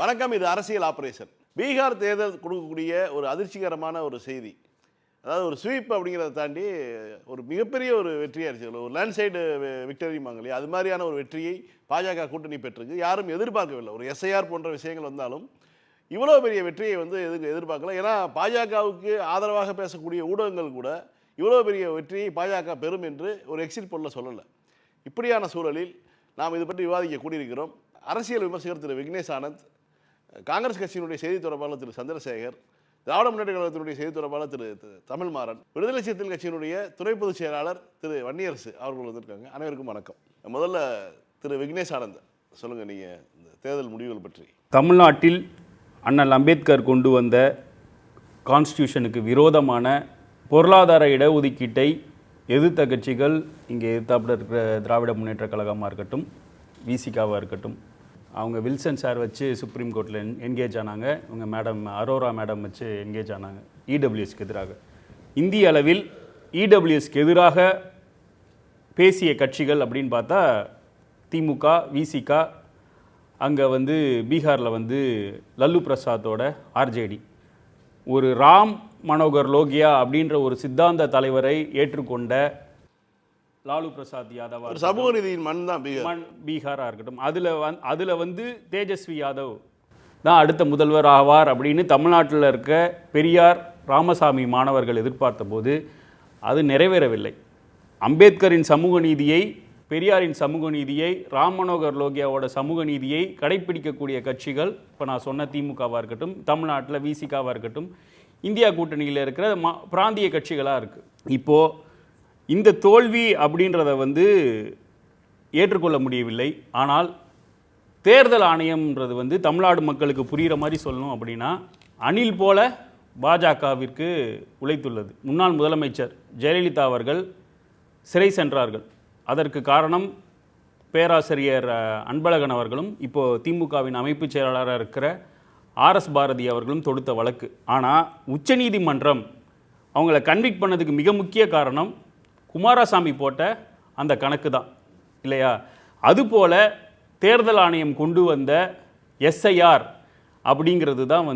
வணக்கம். இது அரசியல் ஆபரேஷன். பீகார் தேர்தல் கொடுக்கக்கூடிய ஒரு அதிர்ச்சிகரமான ஒரு செய்தி. அதாவது ஒரு ஸ்வீப் அப்படிங்கிறத தாண்டி ஒரு மிகப்பெரிய ஒரு வெற்றியாக இருந்துச்சு. ஒரு லேண்ட்ஸ்லைடு விக்டரிமாங்க இல்லையா, அது மாதிரியான ஒரு வெற்றியை பாஜக கூட்டணி பெற்றிருக்கு. யாரும் எதிர்பார்க்கவில்லை. ஒரு எஸ்ஐஆர் போன்ற விஷயங்கள் வந்தாலும் இவ்வளோ பெரிய வெற்றியை எதிர்பார்க்கல. ஏன்னா பாஜகவுக்கு ஆதரவாக பேசக்கூடிய ஊடகங்கள் கூட இவ்வளோ பெரிய வெற்றியை பாஜக பெறும் என்று ஒரு எக்ஸிட் போல்ல சொல்லலை. இப்படியான சூழலில் நாம் இது பற்றி விவாதிக்க கூடியிருக்கிறோம். அரசியல் விமர்சகர் திரு விக்னேஷ் ஆனந்த், காங்கிரஸ் கட்சியினுடைய செய்தி தொடர்பாளர் திரு சந்திரசேகர், திராவிட முன்னேற்ற கழகத்தினுடைய செய்தி தொடர்பாளர் திரு தமிழ்மாறன், விடுதலை சிறுத்தைகள் கட்சியினுடைய துணை பொதுச் செயலாளர் திரு வன்னியரசு அவர்கள் வந்திருக்காங்க. அனைவருக்கும் வணக்கம். முதல்ல திரு விக்னேஷ் ஆனந்த் சொல்லுங்க, நீங்க இந்த தேர்தல் முடிவுகள் பற்றி. தமிழ்நாட்டில் அண்ணல் அம்பேத்கர் கொண்டு வந்த கான்ஸ்டியூஷனுக்கு விரோதமான பொருளாதார இடஒதுக்கீட்டை எதிர்த்த கட்சிகள் இங்கே எதிர்த்தாப்புல இருக்கிற திராவிட முன்னேற்ற கழகமாக இருக்கட்டும், விசிகாவாக இருக்கட்டும், அவங்க வில்சன் சார் வச்சு சுப்ரீம் கோர்ட்டில் என்கேஜ் ஆனாங்க. இவங்க மேடம் அரோரா மேடம் வச்சு என்கேஜ் ஆனாங்க இடபிள்யூஎஸ்க்கு எதிராக. இந்திய அளவில் இடபிள்யூஎஸ்க்கு எதிராக பேசிய கட்சிகள் அப்படின்னு பார்த்தா திமுக, விசிகா, அங்கே பீகாரில் லல்லு பிரசாத்தோட ஆர்ஜேடி, ஒரு ராம் மனோகர் லோகியா அப்படின்ற ஒரு சித்தாந்த தலைவரை ஏற்றுக்கொண்ட லாலு பிரசாத் யாதவ், சமூக நீதியின் மண் தான் பீகாராக இருக்கட்டும், அதில் தேஜஸ்வி யாதவ் தான் அடுத்த முதல்வர் ஆவார் அப்படின்னு தமிழ்நாட்டில் இருக்க பெரியார் ராமசாமி மாணவர்கள் எதிர்பார்த்த போது அது நிறைவேறவில்லை. அம்பேத்கரின் சமூக நீதியை, பெரியாரின் சமூக நீதியை, ராம் மனோகர் லோகியாவோட சமூக நீதியை கடைப்பிடிக்கக்கூடிய கட்சிகள், இப்போ நான் சொன்ன திமுகவாக இருக்கட்டும், தமிழ்நாட்டில் விசிகாவாக இருக்கட்டும், இந்தியா கூட்டணியில் இருக்கிற பிராந்திய கட்சிகளாக இருக்குது. இப்போது இந்த தோல்வி அப்படின்றத ஏற்றுக்கொள்ள முடியவில்லை. ஆனால் தேர்தல் ஆணையம்ன்றது தமிழ்நாடு மக்களுக்கு புரிகிற மாதிரி சொல்லணும் அப்படின்னா, அணில் போல பாஜகவிற்கு உழைத்துள்ளது. முன்னாள் முதலமைச்சர் ஜெயலலிதா அவர்கள் சிறை சென்றார்கள். அதற்கு காரணம் பேராசிரியர் அன்பழகன் அவர்களும் இப்போது திமுகவின் அமைப்பு செயலாளராக இருக்கிற ஆர்எஸ் பாரதி அவர்களும் தொடுத்த வழக்கு. ஆனால் உச்சநீதிமன்றம் அவங்கள கன்விக்ட் பண்ணதுக்கு மிக முக்கிய காரணம் குமாரசாமி போட்ட அந்த கணக்கு தான் இல்லையா? அதுபோல் தேர்தல் ஆணையம் கொண்டு வந்த எஸ்ஐஆர் அப்படிங்கிறது தான்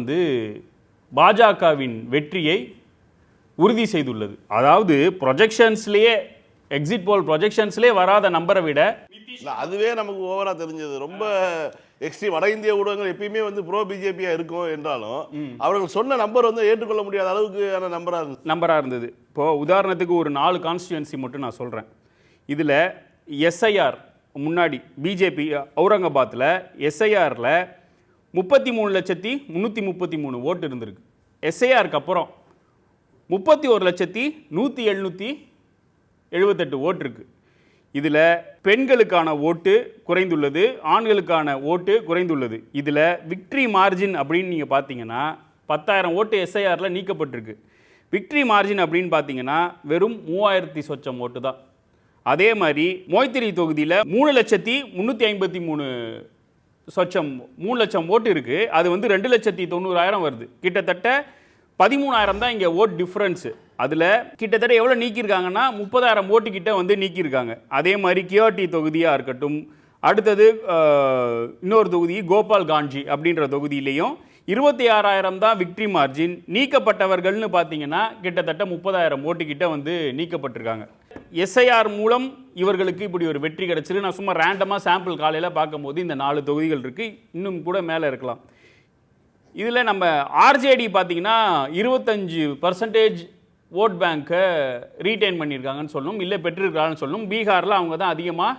பாஜகவின் வெற்றியை உறுதி செய்துள்ளது. அதாவது ப்ரொஜெக்ஷன்ஸ்லேயே, எக்ஸிட் போல் ப்ரொஜெக்ஷன்ஸ்லேயே வராத நம்பரை விட அதுவே நமக்கு ஓவராக தெரிஞ்சது. ரொம்ப எக்ஸ்ட்ரீம். வட இந்திய ஊடகங்கள் எப்பயுமே ப்ரோ பிஜேபியாக இருக்கும் என்றாலும் அவர்கள் சொன்ன நம்பர் ஏற்றுக்கொள்ள முடியாத அளவுக்கு நம்பராக இருந்தது. இப்போது உதாரணத்துக்கு ஒரு 4 கான்ஸ்டியூன்சி மட்டும் நான் சொல்கிறேன். இதில் எஸ்ஐஆர் முன்னாடி பிஜேபி அவுரங்காபாத்தில் எஸ்ஐஆரில் 33,333,000 ஓட்டு இருந்திருக்கு. எஸ்ஐஆருக்கு அப்புறம் 31,107,778 ஓட்டு இருக்குது. இதில் பெண்களுக்கான ஓட்டு குறைந்துள்ளது, ஆண்களுக்கான ஓட்டு குறைந்துள்ளது. இதில் விக்ட்ரி மார்ஜின் அப்படின்னு நீங்கள் பார்த்தீங்கன்னா 10,000 ஓட்டு எஸ்ஐஆரில் நீக்கப்பட்டிருக்கு. விக்ட்ரி மார்ஜின் அப்படின்னு பார்த்தீங்கன்னா வெறும் 3,000 சொச்சம் ஓட்டு தான். அதே மாதிரி மொய்த்திரி தொகுதியில் 3,353,000 சொச்சம் 3 லட்சம் ஓட்டு இருக்குது. அது 2,90,000 வருது. கிட்டத்தட்ட 13,000 தான் இங்கே ஓட் டிஃப்ரென்ஸு. அதில் கிட்டத்தட்ட எவ்வளோ நீக்கியிருக்காங்கன்னா 30,000 ஓட்டு கிட்ட நீக்கியிருக்காங்க. அதே மாதிரி கியோட்டி தொகுதியாக இருக்கட்டும், அடுத்தது இன்னொரு தொகுதி கோபால் காஞ்சி அப்படின்ற தொகுதியிலையும் 26,000 தான் விக்ட்ரி மார்ஜின். நீக்கப்பட்டவர்கள்னு பார்த்தீங்கன்னா கிட்டத்தட்ட 30,000 ஓட்டு கிட்ட நீக்கப்பட்டிருக்காங்க. எஸ்ஐஆர் மூலம் இவர்களுக்கு இப்படி ஒரு வெற்றி கிடச்சிருக்கு. நான் சும்மா ரேண்டமாக சாம்பிள் காலையில் பார்க்கும்போது இந்த 4 தொகுதிகள் இருக்குது, இன்னும் கூட மேலே இருக்கலாம். இதில் நம்ம ஆர்ஜேடி பார்த்தீங்கன்னா 25% ஓட் பேங்க்கை ரீட்டைன் பண்ணியிருக்காங்கன்னு சொல்லணும், இல்லை பெற்றிருக்காங்கன்னு சொல்லணும். பீகாரில் அவங்க தான் அதிகமாக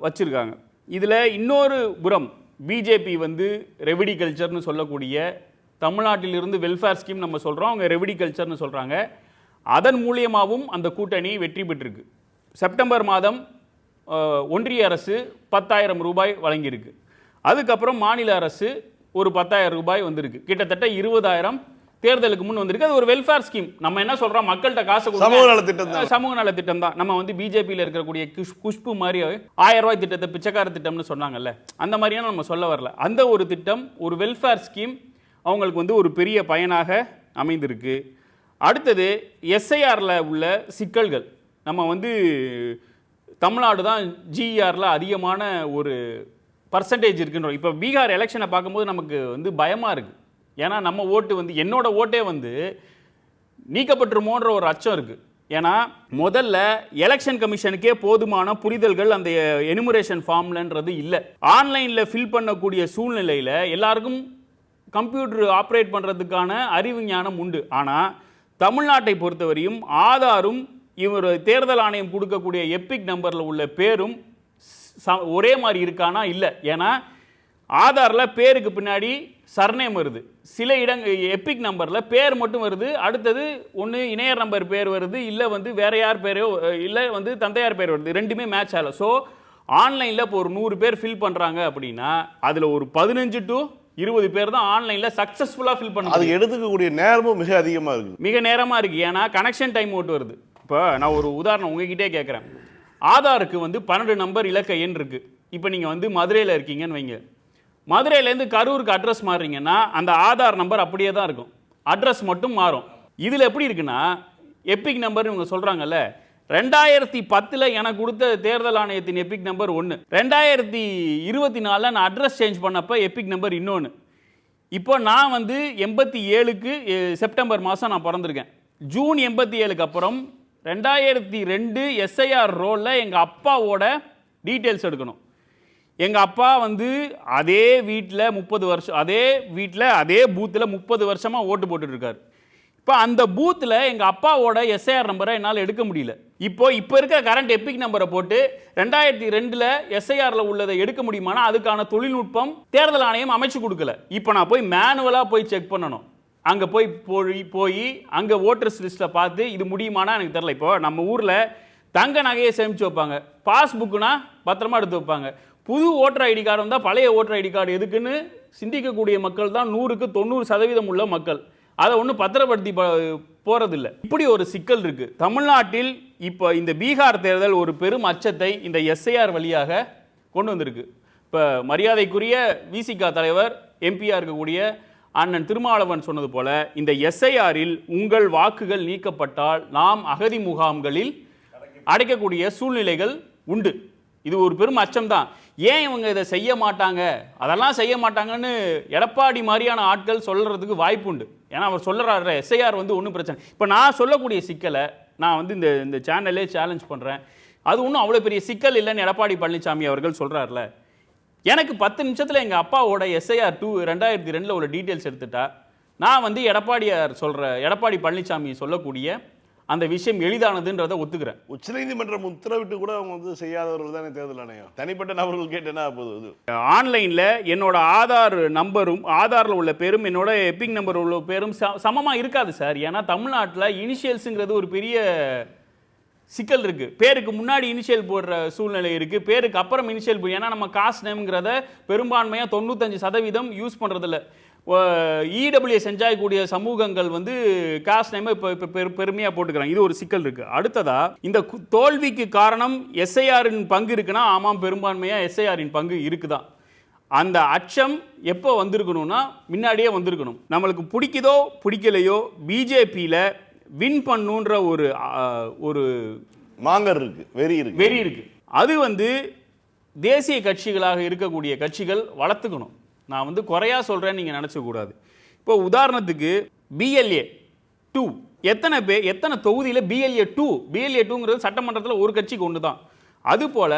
வச்சுருக்காங்க. இதில் இன்னொரு புறம் பிஜேபி ரெவிடி கல்ச்சர்னு சொல்லக்கூடிய, தமிழ்நாட்டிலிருந்து வெல்ஃபேர் ஸ்கீம் நம்ம சொல்கிறோம், அவங்க ரெவிடி கல்ச்சர்னு சொல்கிறாங்க. அதன் மூலியமாகவும் அந்த கூட்டணி வெற்றி பெற்றிருக்கு. செப்டம்பர் மாதம் ஒன்றிய அரசு 10,000 ரூபாய் வழங்கியிருக்கு. அதுக்கப்புறம் மாநில அரசு ஒரு 10,000 ரூபாய் வந்திருக்கு. கிட்டத்தட்ட 20,000 தேர்தலுக்கு முன் வந்திருக்கு. அது ஒரு வெல்ஃபேர் ஸ்கீம். நம்ம என்ன சொல்கிறோம், மக்கள்கிட்ட காசு சமூக நல திட்டம் தான். நம்ம பிஜேபியில் இருக்கக்கூடிய குஷ்பு மாதிரி 1000 ரூபாய் திட்டத்தை பிச்சைக்கார திட்டம்னு சொன்னாங்கல்ல, அந்த மாதிரியான நம்ம சொல்ல வரல. அந்த ஒரு திட்டம், ஒரு வெல்ஃபேர் ஸ்கீம் அவங்களுக்கு ஒரு பெரிய பயனாக அமைந்திருக்கு. அடுத்தது எஸ்ஐஆரில் உள்ள சிக்கல்கள். நம்ம தமிழ்நாடு தான் ஜிஆரில் அதிகமான ஒரு பர்சன்டேஜ் இருக்குன்றோம். இப்போ பீகார் எலெக்ஷனை பார்க்கும்போது நமக்கு வந்து பயமாக இருக்குது. ஏன்னா நம்ம ஓட்டு வந்து என்னோட ஓட்டே வந்து நீக்கப்பட்டுருமோன்ற ஒரு அச்சம் இருக்குது. ஏன்னா முதல்ல எலெக்ஷன் கமிஷனுக்கே போதுமான புரிதல்கள் அந்த எனுமரேஷன் ஃபார்ம்லன்றது இல்லை. ஆன்லைனில் ஃபில் பண்ணக்கூடிய சூழ்நிலையில் எல்லாருக்கும் கம்ப்யூட்டர் ஆப்ரேட் பண்ணுறதுக்கான அறிவு ஞானம் உண்டு. ஆனால் தமிழ்நாட்டை பொறுத்தவரையும் ஆதாரும் இவர் தேர்தல் ஆணையம் கொடுக்கக்கூடிய எப்பிக் நம்பரில் உள்ள பேரும் ஒரே மாதிரி இருக்கானா இல்லை. ஏன்னா ஆதாரில் பேருக்கு பின்னாடி சர்நேம் வருது, சில எப்பிக் நம்பரில் பேர் மட்டும் வருது, அடுத்தது ஒன்று இணையர் நம்பர் பேர் வருது, இல்லை வந்து வேற யார் பேரோ இல்லை வந்து தந்தையார் பேர் வருது, ரெண்டுமே மேட்ச் ஆகலை. ஸோ ஆன்லைனில் இப்போ ஒரு 100 பேர் ஃபில் பண்ணுறாங்க அப்படின்னா அதில் ஒரு 15 to 20 பேர் தான் ஆன்லைனில் சக்ஸஸ்ஃபுல்லாக ஃபில் பண்ண. அது எடுத்துக்கக்கூடிய நேரமும் மிக அதிகமாக இருக்குது, மிக நேரமாக இருக்குது. ஏன்னா கனெக்ஷன் டைம் ஓட்டு வருது. இப்போ நான் ஒரு உதாரணம் உங்ககிட்டே கேட்குறேன். ஆதாருக்கு வந்து 12 நம்பர் இலக்க எண் இருக்குது. இப்போ நீங்கள் வந்து மதுரையில் இருக்கீங்கன்னு வைங்க, மதுரையிலேருந்து கரூருக்கு அட்ரஸ் மாறுறீங்கன்னா அந்த ஆதார் நம்பர் அப்படியே தான் இருக்கும், அட்ரஸ் மட்டும் மாறும். இதில் எப்படி இருக்குன்னா எப்பிக் நம்பர் இவங்க சொல்கிறாங்கல்ல, 2010 எனக்கு கொடுத்த தேர்தல் ஆணையத்தின் எப்பிக் நம்பர் 1, 2024 நான் அட்ரஸ் சேஞ்ச் பண்ணப்போ எப்பிக் நம்பர் இன்னொன்று. இப்போ நான் வந்து 87க்கு செப்டம்பர் மாதம் நான் பிறந்திருக்கேன். ஜூன் 87க்கு அப்புறம் 2002 எஸ்ஐஆர் ரோலில் எங்கள் அப்பாவோட டீட்டெயில்ஸ் எடுக்கணும். எங்கள் அப்பா வந்து அதே வீட்டில் 30 வருஷம், அதே வீட்டில் அதே பூத்தில் 30 வருஷமாக ஓட்டு போட்டுட்ருக்காரு. இப்போ அந்த பூத்தில் எங்கள் அப்பாவோட எஸ்ஐஆர் நம்பரை என்னால் எடுக்க முடியல. இப்போ இருக்கிற கரண்ட் எப்பிக் நம்பரை போட்டு 2002 எஸ்ஐஆரில் உள்ளதை எடுக்க முடியுமானா அதுக்கான தொழில்நுட்பம் தேர்தல் ஆணையம் அமைச்சு கொடுக்கல. இப்போ நான் போய் மேனுவலாக போய் செக் பண்ணணும். அங்கே போய் அங்கே ஓட்டர்ஸ் லிஸ்ட்டில் பார்த்து இது முடியுமானா எனக்கு தெரியல. இப்போ நம்ம ஊரில் தங்க நகையை சேமித்து வைப்பாங்க, பாஸ்புக்குனா பத்திரமா எடுத்து வைப்பாங்க. புது ஓட்டர் ஐடி கார்டு வந்தால் பழைய ஓட்டர் ஐடி கார்டு எதுக்குன்னு சிந்திக்கக்கூடிய மக்கள் தான் 100க்கு 90% உள்ள மக்கள். அதை ஒன்றும் பத்திரப்படுத்தி போகிறதில்லை. இப்படி ஒரு சிக்கல் இருக்குது தமிழ்நாட்டில். இப்போ இந்த பீகார் தேர்தல் ஒரு பெரும் அச்சத்தை இந்த எஸ்ஐஆர் வழியாக கொண்டு வந்திருக்கு. இப்போ மரியாதைக்குரிய விசிகா தலைவர் எம்பியாக இருக்கக்கூடிய அண்ணன் திருமாவளவன் சொன்னது போல இந்த எஸ்ஐஆரில் உங்கள் வாக்குகள் நீக்கப்பட்டால் நாம் அகதி முகாம்களில் அடைக்கக்கூடிய சூழ்நிலைகள் உண்டு. இது ஒரு பெரும் அச்சம்தான். ஏன் இவங்க இதை செய்ய மாட்டாங்க, அதெல்லாம் செய்ய மாட்டாங்கன்னு எடப்பாடி மாதிரியான ஆட்கள் சொல்கிறதுக்கு வாய்ப்பு உண்டு. ஏன்னா அவர் சொல்கிறாரு எஸ்ஐஆர் வந்து ஒன்றும் பிரச்சனை. இப்போ நான் சொல்லக்கூடிய சிக்கலை நான் வந்து இந்த சேனல்லே சேலஞ்ச் பண்ணுறேன். அது ஒன்றும் அவ்வளோ பெரிய சிக்கல் இல்லைன்னு எடப்பாடி பழனிசாமி அவர்கள் சொல்கிறார்ல. எனக்கு 10 நிமிஷத்தில் எங்கள் அப்பாவோட எஸ்ஐஆர் 2002 உள்ள டீட்டெயில்ஸ் எடுத்துட்டா நான் வந்து எடப்பாடி பழனிசாமி சொல்லக்கூடிய அந்த விஷயம் எளிதானதுன்றதை ஒத்துக்கிறேன். உச்சநீதிமன்றம் உத்தரவிட்டு கூட அவங்க வந்து செய்யாதவர்கள் தானே தேர்தல் ஆணையம். தனிப்பட்ட நபர்கள் கேட்டேன்னா போதும். ஆன்லைனில் என்னோட ஆதார் நம்பரும் ஆதாரில் உள்ள பேரும் என்னோட எப்பிக் நம்பர் உள்ள பேரும் சமமாக இருக்காது சார். ஏன்னா தமிழ்நாட்டில் இனிஷியல்ஸுங்கிறது ஒரு பெரிய சிக்கல் இருக்குது. பேருக்கு முன்னாடி இனிஷியல் போடுற சூழ்நிலை இருக்குது, பேருக்கு அப்புறம் இனிஷியல் போய். ஏன்னா நம்ம காஸ்ட் நேம்ங்கிறத பெரும்பான்மையாக 95% யூஸ் பண்ணுறதில்ல. இடபிள்யூஎஸ் என்ஜாய் சமூகங்கள் வந்து காஸ்ட் நேம் இப்போ பெருமையாக போட்டுக்கிறாங்க. இது ஒரு சிக்கல் இருக்குது. அடுத்ததாக இந்த தோல்விக்கு காரணம் எஸ்ஐஆரின் பங்கு இருக்குன்னா ஆமாம், பெரும்பான்மையாக எஸ்ஐஆரின் பங்கு இருக்குதான். அந்த அச்சம் எப்போ வந்திருக்கணும்னா முன்னாடியே வந்திருக்கணும். நம்மளுக்கு பிடிக்குதோ பிடிக்கலையோ பிஜேபியில் வின் பண்ணுன்ற ஒரு மாங்கர் இருக்கு, வெறி இருக்கு. அது வந்து தேசிய கட்சிகளாக இருக்கக்கூடிய கட்சிகள் வளர்த்துக்கணும். நான் வந்து குறையா சொல்றேன்னு நீங்க நினைச்சக்கூடாது. இப்போ உதாரணத்துக்கு BLA 2 எத்தனை தொகுதியில் BLA 2ங்கிறது சட்டமன்றத்தில் ஒரு கட்சிக்கு ஒன்று தான். அதுபோல்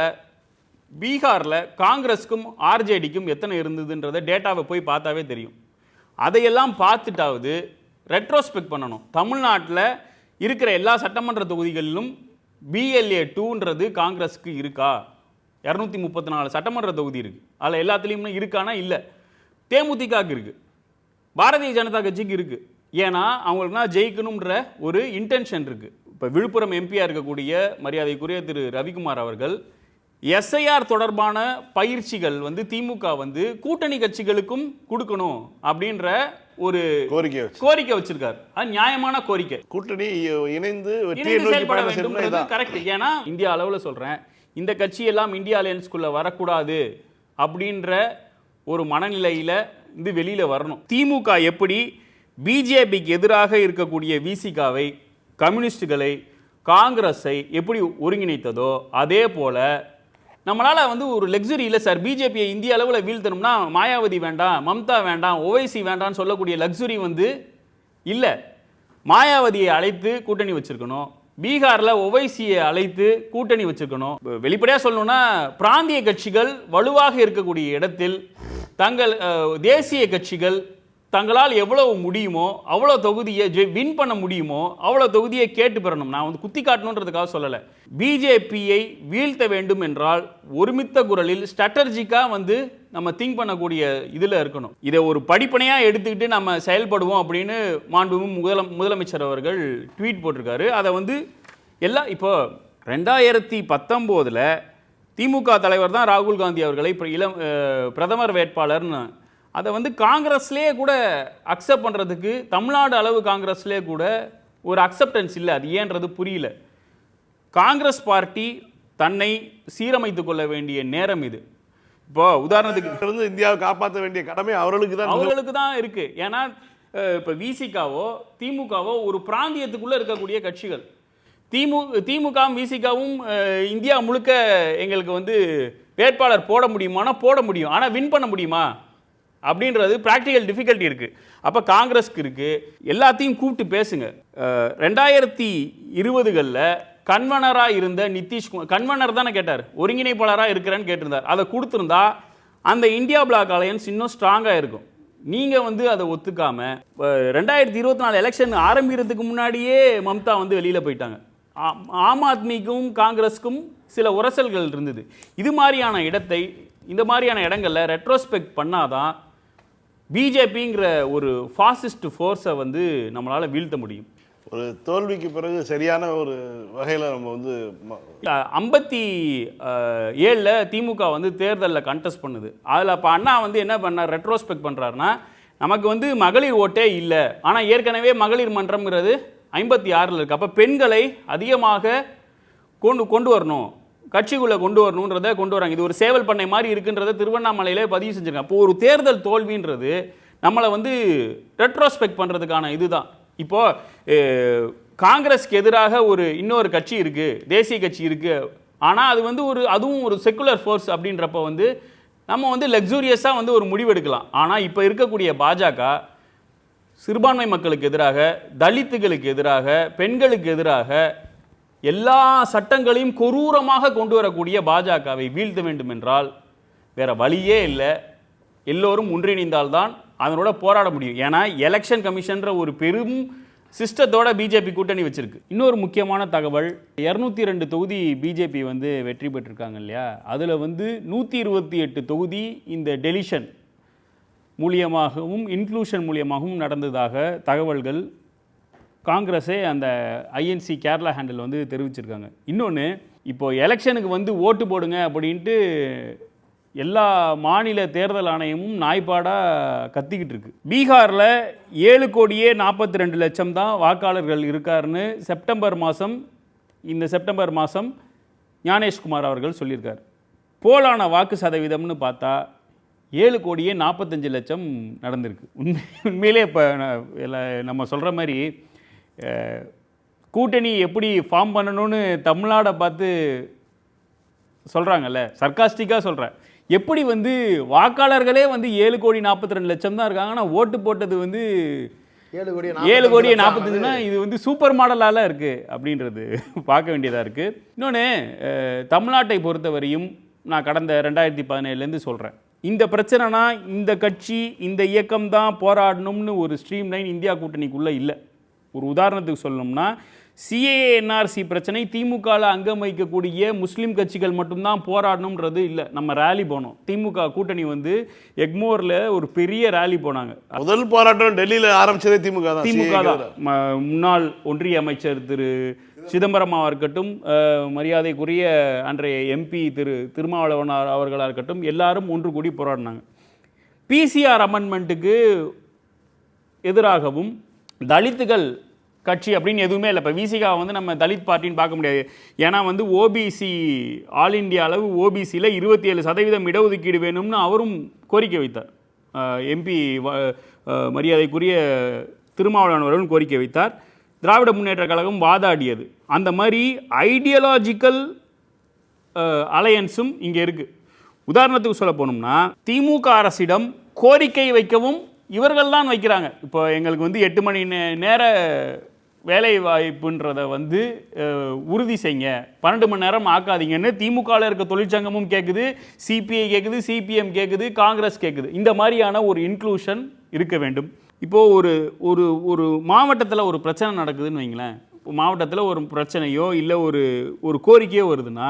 பீகாரில் காங்கிரஸுக்கும் ஆர்ஜேடிக்கும் எத்தனை இருந்ததுன்றதை டேட்டாவை போய் பார்த்தாவே தெரியும். அதையெல்லாம் பார்த்துட்டாவது ரெட்ரோஸ்பெக்ட் பண்ணணும். தமிழ்நாட்டில் இருக்கிற எல்லா சட்டமன்ற தொகுதிகளிலும் BLA 2ன்றது காங்கிரஸுக்கு இருக்கா? 234 சட்டமன்ற தொகுதி இருக்குது, அதில் எல்லாத்துலேயுமே இருக்கானா? இல்லை. தேமுதிகவுக்கு இருக்குது, பாரதிய ஜனதா கட்சிக்கு இருக்குது. ஏன்னா அவங்களுக்குனா ஜெயிக்கணுன்ற ஒரு இன்டென்ஷன் இருக்குது. இப்போ விழுப்புரம் எம்பியாக இருக்கக்கூடிய மரியாதைக்குரிய திரு ரவிக்குமார் அவர்கள் எஸ்ஐஆர் தொடர்பான பயிற்சிகள் வந்து திமுக வந்து கூட்டணி கட்சிகளுக்கும் கொடுக்கணும் அப்படின்ற ஒரு கோரிக்கை வச்சிருக்காரு. அது நியாயமான கோரிக்கை. கூட்டணி இணைந்து செயல்பட வேண்டும், கரெக்ட். ஏன்னா இந்தியா அளவில் சொல்கிறேன், இந்த கட்சியெல்லாம் இந்தியா அலையன்ஸ்குள்ளே வரக்கூடாது அப்படின்ற ஒரு மனநிலையில் இது வெளியில் வரணும். திமுக எப்படி பிஜேபிக்கு எதிராக இருக்கக்கூடிய விசிகாவை, கம்யூனிஸ்டுகளை, காங்கிரஸை எப்படி ஒருங்கிணைத்ததோ அதே போல் நம்மளால் வந்து ஒரு லக்ஸுரி இல்லை சார். பிஜேபியை இந்திய அளவில் வீழ்த்தணும்னா மாயாவதி வேண்டாம், மம்தா வேண்டாம், ஓவைசி வேண்டாம்னு சொல்லக்கூடிய லக்ஸுரி வந்து இல்லை. மாயாவதியை அழைத்து கூட்டணி வச்சிருக்கணும், பீகாரில் ஓவைசியை அழைத்து கூட்டணி வச்சிருக்கணும். வெளிப்படையாக சொல்லணும்னா பிராந்திய கட்சிகள் வலுவாக இருக்கக்கூடிய இடத்தில் தங்கள் தேசிய கட்சிகள் தங்களால் எவ்வளவு முடியுமோ அவ்வளோ தொகுதியை வின் பண்ண முடியுமோ அவ்வளோ தொகுதியை கேட்டு பெறணும். நான் வந்து குத்தி காட்டணுன்றதுக்காக சொல்லலை. பிஜேபியை வீழ்த்த வேண்டும் என்றால் ஒருமித்த குரலில் ஸ்ட்ராட்டஜிக்காக வந்து நம்ம திங்க் பண்ணக்கூடிய இதில் இருக்கணும். இதை ஒரு படிப்பனையாக எடுத்துக்கிட்டு நம்ம செயல்படுவோம் அப்படின்னு மாண்புமிகு முதலமைச்சர் அவர்கள் ட்வீட் போட்டிருக்காரு. அதை வந்து எல்லாம் இப்போ 2019 திமுக தலைவர் தான் ராகுல் காந்தி அவர்களை பிரதமர் வேட்பாளர்னு அதை வந்து காங்கிரஸ்லேயே கூட அக்செப்ட் பண்ணுறதுக்கு தமிழ்நாடு அளவு காங்கிரஸ்லேயே கூட ஒரு அக்செப்டன்ஸ் இல்லை. அது ஏன்றது புரியல. காங்கிரஸ் பார்ட்டி தன்னை சீரமைத்துக் கொள்ள வேண்டிய நேரம் இது. இப்போ உதாரணத்துக்கு இந்தியாவை காப்பாற்ற வேண்டிய கடமை அவர்களுக்கு தான் இருக்கு. ஏன்னா இப்போ விசிகாவோ திமுகவோ ஒரு பிராந்தியத்துக்குள்ள இருக்கக்கூடிய கட்சிகள். திமுகவும் விசிகாவும் இந்தியா முழுக்க எங்களுக்கு வந்து வேட்பாளர் போட முடியுமானா போட முடியும், ஆனால் வின் பண்ண முடியுமா அப்படின்றது ப்ராக்டிக்கல் டிஃபிகல்ட்டி இருக்குது. அப்போ காங்கிரஸ்க்கு இருக்குது. எல்லாத்தையும் கூப்பிட்டு பேசுங்க. 2020களில் கன்வனராக இருந்த நிதிஷ்குமார், கன்வனர் தானே கேட்டார், ஒருங்கிணைப்பாளராக இருக்கிறேன்னு கேட்டிருந்தார். அதை கொடுத்துருந்தா அந்த இந்தியா பிளாக் அலையன்ஸ் இன்னும் ஸ்ட்ராங்காக இருக்கும். நீங்கள் வந்து அதை ஒத்துக்காமல் 2024 எலெக்ஷன் ஆரம்பிக்கிறதுக்கு முன்னாடியே மம்தா வந்து வெளியில் போயிட்டாங்க. ஆம் ஆத்மிக்கும் காங்கிரஸுக்கும் சில உரசல்கள் இருந்தது. இது மாதிரியான இடத்தை, இந்த மாதிரியான இடங்களில் ரெட்ரோஸ்பெக்ட் பண்ணாதான் பிஜேபிங்கிற ஒரு ஃபாசிஸ்ட் ஃபோர்ஸை வந்து நம்மளால் வீழ்த்த முடியும். ஒரு தோல்விக்கு பிறகு சரியான ஒரு வகையில் நம்ம வந்து 57 திமுக வந்து தேர்தலில் கண்டெஸ்ட் பண்ணுது. அதில் அப்போ அண்ணா வந்து என்ன பண்ணார், ரெட்ரோஸ்பெக்ட் பண்ணுறாருன்னா, நமக்கு வந்து மகளிர் ஓட்டே இல்லை, ஆனால் ஏற்கனவே மகளிர் மன்றம்ங்கிறது 56 இருக்குது. அப்போ பெண்களை அதிகமாக கொண்டு வரணும், கட்சிக்குள்ளே கொண்டு வரணுன்றதை கொண்டு வராங்க. இது ஒரு சேவல் பண்ணை மாதிரி இருக்குன்றதை திருவண்ணாமலையிலே பதிவு செஞ்சுருக்காங்க. அப்போ ஒரு தேர்தல் தோல்வின்றது நம்மளை வந்து ரெட்ரோஸ்பெக்ட் பண்ணுறதுக்கான இதுதான். இப்போது காங்கிரஸ்க்கு எதிராக இன்னொரு கட்சி இருக்குது, தேசிய கட்சி இருக்குது, ஆனால் அது வந்து அதுவும் ஒரு செக்குலர் ஃபோர்ஸ் அப்படின்றப்ப வந்து நம்ம வந்து லக்ஸூரியஸாக வந்து ஒரு முடிவெடுக்கலாம். ஆனால் இப்போ இருக்கக்கூடிய பாஜக சிறுபான்மை மக்களுக்கு எதிராக, தலித்துகளுக்கு எதிராக, பெண்களுக்கு எதிராக எல்லா சட்டங்களையும் கொரூரமாக கொண்டு வரக்கூடிய பாஜகவை வீழ்த்த வேண்டும் என்றால் வேற வழியே இல்லை. எல்லோரும் ஒன்றிணைந்தால்தான் அதனோட போராட முடியும். ஏன்னா எலெக்ஷன் கமிஷன்ற ஒரு பெரும் சிஸ்டத்தோட பிஜேபி கூட்டணி வச்சிருக்கு. இன்னொரு முக்கியமான தகவல், 202 தொகுதி பிஜேபி வந்து வெற்றி பெற்றிருக்காங்க இல்லையா, அதில் வந்து 128 தொகுதி இந்த டெலிஷன் மூலியமாகவும் இன்க்ளூஷன் மூலியமாகவும் நடந்ததாக தகவல்கள் காங்கிரஸே அந்த ஐஎன்சி கேரளா ஹேண்டில் வந்து தெரிவிச்சிருக்காங்க. இன்னொன்று, இப்போது எலெக்ஷனுக்கு வந்து ஓட்டு போடுங்க அப்படின்ட்டு எல்லா மாநில தேர்தல் ஆணையமும் நாய்ப்பாடாக கத்திக்கிட்டு இருக்கு. பீகாரில் 7,42,00,000 தான் வாக்காளர்கள் இருக்காருன்னு இந்த செப்டம்பர் மாதம் ஞானேஷ்குமார் அவர்கள் சொல்லியிருக்கார். போலான வாக்கு சதவீதம்னு பார்த்தா 7,45,00,000 நடந்திருக்கு. உண்மையிலே இப்போ நம்ம சொல்கிற மாதிரி கூட்டணி எப்படி ஃபார்ம் பண்ணணும்னு தமிழ்நாடை பார்த்து சொல்கிறாங்கல்ல, சர்க்காஸ்டிக்காக சொல்கிறேன். எப்படி வந்து வாக்காளர்களே வந்து 7,42,00,000 தான் இருக்காங்க, ஆனால் ஓட்டு போட்டது வந்து 7,45,00,000. இது வந்து சூப்பர் மாடலால் இருக்குது அப்படின்றது பார்க்க வேண்டியதாக இருக்குது. இன்னொன்று, தமிழ்நாட்டை பொறுத்தவரையும் நான் கடந்த 2017 சொல்கிறேன், இந்த பிரச்சனைனா இந்த கட்சி இந்த இயக்கம் தான் போராடணும்னு ஒரு ஸ்ட்ரீம் லைன் இந்தியா கூட்டணிக்குள்ளே இல்லை. ஒரு உதாரணத்துக்கு சொல்லணும்னா, சிஏஏ என்ஆர்சி பிரச்சனை திமுகவில் அங்கம் வைக்கக்கூடிய முஸ்லீம் கட்சிகள் மட்டும்தான் போராடணுன்றது இல்லை. நம்ம ரேலி போனோம், திமுக கூட்டணி வந்து எக்மோரில் ஒரு பெரிய ரேலி போனாங்க. முதல் போராட்டம் டெல்லியில் ஆரம்பிச்சதே திமுக தான். முன்னாள் ஒன்றிய அமைச்சர் திரு சிதம்பரமாக இருக்கட்டும், மரியாதைக்குரிய அன்றைய எம்பி திரு திருமாவளவன் அவர்களாக இருக்கட்டும், எல்லாரும் ஒன்று கூடி போராடினாங்க. பிசிஆர் அமெண்ட்மெண்ட்டுக்கு எதிராகவும் தலித்துகள் கட்சி அப்படின்னு எதுவுமே இல்லை. இப்போ விசிகா வந்து நம்ம தலித் பார்ட்டின்னு பார்க்க முடியாது. ஏன்னா வந்து ஓபிசி ஆல் இண்டியா அளவு ஓபிசியில் 27% இடஒதுக்கீடு வேணும்னு அவரும் கோரிக்கை வைத்தார். எம்பி மரியாதைக்குரிய திருமாவளவன் அவர்களும் கோரிக்கை வைத்தார். திராவிட முன்னேற்ற கழகம் வாதாடியது. அந்த மாதிரி ஐடியாலஜிக்கல் அலையன்ஸும் இங்கே இருக்குது. உதாரணத்துக்கு சொல்ல போனோம்னா திமுக அரசிடம் கோரிக்கை வைக்கவும் இவர்கள் தான் வைக்கிறாங்க. இப்போ எங்களுக்கு வந்து 8 மணி நேர வேலை வாய்ப்புன்றதை வந்து உறுதி செய்யுங்க, 12 மணி நேரம் ஆக்காதீங்கன்னு திமுகவில் இருக்க தொழிற்சங்கமும் கேட்குது, சிபிஐ கேட்குது, சிபிஎம் கேட்குது, காங்கிரஸ் கேட்குது. இந்த மாதிரியான ஒரு இன்க்ளூஷன் இருக்க வேண்டும். இப்போது ஒரு ஒரு ஒரு மாவட்டத்தில் ஒரு பிரச்சனை நடக்குதுன்னு வைங்களேன். மாவட்டத்தில் ஒரு பிரச்சனையோ இல்லை ஒரு கோரிக்கையோ வருதுன்னா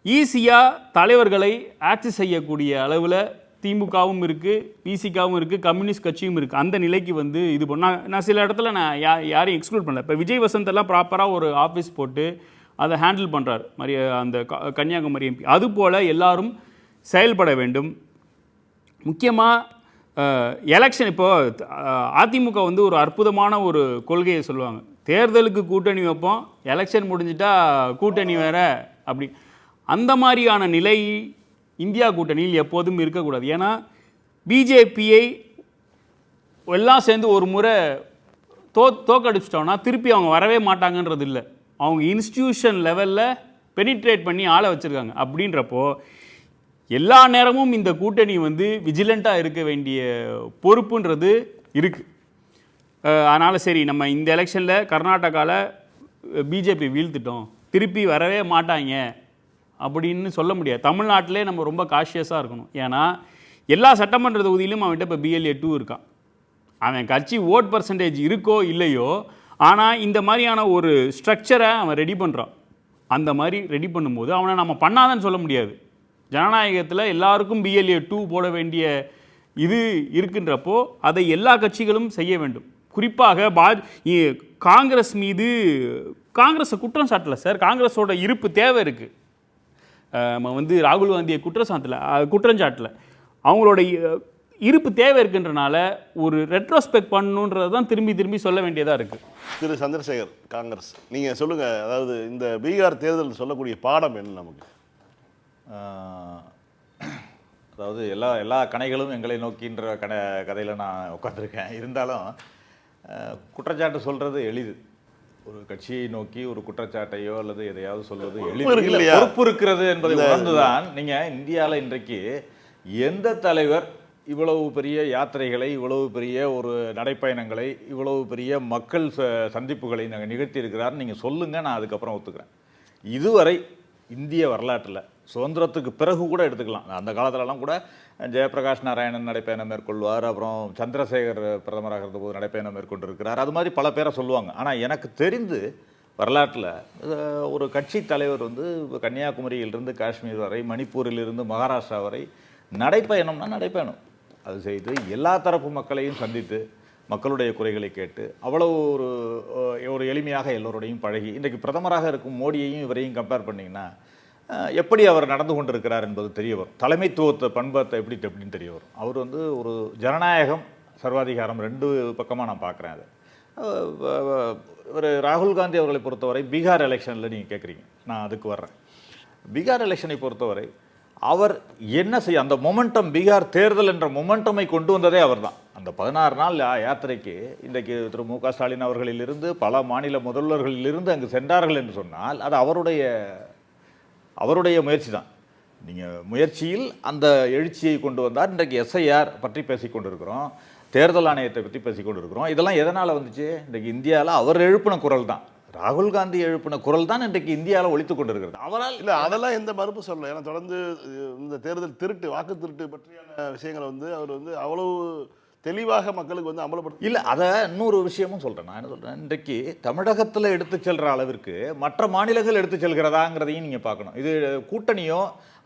ஈஸியாக தலைவர்களை ஆக்சஸ் செய்யக்கூடிய அளவில் திமுகவும் இருக்குது, பிசிகாவும் இருக்குது, கம்யூனிஸ்ட் கட்சியும் இருக்குது. அந்த நிலைக்கு வந்து இது நான் சில இடத்துல நான் யாரையும் எக்ஸ்க்ளூட் பண்ணல. இப்போ விஜய் வசந்த் எல்லாம் ப்ராப்பராக ஒரு ஆஃபீஸ் போட்டு அதை ஹேண்டில் பண்ணுறாரு மாதிரி அந்த கன்னியாகுமரி எம்பி. அதுபோல் எல்லாரும் செயல்பட வேண்டும். முக்கியமாக எலெக்ஷன் இப்போது அதிமுக வந்து ஒரு அற்புதமான ஒரு கொள்கையை சொல்லுவாங்க. தேர்தலுக்கு கூட்டணி வைப்போம், எலெக்ஷன் முடிஞ்சிட்டா கூட்டணி வேற அப்படி. அந்த மாதிரியான நிலை இந்தியா கூட்டணியில் எப்போதும் இருக்கக்கூடாது. ஏன்னா பிஜேபியை எல்லாம் சேர்ந்து ஒரு முறை தோக்கடிச்சிட்டோன்னா திருப்பி அவங்க வரவே மாட்டாங்கன்றது இல்லை. அவங்க இன்ஸ்டிடியூஷன் லெவலில் பெனிட்ரேட் பண்ணி ஆளை வச்சுருக்காங்க. அப்படின்றப்போ எல்லா நேரமும் இந்த கூட்டணி வந்து விஜிலண்ட்டாக இருக்க வேண்டிய பொறுப்புன்றது இருக்குது. அதனால் சரி, நம்ம இந்த எலெக்ஷனில் கர்நாடகாவில் பிஜேபி வீழ்த்துட்டோம், திருப்பி வரவே மாட்டாங்க அப்படின்னு சொல்ல முடியாது. தமிழ்நாட்டிலே நம்ம ரொம்ப காஷியஸாக இருக்கணும். ஏன்னா எல்லா சட்டமன்ற தொகுதியிலும் அவன்கிட்ட இப்போ BLA 2 இருக்கான். அவன் கட்சி ஓட் பர்சன்டேஜ் இருக்கோ இல்லையோ, ஆனால் இந்த மாதிரியான ஒரு ஸ்ட்ரக்சரை அவன் ரெடி பண்ணுறான். அந்த மாதிரி ரெடி பண்ணும்போது அவனை நம்ம பண்ணாதன்னு சொல்ல முடியாது. ஜனநாயகத்தில் எல்லாருக்கும் BLA 2 போட வேண்டிய இது இருக்குன்றப்போ அதை எல்லா கட்சிகளும் செய்ய வேண்டும். குறிப்பாக காங்கிரஸ் மீது காங்கிரஸை குற்றம் சாட்டலை சார், காங்கிரஸோட இருப்பு தேவை இருக்குது. நம்ம வந்து ராகுல் காந்தியை குற்றஞ்சாட்டல, அவங்களோட இருப்பு தேவை இருக்குன்றனால ஒரு ரெட்ரோஸ்பெக்ட் பண்ணணுன்றது தான் திரும்பி திரும்பி சொல்ல வேண்டியதாக இருக்குது. திரு சந்திரசேகர், காங்கிரஸ், நீங்கள் சொல்லுங்கள். அதாவது இந்த பீகார் தேர்தல் சொல்லக்கூடிய பாடம் என்ன நமக்கு? அதாவது எல்லா கணைகளும் எங்களை நோக்கின்ற கதையில் நான் உட்காந்துருக்கேன். இருந்தாலும் குற்றச்சாட்டு சொல்கிறது எளிது. ஒரு கட்சியை நோக்கி ஒரு குற்றச்சாட்டையோ அல்லது எதையாவது சொல்வது எளிது. பொறுப்பு இருக்கிறது என்பதை உணர்ந்துதான் நீங்கள் இந்தியாவில் இன்றைக்கு எந்த தலைவர் இவ்வளவு பெரிய யாத்திரைகளை, இவ்வளவு பெரிய ஒரு நடைப்பயணங்களை, இவ்வளவு பெரிய மக்கள் சந்திப்புகளை நாங்கள் நிகழ்த்தி இருக்கிறார் நீங்கள் சொல்லுங்கள், நான் அதுக்கப்புறம் ஒத்துக்கிறேன். இதுவரை இந்திய வரலாற்றில் சுதந்திரத்துக்கு பிறகு கூட எடுத்துக்கலாம், அந்த காலத்திலலாம் கூட ஜெயபிரகாஷ் நாராயணன் நடைப்பயணம் மேற்கொள்வார், அப்புறம் சந்திரசேகர் பிரதமராக இருந்தபோது நடைப்பயணம் மேற்கொண்டிருக்கிறார், அது மாதிரி பல பேரை சொல்லுவாங்க. ஆனால் எனக்கு தெரிந்து வரலாற்றில் ஒரு கட்சி தலைவர் வந்து கன்னியாகுமரியிலிருந்து காஷ்மீர் வரை, மணிப்பூரிலிருந்து மகாராஷ்டிரா வரை நடைப்பயணம்னா நடைப்பயணம் அது செய்து எல்லா தரப்பு மக்களையும் சந்தித்து மக்களுடைய குறைகளை கேட்டு அவ்வளவு ஒரு எளிமையாக எல்லோருடையும் பழகி இன்றைக்கு பிரதமராக இருக்கும் மோடியையும் இவரையும் கம்பேர் பண்ணிங்கன்னா எப்படி அவர் நடந்து கொண்டிருக்கிறார் என்பது தெரிய வரும். தலைமைத்துவத்தை பண்பத்தை எப்படின்னு தெரிய வரும். அவர் வந்து ஒரு ஜனநாயகம், சர்வாதிகாரம் ரெண்டு பக்கமாக நான் பார்க்குறேன். அது ஒரு ராகுல் காந்தி அவர்களை பொறுத்தவரை பீகார் எலெக்ஷனில் நீங்கள் கேட்குறீங்க, நான் அதுக்கு வர்றேன். பீகார் எலெக்ஷனை பொறுத்தவரை அவர் என்ன செய்ய, அந்த மொமெண்டம், பீகார் தேர்தல் என்ற மொமெண்டமை கொண்டு வந்ததே அவர் தான். அந்த 16 நாள் யாத்திரைக்கு இன்றைக்கு திரு மு.க. ஸ்டாலின் அவர்களிலிருந்து பல மாநில முதல்வர்களிலிருந்து அங்கு சென்றார்கள் என்று சொன்னால் அது அவருடைய முயற்சி தான். நீங்கள் முயற்சியில் அந்த எழுச்சியை கொண்டு வந்தார். இன்றைக்கு SIR பற்றி பேசி கொண்டிருக்கிறோம், தேர்தல் ஆணையத்தை பற்றி பேசி கொண்டிருக்கிறோம். இதெல்லாம் எதனால் வந்துச்சு? இன்றைக்கு இந்தியாவில் அவர் எழுப்பின குரல் தான், ராகுல் காந்தி எழுப்பின குரல் தான் இன்றைக்கு இந்தியாவில் ஒலித்து கொண்டிருக்கிறது. அவரால் இல்லை, அதெல்லாம் எந்த மறுப்பு சொல்லலை. ஏன்னா தொடர்ந்து இந்த தேர்தல் திருட்டு, வாக்கு திருட்டு பற்றியான விஷயங்களை வந்து அவர் வந்து அவ்வளவு தெளிவாக மக்களுக்கு வந்து அமலப்படுத்த இல்லை. அதை இன்னொரு விஷயமும் சொல்கிறேன். நான் என்ன சொல்கிறேன், இன்றைக்கு தமிழகத்தில் எடுத்து செல்கிற அளவிற்கு மற்ற மாநிலங்கள் எடுத்து செல்கிறதாங்கிறதையும் நீங்கள் பார்க்கணும். இது கூட்டணியோ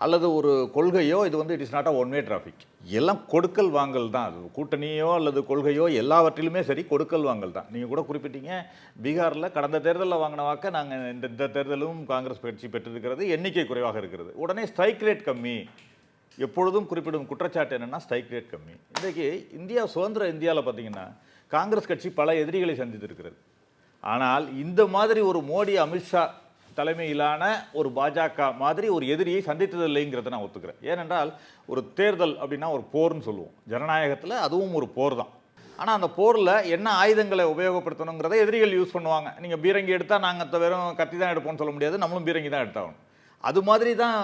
அல்லது ஒரு கொள்கையோ, இது வந்து it is not a one way traffic. எல்லாம் கொடுக்கல் வாங்கல் தான். அது கூட்டணியோ அல்லது கொள்கையோ எல்லாவற்றிலுமே சரி, கொடுக்கல் வாங்கல் தான். நீங்கள் கூட குறிப்பிட்டீங்க, பீகாரில் கடந்த தேர்தலில் வாங்கின வாக்க நாங்கள் இந்த தேர்தலும் காங்கிரஸ் கட்சி பெற்றிருக்கிறது, எண்ணிக்கை குறைவாக இருக்கிறது. உடனே ஸ்ட்ரைக் ரேட் கம்மி. எப்பொழுதும் குறிப்பிடும் குற்றச்சாட்டு என்னென்னா ஸ்ட்ரைக் ரேட் கம்மி. இன்றைக்கு இந்தியா சுதந்திர இந்தியாவில் பார்த்தீங்கன்னா காங்கிரஸ் கட்சி பல எதிரிகளை சந்தித்திருக்கிறது. ஆனால் இந்த மாதிரி ஒரு மோடி, அமித்ஷா தலைமையிலான ஒரு பாஜக மாதிரி ஒரு எதிரியை சந்தித்ததில்லைங்கிறத நான் ஒத்துக்கிறேன். ஏனென்றால் ஒரு தேர்தல் அப்படின்னா ஒரு போர்னு சொல்லுவோம், ஜனநாயகத்தில் அதுவும் ஒரு போர் தான். ஆனால் அந்த போரில் என்ன ஆயுதங்களை உபயோகப்படுத்தணுங்கிறத எதிரிகள் யூஸ் பண்ணுவாங்க. நீங்கள் பீரங்கி எடுத்தால் நாங்கள் வெறும் கத்தி தான் எடுப்போம்னு சொல்ல முடியாது, நம்மளும் பீரங்கி தான் எடுத்தாகணும். அது மாதிரி தான்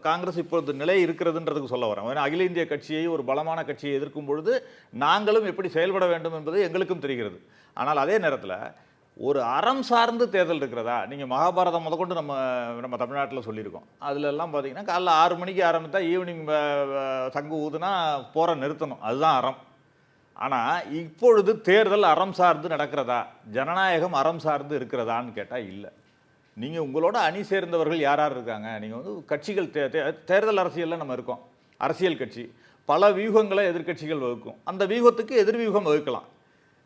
காங்கிரஸ் இப்பொழுது நிலை இருக்கிறதுன்றதுக்கு சொல்ல வரேன். ஏன்னா அகில இந்திய கட்சியை, ஒரு பலமான கட்சியை எதிர்க்கும் பொழுது நாங்களும் எப்படி செயல்பட வேண்டும் என்பது எங்களுக்கும் தெரிகிறது. ஆனால் அதே நேரத்தில் ஒரு அறம் சார்ந்து தேர்தல் இருக்கிறதா? நீங்கள் மகாபாரதம் முதற்கொண்டு நம்ம தமிழ்நாட்டில் சொல்லியிருக்கோம். அதிலெல்லாம் பார்த்தீங்கன்னா காலைல 6 மணிக்கு ஆரம்பித்தா ஈவினிங் சங்கு ஊதுனா போற நிறுத்தணும், அதுதான் அறம். ஆனால் இப்பொழுது தேர்தல் அறம் சார்ந்து நடக்கிறதா? ஜனநாயகம் அறம் சார்ந்து இருக்கிறதான்னு கேட்டால் இல்லை. நீங்கள் உங்களோட அணி சேர்ந்தவர்கள் யார் யார் இருக்காங்க? நீங்கள் வந்து கட்சிகள் தேர்தல் அரசியலில் நம்ம இருக்கோம். அரசியல் கட்சி பல வியூகங்களை எதிர்க்கட்சிகள் வகுக்கும். அந்த வியூகத்துக்கு எதிர் வியூகம் வகுக்கலாம்.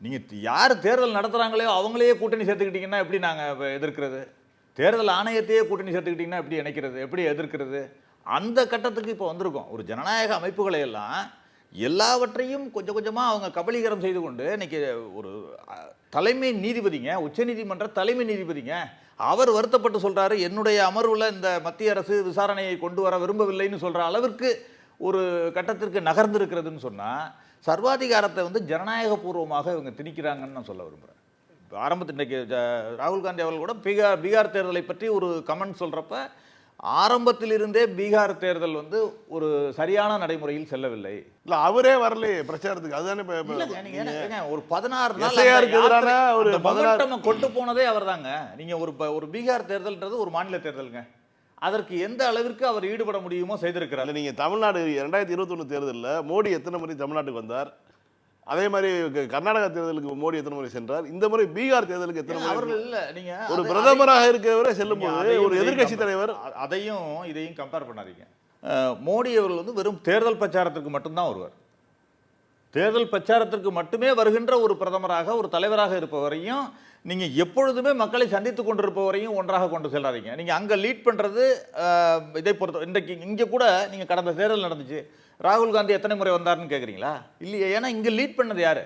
நீங்கள் யார் தேர்தல் நடத்துகிறாங்களோ அவங்களையே கூட்டணி சேர்த்துக்கிட்டிங்கன்னா எப்படி நாங்கள் எதிர்க்கிறது? தேர்தல் ஆணையத்தையே கூட்டணி சேர்த்துக்கிட்டிங்கன்னா எப்படி இணைக்கிறது, எப்படி எதிர்க்கிறது? அந்த கட்டத்துக்கு இப்போ வந்திருக்கோம். ஒரு ஜனநாயக அமைப்புகளை எல்லாம் எல்லாவற்றையும் கொஞ்சம் கொஞ்சமாக அவங்க கபலீகரம் செய்து கொண்டு இன்னைக்கு ஒரு தலைமை நீதிபதிங்க, உச்சநீதிமன்ற தலைமை நீதிபதிங்க, அவர் வருத்தப்பட்டு சொல்றாரு, என்னுடைய அமர்வுல இந்த மத்திய அரசு விசாரணையை கொண்டு வர விரும்பவில்லைன்னு சொல்ற அளவிற்கு ஒரு கட்டத்திற்கு நகர்ந்திருக்கிறதுன்னு சொன்னா சர்வாதிகாரத்தை வந்து ஜனநாயக பூர்வமாக இவங்க திணிக்கிறாங்கன்னு நான் சொல்ல விரும்புகிறேன். ஆரம்பத்தில் இன்றைக்கி ராகுல் காந்தி அவர்கள் கூட பீகார் தேர்தலை பற்றி ஒரு கமெண்ட் சொல்கிறப்ப ஆரம்பத்திலிருந்தே பீகார் தேர்தல் வந்து ஒரு சரியான நடைமுறையில் செல்லவில்லை. இல்லை அவரே வரலையே பிரச்சாரத்துக்கு. அதுதானே ஒரு 16 நாள் கொண்டு போனதே அவர் தாங்க. நீங்கள் ஒரு பீகார் தேர்தல்ன்றது ஒரு மாநில தேர்தலுங்க. அதற்கு எந்த அளவிற்கு அவர் ஈடுபட முடியுமோ செய்திருக்கிறார். நீங்கள் தமிழ்நாடு 2021 தேர்தலில் மோடி எத்தனை முறை தமிழ்நாட்டுக்கு வந்தார்? அதே மாதிரி கர்நாடகா தேர்தலுக்கு மோடி எத்தனை முறை சென்றார்? இந்த முறை பீகார் தேர்தலுக்கு எத்தனை முறை? அவர்கள் இல்ல, நீங்க ஒரு பிரதமராக இருக்கவரை செல்லும் போது ஒரு எதிர்க்கட்சி தலைவர், அதையும் இதையும் கம்பேர் பண்ணாதீங்க. மோடி அவர்கள் வந்து வெறும் தேர்தல் பிரச்சாரத்திற்கு மட்டும்தான் வருவார். தேர்தல் பிரச்சாரத்திற்கு மட்டுமே வருகின்ற ஒரு பிரதமராக, ஒரு தலைவராக இருப்பவரையும் நீங்க எப்பொழுதுமே மக்களை சந்தித்துக் கொண்டிருப்பவரையும் ஒன்றாக கொண்டு செல்லாதீங்க. நீங்க அங்க லீட் பண்றது இதை பொறுத்த இன்றைக்கு இங்க கூட நீங்க கடந்த தேர்தல் நடந்துச்சு, ராகுல் காந்தி எத்தனை முறை வந்தார்னு கேட்குறீங்களா? இல்லையே. ஏன்னா இங்கே லீட் பண்ணது யார்?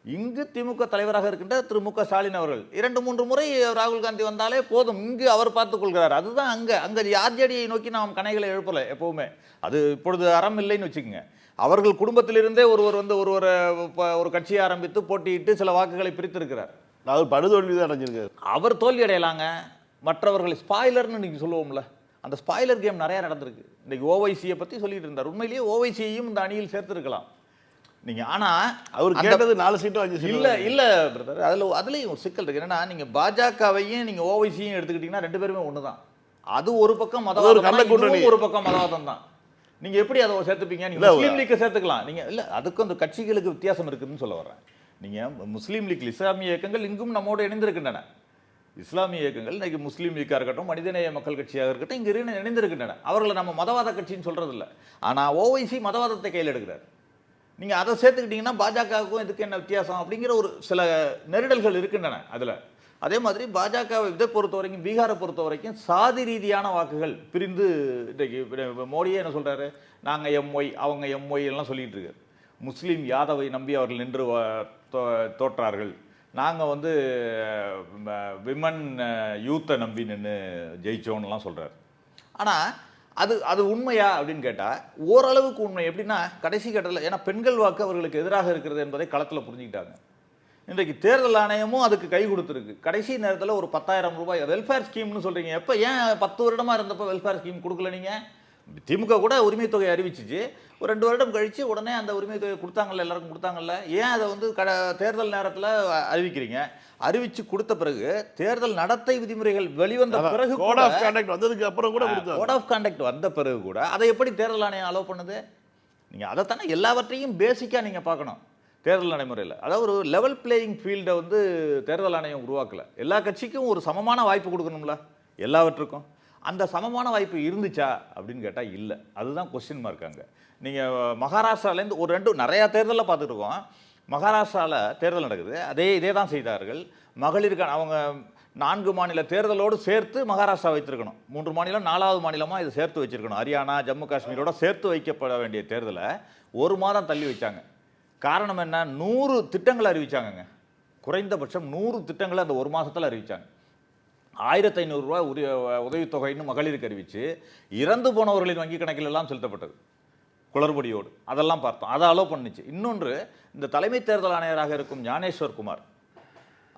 இங்கு திமுக தலைவராக இருக்கின்ற திரு மு க ஸ்டாலின் அவர்கள் 2-3 முறை ராகுல் காந்தி வந்தாலே போதும், இங்கு அவர் பார்த்துக் கொள்கிறார். அதுதான் அங்கே ஆர்ஜேடியை நோக்கி நாம் கணைகளை எழுப்பலை எப்போவுமே. அது இப்பொழுது அறம் இல்லைன்னு வச்சுக்கோங்க. அவர்கள் குடும்பத்திலிருந்தே ஒரு கட்சியை ஆரம்பித்து போட்டியிட்டு சில வாக்குகளை பிரித்திருக்கிறார். அவர் படுதோல்வி தான் அடைஞ்சிருக்காரு. அவர் தோல்வி அடையலாங்க. மற்றவர்கள் ஸ்பாய்லர்னு நீங்கள் சொல்லுவோம்ல, அந்த ஸ்பாய்லர் கேம் நிறையா நடந்திருக்கு. இன்றைக்கி ஓவைசியை பற்றி சொல்லிட்டு இருந்தார். உண்மையிலேயே ஓவைசியையும் இந்த அணியில் சேர்த்துருக்கலாம் நீங்கள். ஆனால் அவர் கேட்டது 4 சீட்டோ 5 சீட்டோ இல்லை பிரதர். அதுலேயும் ஒரு சிக்கல் இருக்குது. என்னன்னா நீங்கள் பாஜகவையும் நீங்கள் ஓவைசியும் எடுத்துக்கிட்டிங்கன்னா 2 பேருமே ஒன்று தான். அது ஒரு பக்கம் மதவாதம், ஒரு பக்கம் மதவாதம் தான். நீங்கள் எப்படி அதை சேர்த்துப்பீங்க? நீங்கள் முஸ்லீம் லீக்கை சேர்த்துக்கலாம். நீங்கள் இல்லை, அதுக்கும் அந்த கட்சிகளுக்கு வித்தியாசம் இருக்குதுன்னு சொல்ல வர்றேன். நீங்கள் முஸ்லீம் லீக், இஸ்லாமிய இயக்கங்கள் இங்கும் நம்மோடு இணைந்திருக்கின்றன. இஸ்லாமிய இயக்கங்கள் இன்றைக்கி முஸ்லீம் லீக்காக இருக்கட்டும், மனிதநேய மக்கள் கட்சியாக இருக்கட்டும், இங்கே இணைந்திருக்கின்றன. அவர்களை நம்ம மதவாத கட்சின்னு சொல்கிறது இல்லை. ஆனால் ஓவைசி மதவாதத்தை கையில் எடுக்கிறார். நீங்கள் அதை சேர்த்துக்கிட்டிங்கன்னா பாஜகவுக்கும் இதுக்கு என்ன வித்தியாசம் அப்படிங்கிற ஒரு சில நெருடல்கள் இருக்கின்றன அதில். அதே மாதிரி பாஜகவை இதை பொறுத்த வரைக்கும், பீகாரை பொறுத்த வரைக்கும் சாதி ரீதியான வாக்குகள் பிரிந்து இன்றைக்கு மோடியே என்ன சொல்கிறாரு, நாங்கள் எம்ஒய் அவங்க எம்ஒய் எல்லாம் சொல்லிகிட்டு இருக்காரு. முஸ்லீம் யாதவை நம்பி அவர்கள் நின்று தோற்றார்கள், நாங்கள் வந்து விமன் யூத்தை நம்பி நின்று ஜெயிச்சோன்னெலாம் சொல்கிறார். ஆனால் அது உண்மையா அப்படின்னு கேட்டால் ஓரளவுக்கு உண்மை. எப்படின்னா கடைசி கட்டத்தில், ஏன்னா பெண்கள் வாக்கு அவர்களுக்கு எதிராக இருக்கிறது என்பதை களத்தில் புரிஞ்சுக்கிட்டாங்க. இன்றைக்கு தேர்தல் ஆணையமும் அதுக்கு கை கொடுத்துருக்கு. கடைசி நேரத்தில் ஒரு 10,000 ரூபாய் வெல்ஃபேர் ஸ்கீம்னு சொல்கிறீங்க. எப்போ ஏன் 10 வருடமாக இருந்தப்போ வெல்ஃபேர் ஸ்கீம் கொடுக்கல? நீங்கள் திமுக கூட உரிமை தொகை அறிவிச்சிச்சு, ஒரு 2 வருடம் கழித்து உடனே அந்த உரிமை தொகை கொடுத்தாங்கல்ல, எல்லாருக்கும் கொடுத்தாங்கல்ல. ஏன் அதை வந்து தேர்தல் நேரத்தில் அறிவிக்கிறீங்க? அறிவிச்சு கொடுத்த பிறகு தேர்தல் நடத்தை விதிமுறைகள் வெளிவந்த பிறகு, கோட் ஆஃப் கான்டக்ட் வந்ததுக்கு அப்புறம் கூட, கோட் ஆஃப் கான்டக்ட் வந்த பிறகு கூட அதை எப்படி தேர்தல் ஆணையம் அலோவ் பண்ணுது? நீங்கள் அதைத்தானே எல்லாவற்றையும் பேசிக்காக நீங்கள் பார்க்கணும் தேர்தல் நடைமுறையில். அதாவது ஒரு லெவல் பிளேயிங் ஃபீல்டை வந்து தேர்தல் ஆணையம் உருவாக்கலை. எல்லா கட்சிக்கும் ஒரு சமமான வாய்ப்பு கொடுக்கணும்ல, எல்லாவற்றுக்கும். அந்த சமமான வாய்ப்பு இருந்துச்சா அப்படின்னு கேட்டால் இல்லை. அதுதான் கொஸ்டின் மார்க். அங்கே நீங்கள் மகாராஷ்டிராலேருந்து ஒரு நிறையா தேர்தலில் பார்த்துட்டு இருக்கோம். மகாராஷ்டிராவில் தேர்தல் நடக்குது, இதே தான் செய்தார்கள். மகளிருக்கான அவங்க 4 மாநில தேர்தலோடு சேர்த்து மகாராஷ்டிரா வைத்திருக்கணும். 3 மாநிலம் 4வது மாநிலமாக இதை சேர்த்து வச்சிருக்கணும். ஹரியானா, ஜம்மு காஷ்மீரோட சேர்த்து வைக்கப்பட வேண்டிய தேர்தலை 1 மாதம் தள்ளி வச்சாங்க. காரணம் என்ன? 100 திட்டங்கள் அறிவிச்சாங்கங்க. குறைந்தபட்சம் 100 திட்டங்களை அந்த 1 மாதத்தில் அறிவித்தாங்க. 1500 ரூபா உதவித்தொகைன்னு மகளிருக்கு அறிவித்து இறந்து போனவர்களின் வங்கி கணக்கில் எல்லாம் செலுத்தப்பட்டது குளறுபடியோடு. அதெல்லாம் பார்த்தோம். அதை அலோவ் பண்ணிச்சு. இன்னொன்று, இந்த தலைமை தேர்தல் ஆணையராக இருக்கும் ஞானேஸ்வர் குமார்,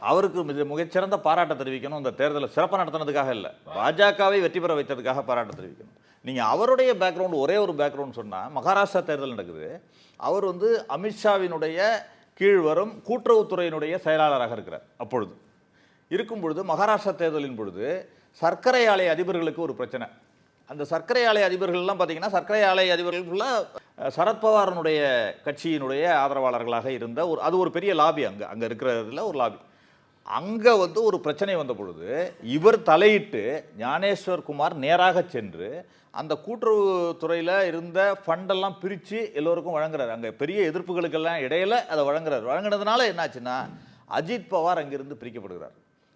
அவருக்கு மிகச்சிறந்த பாராட்ட தெரிவிக்கணும். இந்த தேர்தலை சிறப்பாக நடத்தினதுக்காக இல்லை, பாஜகவை வெற்றி பெற வைத்ததுக்காக பாராட்ட தெரிவிக்கணும். நீங்கள் அவருடைய பேக்ரவுண்ட் ஒரே ஒரு பேக்ரவுண்ட் சொன்னால், மகாராஷ்டிரா தேர்தல் நடக்குது, அவர் வந்து அமித்ஷாவினுடைய கீழ் வரும் கூட்டுறவுத்துறையினுடைய செயலாளராக இருக்கிறார். அப்பொழுது இருக்கும் பொழுது மகாராஷ்டிரா தேர்தலின் பொழுது சர்க்கரை ஆலை அதிபர்களுக்கு ஒரு பிரச்சனை. அந்த சர்க்கரை ஆலை அதிபர்கள்லாம் பார்த்தீங்கன்னா, சர்க்கரை ஆலை அதிபர்கள் ஃபுல்லாக சரத்பவாரனுடைய கட்சியினுடைய ஆதரவாளர்களாக இருந்த அது ஒரு பெரிய லாபி. அங்கே இருக்கிறதுல ஒரு லாபி. அங்கே வந்து ஒரு பிரச்சனை வந்த பொழுது இவர் தலையிட்டு ஞானேஸ்வர் குமார் நேராக சென்று அந்த கூட்டுறவுத்துறையில் இருந்த ஃபண்டெல்லாம் பிரித்து எல்லோருக்கும் வழங்குறாரு. அங்கே பெரிய எதிர்ப்புகளுக்கெல்லாம் இடையில அதை வழங்குறாரு. வழங்கினதுனால என்னாச்சுன்னா, அஜித் பவார் அங்கிருந்து பிரிக்கப்படுகிறார்.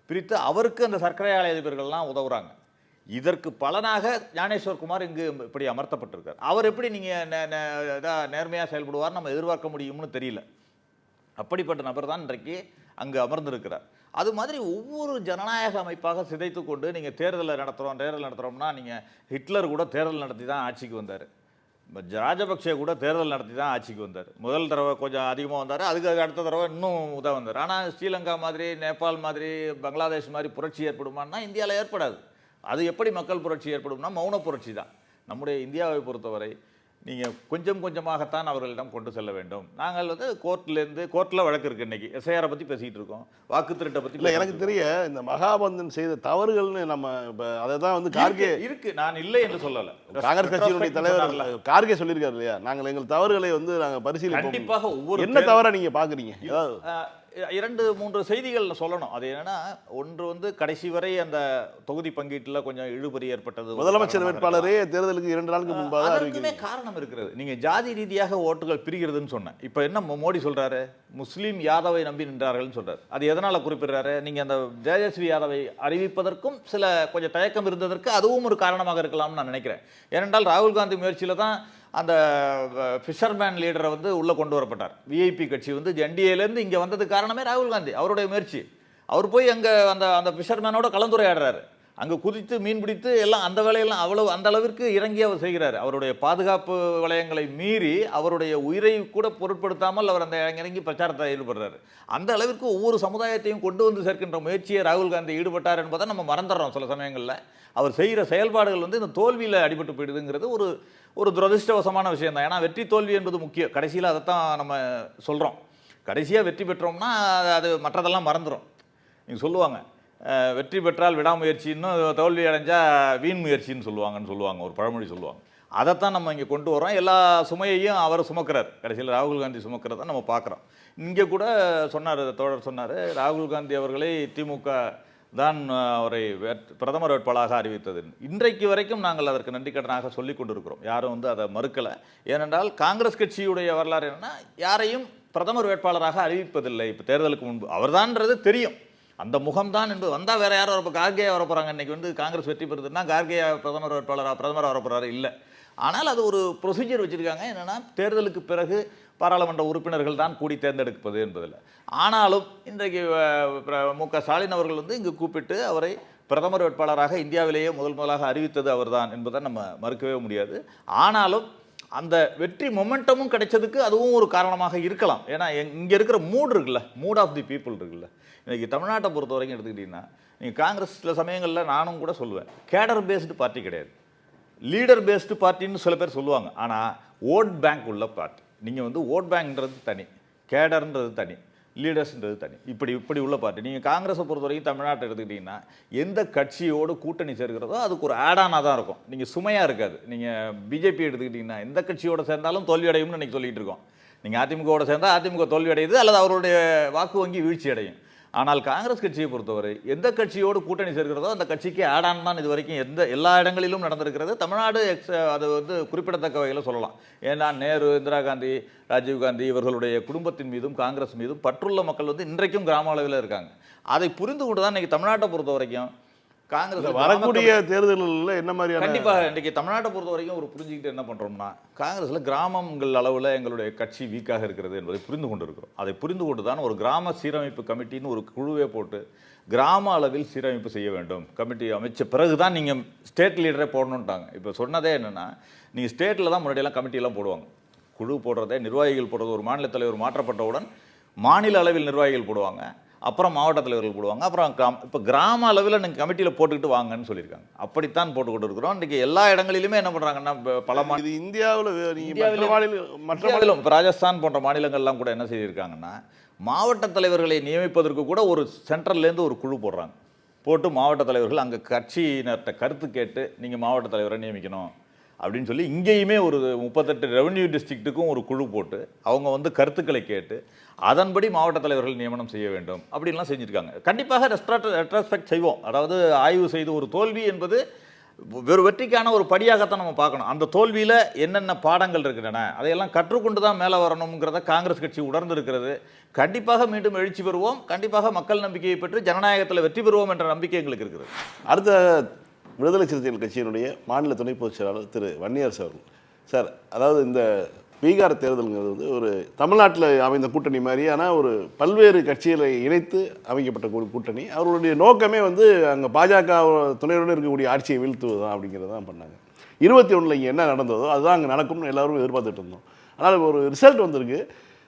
பிரித்து அவருக்கு அந்த சர்க்கரை ஆலை அதிபர்கள்லாம் உதவுறாங்க. இதற்கு பலனாக ஞானேஸ்வர் குமார் இங்கு இப்படி அமர்த்தப்பட்டிருக்கார். அவர் எப்படி நீங்கள் நேர்மையாக செயல்படுவார் நம்ம எதிர்பார்க்க முடியும்னு தெரியல. அப்படிப்பட்ட நபர் தான் இன்றைக்கு அங்கு அமர்ந்திருக்கிறார். அது மாதிரி ஒவ்வொரு ஜனநாயக அமைப்பாக சிதைத்து கொண்டு நீங்கள் தேர்தல் நடத்துகிறோம்னா, நீங்கள் ஹிட்லர் கூட தேர்தல் நடத்தி தான் ஆட்சிக்கு வந்தார். ராஜபக்சே கூட தேர்தல் நடத்தி தான் ஆட்சிக்கு வந்தார். முதல் தடவை கொஞ்சம் அதிகமாக வந்தார், அதுக்கு அடுத்த தடவை இன்னும் உதவ வந்தார். ஆனால் ஸ்ரீலங்கா மாதிரி, நேபாள் மாதிரி, பங்களாதேஷ் மாதிரி புரட்சி ஏற்படுமான்னா இந்தியாவில் ஏற்படாது. அது எப்படி மக்கள் புரட்சி ஏற்படும்னா மௌன புரட்சி தான். நம்முடைய இந்தியாவை பொறுத்தவரை நீங்கள் கொஞ்சம் கொஞ்சமாகத்தான் அவர்களிடம் கொண்டு செல்ல வேண்டும். நாங்கள் வந்து கோர்ட்டில் வழக்கு இருக்குது. இன்றைக்கி எஸ்ஐஆரை பற்றி பேசிகிட்டு இருக்கோம், வாக்கு திருட்டை பற்றி இல்லை. எனக்கு தெரிய இந்த மகாபந்தன் செய்த தவறுகள்னு நம்ம இப்போ அதை தான் வந்து கார்கே இருக்குது. நான் இல்லை என்று சொல்லலை. காங்கிரஸ் கட்சியினுடைய தலைவர் கார்கே சொல்லியிருக்காரு இல்லையா, நாங்கள் எங்கள் தவறுகளை வந்து நாங்கள் பரிசீலிப்போம். கண்டிப்பாக ஒவ்வொரு என்ன தவறை நீங்கள் பார்க்குறீங்க? 2-3 செய்திகள் சொல்லணும். அது என்னன்னா, ஒன்று வந்து கடைசி வரை அந்த தொகுதி பங்கீட்டில் கொஞ்சம் இழுபறி ஏற்பட்டது. முதலமைச்சர் வேட்பாளரே தேர்தலுக்கு 2 நாளுக்கு முன்பாக அதுக்குமே காரணம் இருக்கிறது. நீங்கள் ஜாதி ரீதியாக ஓட்டுகள் பிரிகிறதுன்னு சொன்னேன். இப்போ என்ன மோடி சொல்றாரு, முஸ்லீம் யாதவை நம்பி நின்றார்கள்னு சொல்றாரு. அது எதனால் குறிப்பிடுறாரு? நீங்கள் அந்த தேஜஸ்வி யாதவை அறிவிப்பதற்கும் சில கொஞ்சம் தயக்கம் இருந்ததற்கு அதுவும் ஒரு காரணமாக இருக்கலாம்னு நான் நினைக்கிறேன். ஏனென்றால் ராகுல் காந்தி முயற்சியில் தான் அந்த ஃபிஷர்மேன் லீடரை வந்து உள்ளே கொண்டு வரப்பட்டார். விஐபி கட்சி வந்து என்டிஏலேருந்து இங்கே வந்ததுக்கு காரணமே ராகுல் காந்தி, அவருடைய முயற்சி. அவர் போய் அங்கே அந்த ஃபிஷர்மேனோட கலந்துரையாடுறாரு. அங்கே குதித்து மீன் பிடித்து எல்லாம் அந்த வேலையெல்லாம் அந்த அளவிற்கு இறங்கி அவர் செய்கிறார். அவருடைய பாதுகாப்பு வளையங்களை மீறி அவருடைய உயிரை கூட பொருட்படுத்தாமல் அவர் அந்த இறங்கி பிரச்சாரத்தை ஈடுபடுறாரு. அந்த அளவிற்கு ஒவ்வொரு சமுதாயத்தையும் கொண்டு வந்து சேர்க்கின்ற முயற்சியை ராகுல் காந்தி ஈடுபட்டார் என்பதை நம்ம மறந்துடுறோம் சில சமயங்களில். அவர் செய்கிற செயல்பாடுகள் வந்து இந்த தோல்வியில் அடிபட்டு போயிடுதுங்கிறது ஒரு துரதிருஷ்டவசமான விஷயம் தான். ஏன்னா வெற்றி தோல்வி என்பது முக்கியம். கடைசியில் அதைத்தான் நம்ம சொல்கிறோம். கடைசியாக வெற்றி பெற்றோம்னா அது மற்றதெல்லாம் மறந்துடும். நீங்கள் சொல்லுவாங்க, வெற்றி பெற்றால் விடாமுயற்சின்னு, தோல்வி அடைஞ்சால் வீண் முயற்சின்னு சொல்லுவாங்க. ஒரு பழமொழி சொல்லுவாங்க. அதைத்தான் நம்ம இங்கே கொண்டு வரோம். எல்லா சுமையையும் அவர் சுமக்கிறார். கடைசியில் ராகுல் காந்தி சுமக்கிறத நம்ம பார்க்குறோம். இங்கே கூட தோழர் சொன்னார், ராகுல் காந்தி அவர்களை திமுக தான் அவரை பிரதமர் வேட்பாளராக அறிவித்தது. இன்றைக்கு வரைக்கும் நாங்கள் அதற்கு நன்றிக்கடனாக சொல்லிக் கொண்டிருக்கிறோம். யாரும் வந்து அதை மறுக்கலை. ஏனென்றால் காங்கிரஸ் கட்சியுடைய வரலாறு என்னன்னா, யாரையும் பிரதமர் வேட்பாளராக அறிவிப்பதில்லை. இப்போ தேர்தலுக்கு முன்பு அவர்தான்ன்றது தெரியும், அந்த முகம்தான் என்பது. வந்தால் வேறு யாரும் வரப்போ கார்கே வரப்போகிறாங்க. இன்றைக்கி வந்து காங்கிரஸ் வெற்றி பெறுதுன்னா கார்கே பிரதமர் வரப்போகிறாரு இல்லை. ஆனால் அது ஒரு ப்ரொசீஜர் வச்சுருக்காங்க. என்னென்னா, தேர்தலுக்கு பிறகு பாராளுமன்ற உறுப்பினர்கள் தான் கூடி தேர்ந்தெடுப்பது என்பதில். ஆனாலும் இன்றைக்கு மு.க. ஸ்டாலின் அவர்கள் வந்து இங்கு கூப்பிட்டு அவரை பிரதமர் வேட்பாளராக இந்தியாவிலேயே முதலாக அறிவித்தது அவர்தான் என்பதை நம்ம மறுக்கவே முடியாது. ஆனாலும் அந்த வெற்றி மொமெண்டமும் கிடைச்சதுக்கு அதுவும் ஒரு காரணமாக இருக்கலாம். ஏன்னா இங்கே இருக்கிற மூட் ஆஃப் தி பீப்புள் இருக்குல்ல. இன்றைக்கி தமிழ்நாட்டை பொறுத்த வரைக்கும் எடுத்துக்கிட்டிங்கன்னா, நீங்கள் காங்கிரஸ் சில சமயங்களில் நானும் கூட சொல்லுவேன், கேடர் பேஸ்டு பார்ட்டி கிடையாது, லீடர் பேஸ்டு பார்ட்டின்னு சில பேர் சொல்லுவாங்க. ஆனால் ஓட் பேங்க் உள்ள பார்ட்டி. நீங்கள் வந்து ஓட் பேங்க்ன்றது தனி, கேடர்ன்றது தனி, லீடர்ஸ்ன்றது தனி. இப்படி உள்ள பார்ட்டி. நீங்கள் காங்கிரஸை பொறுத்த வரைக்கும் தமிழ்நாட்டை எடுத்துக்கிட்டிங்கன்னா, எந்த கட்சியோடு கூட்டணி சேர்க்கிறதோ அதுக்கு ஒரு ஆடானாக தான் இருக்கும். நீங்கள் சுமையாக இருக்காது. நீங்கள் பிஜேபி எடுத்துக்கிட்டிங்கன்னா, எந்த கட்சியோடு சேர்ந்தாலும் தோல்வி அடையும்னு இன்றைக்கி சொல்லிகிட்டு இருக்கோம். நீங்கள் அதிமுகவோடு சேர்ந்தால் அதிமுக தோல்வி அடையுது, அல்லது அவருடைய வாக்கு வங்கி வீழ்ச்சி அடையும். ஆனால் காங்கிரஸ் கட்சியை பொறுத்தவரை எந்த கட்சியோடு கூட்டணி சேர்க்கிறதோ அந்த கட்சிக்கு ஆடான் தான் இது வரைக்கும் எல்லா இடங்களிலும் நடந்திருக்கிறது. தமிழ்நாடு அது வந்து குறிப்பிடத்தக்க வகையில் சொல்லலாம். ஏன்னா நேரு, இந்திரா காந்தி, ராஜீவ்காந்தி இவர்களுடைய குடும்பத்தின் மீதும் காங்கிரஸ் மீதும் பற்றுள்ள மக்கள் வந்து இன்றைக்கும் கிராம அளவில் இருக்காங்க. அதை புரிந்து கொண்டு தான் இன்றைக்கி தமிழ்நாட்டை பொறுத்த வரைக்கும் காங்கிரஸ் வரக்கூடிய தேர்தல்களில் என்ன மாதிரியான கண்டிப்பாக இன்றைக்கி தமிழ்நாட்டை பொறுத்த வரைக்கும் ஒரு புரிஞ்சுக்கிட்டு என்ன பண்ணுறோம்னா, காங்கிரஸில் கிராமங்கள் அளவில் எங்களுடைய கட்சி வீக்காக இருக்கிறது என்பதை புரிந்து கொண்டு இருக்கிறோம். அதை புரிந்து கொண்டு தான் ஒரு கிராம சீரமைப்பு கமிட்டின்னு ஒரு குழுவே போட்டு கிராம அளவில் சீரமைப்பு செய்ய வேண்டும். கமிட்டி அமைச்ச பிறகு தான் நீங்கள் ஸ்டேட் லீடரே போடணுன்ட்டாங்க. இப்போ சொன்னதே என்னென்னா, நீங்கள் ஸ்டேட்டில் தான் முன்னாடியெல்லாம் கமிட்டியெல்லாம் போடுவாங்க. குழு போடுறதே நிர்வாகிகள் போடுறது, ஒரு மாநில தலைவர் மாற்றப்பட்டவுடன் மாநில அளவில் நிர்வாகிகள் போடுவாங்க. அப்புறம் மாவட்ட தலைவர்கள் போடுவாங்க, அப்புறம் இப்போ கிராம அளவில் நீங்கள் கமிட்டியில் போட்டுக்கிட்டு வாங்கன்னு சொல்லியிருக்காங்க. அப்படித்தான் போட்டுக்கிட்டு இருக்கிறோம். இன்றைக்கி எல்லா இடங்களிலுமே என்ன பண்ணுறாங்கன்னா, பல இது இந்தியாவில் மாநிலம் இப்போ ராஜஸ்தான் போன்ற மாநிலங்கள்லாம் கூட என்ன செய்திருக்காங்கன்னா, மாவட்ட தலைவர்களை நியமிப்பதற்கு கூட ஒரு சென்ட்ரல்லேருந்து ஒரு குழு போடுறாங்க. போட்டு மாவட்ட தலைவர்கள் அங்கே கட்சியினர்கிட்ட கருத்து கேட்டு நீங்கள் மாவட்ட தலைவரை நியமிக்கணும் அப்படின்னு சொல்லி இங்கேயுமே ஒரு 38 ரெவன்யூ டிஸ்ட்ரிக்ட்டுக்கும் ஒரு குழு போட்டு அவங்க வந்து கருத்துக்களை கேட்டு அதன்படி மாவட்ட தலைவர்கள் நியமனம் செய்ய வேண்டும் அப்படின்லாம் செஞ்சுருக்காங்க. கண்டிப்பாக ரெட்ரோஸ்பெக்ட் செய்வோம். அதாவது ஆய்வு செய்து ஒரு தோல்வி என்பது வெறும் வெற்றிக்கான ஒரு படியாகத்தான் நம்ம பார்க்கணும். அந்த தோல்வியில் என்னென்ன பாடங்கள் இருக்கின்றன அதையெல்லாம் கற்றுக்கொண்டு தான் மேலே வரணுங்கிறத காங்கிரஸ் கட்சி உணர்ந்து இருக்கிறது. கண்டிப்பாக மீண்டும் எழுச்சி பெறுவோம், கண்டிப்பாக மக்கள் நம்பிக்கையை பெற்று ஜனநாயகத்தில் வெற்றி பெறுவோம் என்ற நம்பிக்கை எங்களுக்கு இருக்கிறது. அடுத்த விடுதலை சிறுத்தைகள் கட்சியினுடைய மாநில துணை பொதுச் செயலாளர் திரு வன்னியரசு அவர்கள். சார், அதாவது இந்த பீகார் தேர்தலுங்கிறது வந்து ஒரு தமிழ்நாட்டில் அமைந்த கூட்டணி மாதிரியான ஒரு பல்வேறு கட்சிகளை இணைத்து அமைக்கப்பட்ட ஒரு கூட்டணி. அவர்களுடைய நோக்கமே வந்து அங்கே பாஜக துணையுடன் இருக்கக்கூடிய ஆட்சியை வீழ்த்துவது தான் அப்படிங்கிறது தான் பண்ணாங்க. 21 இங்கே என்ன நடந்ததோ அதுதான் அங்கே நடக்கும்னு எல்லாரும் எதிர்பார்த்துட்டு இருந்தோம். ஆனால் ஒரு ரிசல்ட் வந்திருக்கு.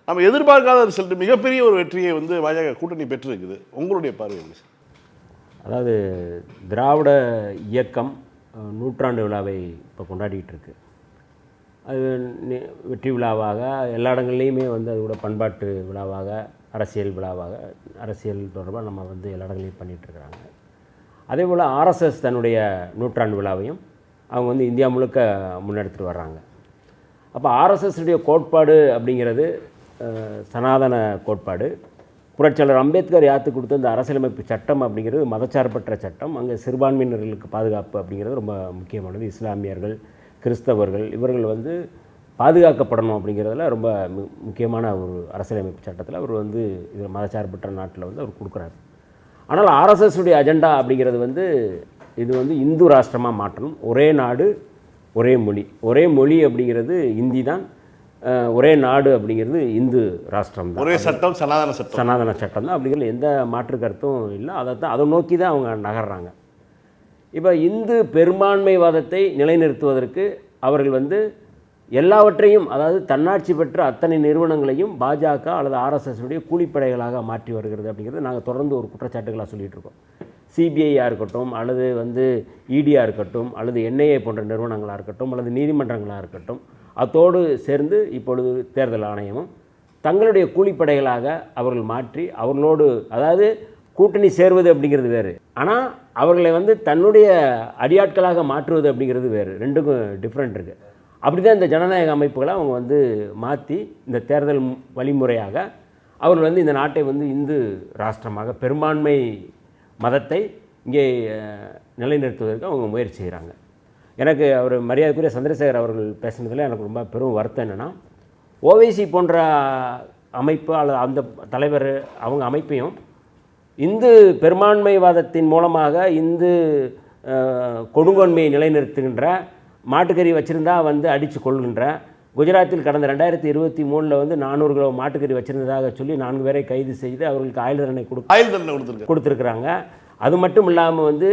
நம்ம எதிர்பார்க்காத ரிசல்ட், மிகப்பெரிய ஒரு வெற்றியை வந்து பாஜக கூட்டணி பெற்றிருக்குது. உங்களுடைய பார்வை என்ன சார்? அதாவது திராவிட இயக்கம் 100ஆண்டு விழாவை இப்போ கொண்டாடிக்கிட்டு இருக்கு. அது வெற்றி விழாவாக எல்லா இடங்கள்லையுமே வந்து அதோட பண்பாட்டு விழாவாக, அரசியல் விழாவாக, அரசியல் தொடர்பாக நம்ம வந்து எல்லா இடங்களையும் பண்ணிகிட்ருக்குறாங்க. அதே போல் ஆர்எஸ்எஸ் தன்னுடைய 100ஆண்டு விழாவையும் அவங்க வந்து இந்தியா முழுக்க முன்னெடுத்துட்டு வர்றாங்க. அப்போ ஆர்எஸ்எஸ்னுடைய கோட்பாடு அப்படிங்கிறது சனாதன கோட்பாடு. புரட்சியாளர் அம்பேத்கர் யாத்து கொடுத்த இந்த அரசியலமைப்பு சட்டம் அப்படிங்கிறது மதச்சார்பற்ற சட்டம். அங்கே சிறுபான்மையினர்களுக்கு பாதுகாப்பு அப்படிங்கிறது ரொம்ப முக்கியமானது. இஸ்லாமியர்கள், கிறிஸ்தவர்கள் இவர்கள் வந்து பாதுகாக்கப்படணும் அப்படிங்கிறதுல ரொம்ப முக்கியமான ஒரு அரசியலமைப்பு சட்டத்தில் அவர் வந்து இது மதச்சார்பற்ற நாட்டில் வந்து அவர் கொடுக்குறாரு. ஆனால் ஆர்எஸ்எஸ்னுடைய அஜெண்டா அப்படிங்கிறது வந்து இது வந்து இந்து ராஷ்டிரமாக மாற்றணும். ஒரே நாடு ஒரே மொழி. ஒரே மொழி அப்படிங்கிறது இந்தி தான். ஒரே நாடு அப்படிங்கிறது இந்து ராஷ்டிரம் தான். ஒரே சட்டம் சனாதன சட்டம் தான். அப்படிங்கிறது எந்த மாற்று கருத்தும் இல்லை. அதை நோக்கி தான் அவங்க நகர்றாங்க. இப்போ இந்து பெரும்பான்மைவாதத்தை நிலைநிறுத்துவதற்கு அவர்கள் வந்து எல்லாவற்றையும், அதாவது தன்னாட்சி பெற்ற அத்தனை நிறுவனங்களையும் பாஜக அல்லது ஆர்எஸ்எஸ்னுடைய கூலிப்படைகளாக மாற்றி வருகிறது அப்படிங்கிறது நாங்கள் தொடர்ந்து ஒரு குற்றச்சாட்டுகளாக சொல்லிகிட்டு இருக்கோம். சிபிஐயாக இருக்கட்டும், அல்லது வந்து இடியாக இருக்கட்டும், அல்லது என்ஐஏ போன்ற நிறுவனங்களாக இருக்கட்டும், அல்லது நீதிமன்றங்களாக இருக்கட்டும், அதோடு சேர்ந்து இப்பொழுது தேர்தல் ஆணையமும் தங்களுடைய கூலிப்படைகளாக அவர்கள் மாற்றி அவர்களோடு, அதாவது கூட்டணி சேர்வது அப்படிங்கிறது வேறு, ஆனால் அவர்களை வந்து தன்னுடைய அடியாட்களாக மாற்றுவது அப்படிங்கிறது வேறு. ரெண்டுக்கும் டிஃப்ரெண்ட் இருக்குது. அப்படி தான் இந்த ஜனநாயக அமைப்புகளை அவங்க வந்து மாற்றி இந்த தேர்தல் வழிமுறையாக அவர்கள் வந்து இந்த நாட்டை வந்து இந்து ராஷ்டிரமாக, பெரும்பான்மை மதத்தை இங்கே நிலைநிறுத்துவதற்கு அவங்க முயற்சி செய்கிறாங்க. எனக்கு அவர் மரியாதைக்குரிய சந்திரசேகர் அவர்கள் பேசுனதில் எனக்கு ரொம்ப பெரும் வருத்தம் என்னென்னா, ஓவைசி போன்ற அமைப்பு அல்லது அந்த தலைவர் அவங்க அமைப்பையும் இந்து பெரும்பான்மைவாதத்தின் மூலமாக இந்து கொடுங்கோன்மையை நிலைநிறுத்துகின்ற, மாட்டுக்கறி வச்சுருந்தா வந்து அடித்து கொள்கின்ற, குஜராத்தில் கடந்த 2023 வந்து 400 கிலோ மாட்டுக்கறி வச்சுருந்ததாக சொல்லி 4 பேரை கைது செய்து அவர்களுக்கு ஆயுள் தண்டனை கொடுத்துருக்குறாங்க. அது மட்டும் இல்லாமல் வந்து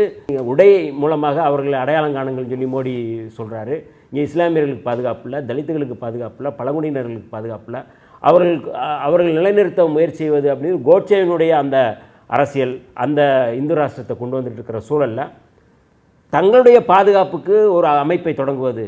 உடை மூலமாக அவர்களை அடையாளம் காணுங்கள்னு சொல்லி மோடி சொல்கிறாரு. இங்கே இஸ்லாமியர்களுக்கு பாதுகாப்பு இல்லை, தலித்துகளுக்கு பாதுகாப்பு இல்லை, பழங்குடியினர்களுக்கு பாதுகாப்பு இல்லை. அவர்கள் நிலைநிறுத்த முயற்சி செய்வது அப்படின்னு கோட்சேவினுடைய அந்த அரசியல், அந்த இந்து ராஷ்டிரத்தை கொண்டு வந்துட்டு இருக்கிற சூழலில் தங்களுடைய பாதுகாப்புக்கு ஒரு அமைப்பை தொடங்குவது,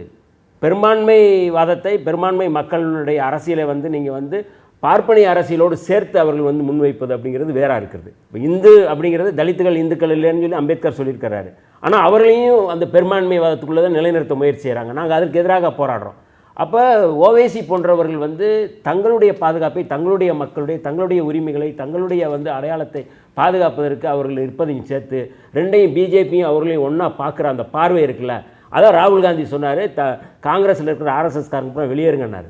பெரும்பான்மைவாதத்தை, பெரும்பான்மை மக்களுடைய அரசியலை வந்து நீங்கள் வந்து பார்ப்பனிய அரசியலோடு சேர்த்து அவர்கள் வந்து முன்வைப்பது அப்படிங்கிறது வேறாக இருக்கிறது. இப்போ இந்து அப்படிங்கிறது தலித்துகள் இந்துக்கள் இல்லைன்னு சொல்லி அம்பேத்கர் சொல்லியிருக்கிறாரு. ஆனால் அவர்களையும் அந்த பெரும்பான்மைவாதத்துக்குள்ளே தான் நிலைநிறுத்த முயற்சி செய்கிறாங்க. நாங்கள் அதற்கு எதிராக போராடுறோம். அப்போ ஓவைசி போன்றவர்கள் வந்து தங்களுடைய பாதுகாப்பை, தங்களுடைய மக்களுடைய, தங்களுடைய உரிமைகளை, தங்களுடைய வந்து அடையாளத்தை பாதுகாப்பதற்கு அவர்கள் இருப்பதையும் சேர்த்து ரெண்டையும் பிஜேபியும் அவர்களையும் ஒன்றா பார்க்குற அந்த பார்வை இருக்குல்ல, அதான் ராகுல் காந்தி சொன்னார், காங்கிரஸில் இருக்கிற ஆர்எஸ்எஸ்காரங்க கூட வெளியேறுங்கன்னாரு.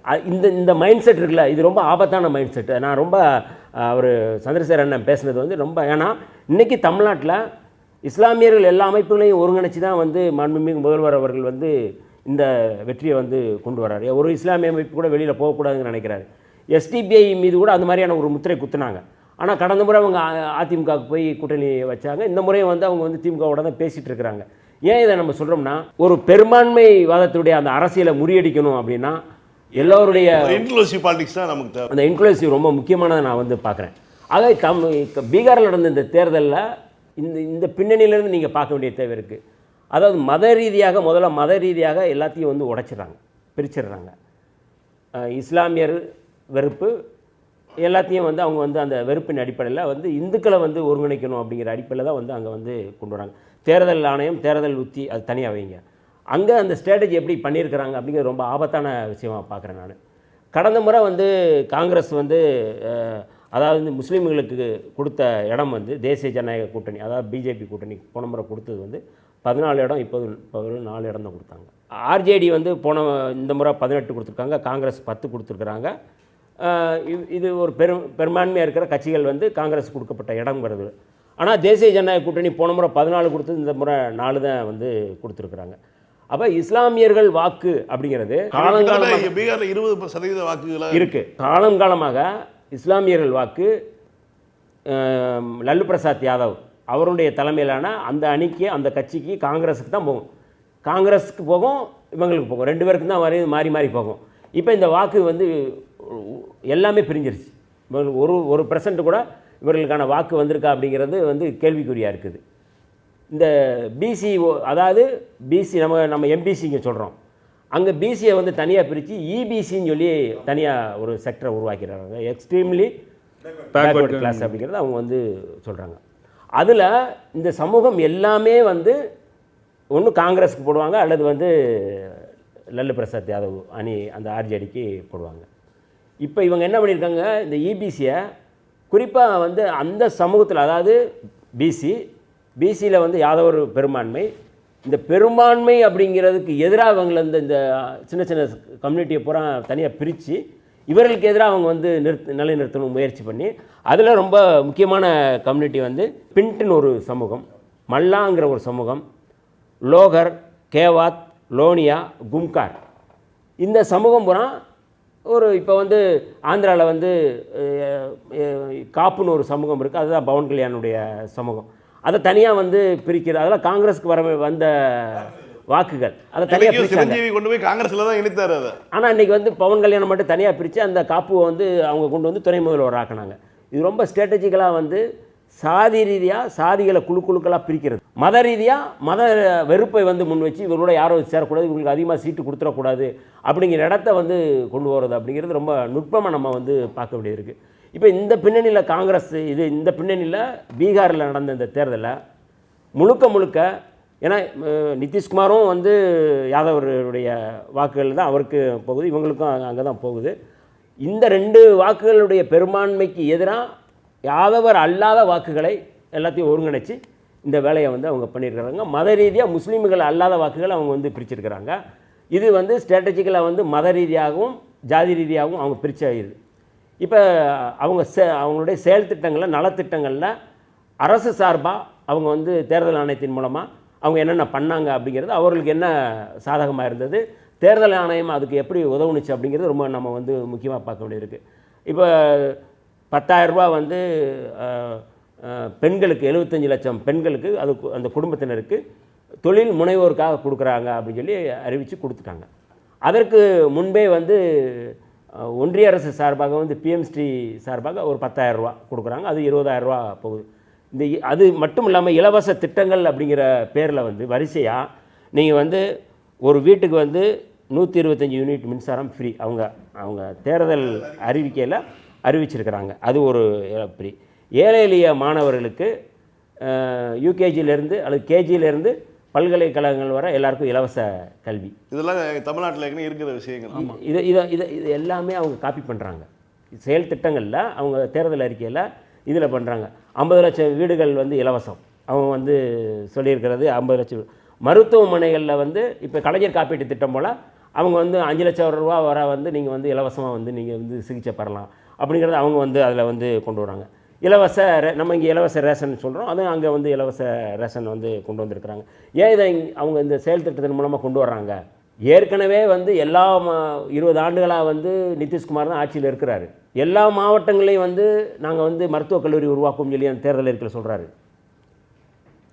இந்த மைண்ட் செட் இருக்குல்ல, இது ரொம்ப ஆபத்தான மைண்ட் செட். நான் ரொம்ப அவர் சந்திரசேகர் அண்ணன் பேசுனது வந்து ரொம்ப, ஏன்னா இன்றைக்கி தமிழ்நாட்டில் இஸ்லாமியர்கள் எல்லா அமைப்புகளையும் ஒருங்கிணைச்சி தான் வந்து மாண்புமிகு முதல்வர் அவர்கள் வந்து இந்த வெற்றியை வந்து கொண்டு வர்றாரு. ஒரு இஸ்லாமிய அமைப்பு கூட வெளியில் போகக்கூடாதுன்னு நினைக்கிறாரு. எஸ்டிபிஐ மீது கூட அந்த மாதிரியான ஒரு முத்திரை குத்துனாங்க. ஆனால் கடந்த முறை அவங்க அதிமுகவுக்கு போய் கூட்டணி வச்சாங்க. இந்த முறையும் வந்து அவங்க வந்து திமுகவோட தான் பேசிகிட்டு இருக்கிறாங்க. ஏன் இதை நம்ம சொல்கிறோம்னா, ஒரு பெரும்பான்மைவாதத்துடைய அந்த அரசியலை முறியடிக்கணும் அப்படின்னா எல்லோருடைய இன்க்ளூசிவ் பாலிடிக்ஸ் தான் நமக்கு தேவை. அந்த இன்க்ளூசிவ் ரொம்ப முக்கியமானதை நான் வந்து பார்க்குறேன். ஆக பீகாரில் நடந்த இந்த தேர்தலில் இந்த பின்னணியிலேருந்து நீங்கள் பார்க்க வேண்டிய தேவை இருக்குது. அதாவது முதல்ல மத ரீதியாக எல்லாத்தையும் வந்து உடைச்சிடுறாங்க, பிரிச்சிடுறாங்க. இஸ்லாமியர் வெறுப்பு எல்லாத்தையும் வந்து அவங்க வந்து அந்த வெறுப்பின் அடிப்படையில் வந்து இந்துக்களை வந்து ஒருங்கிணைக்கணும் அப்படிங்கிற அடிப்படையில் தான் வந்து அங்கே வந்து கொண்டு வராங்க. தேர்தல் ஆணையம், தேர்தல் உத்தி அது தனியாக வைங்க. அங்கே அந்த ஸ்ட்ராட்டஜி எப்படி பண்ணியிருக்கிறாங்க அப்படிங்கிறது ரொம்ப ஆபத்தான விஷயமாக பார்க்குறேன் நான். கடந்த முறை வந்து காங்கிரஸ் வந்து அதாவது முஸ்லீம்களுக்கு கொடுத்த இடம் வந்து தேசிய ஜனநாயக கூட்டணி, அதாவது பிஜேபி கூட்டணி போன முறை கொடுத்தது வந்து 14 இடம், இப்போ 4 இடம் தான் கொடுத்தாங்க. ஆர்ஜேடி வந்து இந்த முறை 18 கொடுத்துருக்காங்க, காங்கிரஸ் 10 கொடுத்துருக்குறாங்க. இது ஒரு பெரும்பான்மையாக இருக்கிற கட்சிகள் வந்து காங்கிரஸ் கொடுக்கப்பட்ட இடம் வருது. ஆனால் தேசிய ஜனநாயக கூட்டணி போன முறை 14 கொடுத்து இந்த முறை 4 தான் வந்து கொடுத்துருக்குறாங்க. அப்போ இஸ்லாமியர்கள் வாக்கு அப்படிங்கிறது காலங்காலமாக பீகாரில் 20% வாக்குகளாக இருக்குது. காலங்காலமாக இஸ்லாமியர்கள் வாக்கு லல்லு பிரசாத் யாதவ் அவருடைய தலைமையிலான அந்த அணிக்கு, அந்த கட்சிக்கு, காங்கிரஸுக்கு தான் போகும். காங்கிரஸுக்கு போகும், இவங்களுக்கு போகும், 2 பேருக்கு தான் மாறி மாறி போகும். இப்போ இந்த வாக்கு வந்து எல்லாமே பிரிஞ்சிருச்சு. ஒரு % கூட இவர்களுக்கான வாக்கு வந்திருக்கா அப்படிங்கிறது வந்து கேள்விக்குறியாக இருக்குது. இந்த பிசி, அதாவது பிசி நம்ம எம்பிசிங்க சொல்கிறோம், அங்கே பிசியை வந்து தனியாக பிரித்து இபிசின்னு சொல்லி தனியாக ஒரு செக்டரை உருவாக்கிறாங்க. எக்ஸ்ட்ரீம்லி பேக்வர்ட் கிளாஸ் அப்படிங்கிறது அவங்க வந்து சொல்கிறாங்க. அதில் இந்த சமூகம் எல்லாமே வந்து ஒன்று காங்கிரஸுக்கு போடுவாங்க, அல்லது வந்து லல்லு பிரசாத் யாதவ் அணி அந்த ஆர்ஜேடிக்கு போடுவாங்க. இப்போ இவங்க என்ன பண்ணியிருக்காங்க, இந்த இபிசியை குறிப்பாக வந்து அந்த சமூகத்தில், அதாவது பிசியில் வந்து யாதவர் பெரும்பான்மை, இந்த பெரும்பான்மை அப்படிங்கிறதுக்கு எதிராக அவங்கள இந்த சின்ன சின்ன கம்யூனிட்டியை பூரா தனியாக பிரித்து இவர்களுக்கு எதிராக அவங்க வந்து நிலைநிறுத்தணும் முயற்சி பண்ணி, அதில் ரொம்ப முக்கியமான கம்யூனிட்டி வந்து பின்ட்டுன்னு ஒரு சமூகம், மல்லாங்கிற ஒரு சமூகம், லோகர், கேவாத், லோனியா, கும்கார், இந்த சமூகம் பூரா இப்போ வந்து ஆந்திராவில் வந்து காப்புன்னு ஒரு சமூகம் இருக்குது, அதுதான் பவன் கல்யாணுடைய சமூகம். அதை தனியாக வந்து பிரிக்கிறது, அதெல்லாம் காங்கிரஸுக்கு வந்த வாக்குகள், அதை தனியாக பிரிச்சாங்க. கொண்டு போய் காங்கிரஸில் தான் இணைத்தார் அதை. ஆனால் இன்றைக்கி வந்து பவன் கல்யாணம் மட்டும் தனியாக பிரித்து அந்த காப்புவை வந்து அவங்க கொண்டு வந்து துணை முதல்வர் ஆக்கினாங்க. இது ரொம்ப ஸ்ட்ராட்டஜிக்கலாக வந்து சாதி ரீதியாக சாதிகளை குழுக்களாக பிரிக்கிறது, மத ரீதியாக மத வெறுப்பை வந்து முன் வச்சு இவர்களோட யாரும் சேரக்கூடாது, இவங்களுக்கு அதிகமாக சீட்டு கொடுத்துடக்கூடாது அப்படிங்கிற இடத்த வந்து கொண்டு வர்றது அப்படிங்கிறது ரொம்ப நுட்பமாக நம்ம வந்து பார்க்க வேண்டியது இருக்குது. இப்போ இந்த பின்னணியில் காங்கிரஸ் இந்த பின்னணியில் பீகாரில் நடந்த இந்த தேர்தலில் முழுக்க ஏன்னா நிதிஷ்குமாரும் வந்து யாதவருடைய வாக்குகள் தான் அவருக்கு போகுது, இவங்களுக்கும் அங்கே தான் போகுது. இந்த 2 வாக்குகளுடைய பெரும்பான்மைக்கு எதிராக யாதவர் அல்லாத வாக்குகளை எல்லாத்தையும் ஒருங்கிணைச்சு இந்த வேலையை வந்து அவங்க பண்ணியிருக்கிறாங்க. மத ரீதியாக முஸ்லீம்கள் அல்லாத வாக்குகளை அவங்க வந்து பிரிச்சிருக்கிறாங்க. இது வந்து ஸ்ட்ராட்டஜிக்கலாக வந்து மத ரீதியாகவும் ஜாதி ரீதியாகவும் அவங்க பிரிச்சாயிருது. இப்போ அவங்களுடைய செயல் திட்டங்களில், நலத்திட்டங்களில் அரசு சார்பாக அவங்க வந்து தேர்தல் ஆணையத்தின் மூலமாக அவங்க என்னென்ன பண்ணாங்க அப்படிங்கிறது, அவர்களுக்கு என்ன சாதகமாக இருந்தது, தேர்தல் ஆணையம் அதுக்கு எப்படி உதவுனுச்சு அப்படிங்கிறது ரொம்ப நம்ம வந்து முக்கியமாக பார்க்க வேண்டியிருக்கு. இப்போ 10,000 ரூபா வந்து பெண்களுக்கு 75 லட்சம் பெண்களுக்கு அந்த குடும்பத்தினருக்கு தொழில் முனைவோருக்காக கொடுக்குறாங்க அப்படின்னு சொல்லி அறிவித்து கொடுத்துட்டாங்க. அதற்கு முன்பே வந்து ஒன்றிய அரசு சார்பாக வந்து பிஎம்ஸ்ரீ சார்பாக ஒரு 10,000 ரூபா கொடுக்குறாங்க, அது 20,000 ரூபா போகுது. அது மட்டும் இல்லாமல் இலவச திட்டங்கள் அப்படிங்கிற பேரில் வந்து வரிசையாக நீங்கள் வந்து ஒரு வீட்டுக்கு வந்து 125 யூனிட் மின்சாரம் ஃப்ரீ அவங்க தேர்தல் அறிவிக்கையில் அறிவிச்சிருக்கிறாங்க. அது ஒரு ஃப்ரீ. ஏழை எளிய மாணவர்களுக்கு யூகேஜியிலேருந்து அல்லது கேஜியிலேருந்து பல்கலைக்கழகங்கள் வர எல்லாருக்கும் இலவச கல்வி. இதெல்லாம் தமிழ்நாட்டில் இருக்கிற விஷயங்கள். இது எல்லாமே அவங்க காப்பி பண்ணுறாங்க. செயல் திட்டங்களில் அவங்க தேர்தல் அறிக்கையில் இதில் பண்ணுறாங்க. 50 லட்சம் வீடுகள் வந்து இலவசம் அவங்க வந்து சொல்லியிருக்கிறது. 50 லட்சம் மருத்துவமனைகளில் வந்து இப்போ கலைஞர் காப்பீட்டு திட்டம் போல் அவங்க வந்து 5 லட்சம் ரூபா வர வந்து நீங்கள் வந்து இலவசமாக வந்து நீங்கள் வந்து சிகிச்சை பெறலாம் அப்படிங்கிறது அவங்க வந்து அதில் வந்து கொண்டு வராங்க. இலவச நம்ம இங்கே இலவச ரேஷன் சொல்கிறோம், அதுவும் அங்கே வந்து இலவச ரேஷன் வந்து கொண்டு வந்திருக்கிறாங்க. ஏன் இதை அவங்க இந்த செயல் திட்டத்தின் மூலமாக கொண்டு வர்றாங்க? ஏற்கனவே வந்து எல்லா 20 ஆண்டுகளாக வந்து நிதிஷ்குமார் தான் ஆட்சியில் இருக்கிறாரு. எல்லா மாவட்டங்களையும் வந்து நாங்கள் வந்து மருத்துவக் கல்லூரி உருவாக்கும் சொல்லி அந்த தேர்தல் அறிக்கையில் சொல்கிறாரு.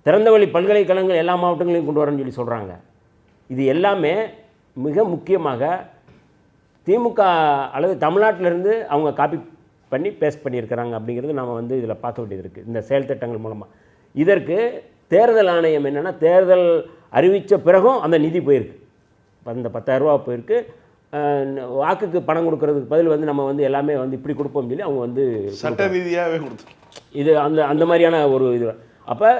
திறந்தவெளி பல்கலைக்கழகங்கள் எல்லா மாவட்டங்களையும் கொண்டு வரேன்னு சொல்லி சொல்கிறாங்க. இது எல்லாமே மிக முக்கியமாக திமுக அல்லது தமிழ்நாட்டிலேருந்து அவங்க காப்பி பண்ணி பேஸ்ட் பண்ணியிருக்கிறாங்க அப்படிங்கிறது நம்ம வந்து இதில் பார்க்க வேண்டியது இருக்குது இந்த செயல் திட்டங்கள் மூலமாக. இதற்கு தேர்தல் ஆணையம் என்னென்னா தேர்தல் அறிவித்த பிறகும் அந்த நிதி போயிருக்கு. அந்த 10,000 ரூபா போயிருக்கு. வாக்குக்கு பணம் கொடுக்கறதுக்கு பதில் வந்து நம்ம வந்து எல்லாமே வந்து இப்படி கொடுப்போம்னு சொல்லி அவங்க வந்து சட்ட ரீதியாகவே கொடுத்து இது அந்த மாதிரியான ஒரு இது. அப்போ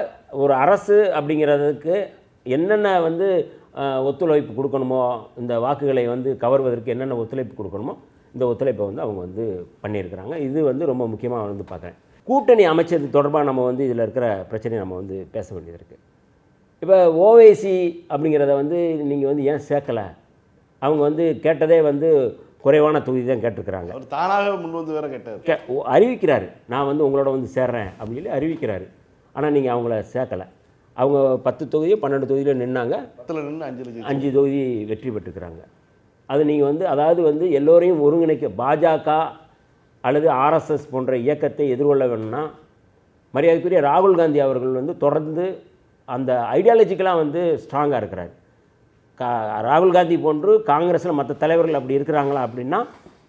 ஒரு அரசு அப்படிங்கிறதுக்கு என்னென்ன வந்து ஒத்துழைப்பு கொடுக்கணுமோ, இந்த வாக்குகளை வந்து கவர்வதற்கு என்னென்ன ஒத்துழைப்பு கொடுக்கணுமோ இந்த ஒத்துழைப்பை வந்து அவங்க வந்து பண்ணியிருக்கிறாங்க. இது வந்து ரொம்ப முக்கியமாக வந்து பார்க்குறேன். கூட்டணி அமைச்சது தொடர்பாக நம்ம வந்து இதில் இருக்கிற பிரச்சனையை நம்ம வந்து பேச வேண்டியது இருக்குது. இப்போ ஓவைசி அப்படிங்கிறத வந்து நீங்கள் வந்து ஏன் சேர்க்கலை? அவங்க வந்து கேட்டதே வந்து குறைவான தொகுதி தான் கேட்டிருக்கிறாங்க. அவர் தானாக முன் வந்து வேற கேட்டார், அறிவிக்கிறாரு, நான் வந்து உங்களோட வந்து சேர்றேன் அப்படின்னு சொல்லி அறிவிக்கிறாரு. ஆனால் நீங்கள் அவங்கள சேர்க்கலை. அவங்க 10 தொகுதியோ 12 தொகுதியிலோ நின்னாங்க. 10ல் நின்று 5 தொகுதி வெற்றி பெற்றுக்கிறாங்க. அது நீங்கள் வந்து அதாவது வந்து எல்லோரையும் ஒருங்கிணைக்க பாஜக அல்லது ஆர்எஸ்எஸ் போன்ற இயக்கத்தை எதிர்கொள்ள வேணும்னா மரியாதைக்குரிய ராகுல் காந்தி அவர்கள் வந்து தொடர்ந்து அந்த ஐடியாலஜிக்கலாக வந்து ஸ்ட்ராங்காக இருக்கிறார். ராகுல் காந்தி போன்று காங்கிரஸில் மற்ற தலைவர்கள் அப்படி இருக்கிறாங்களா அப்படின்னா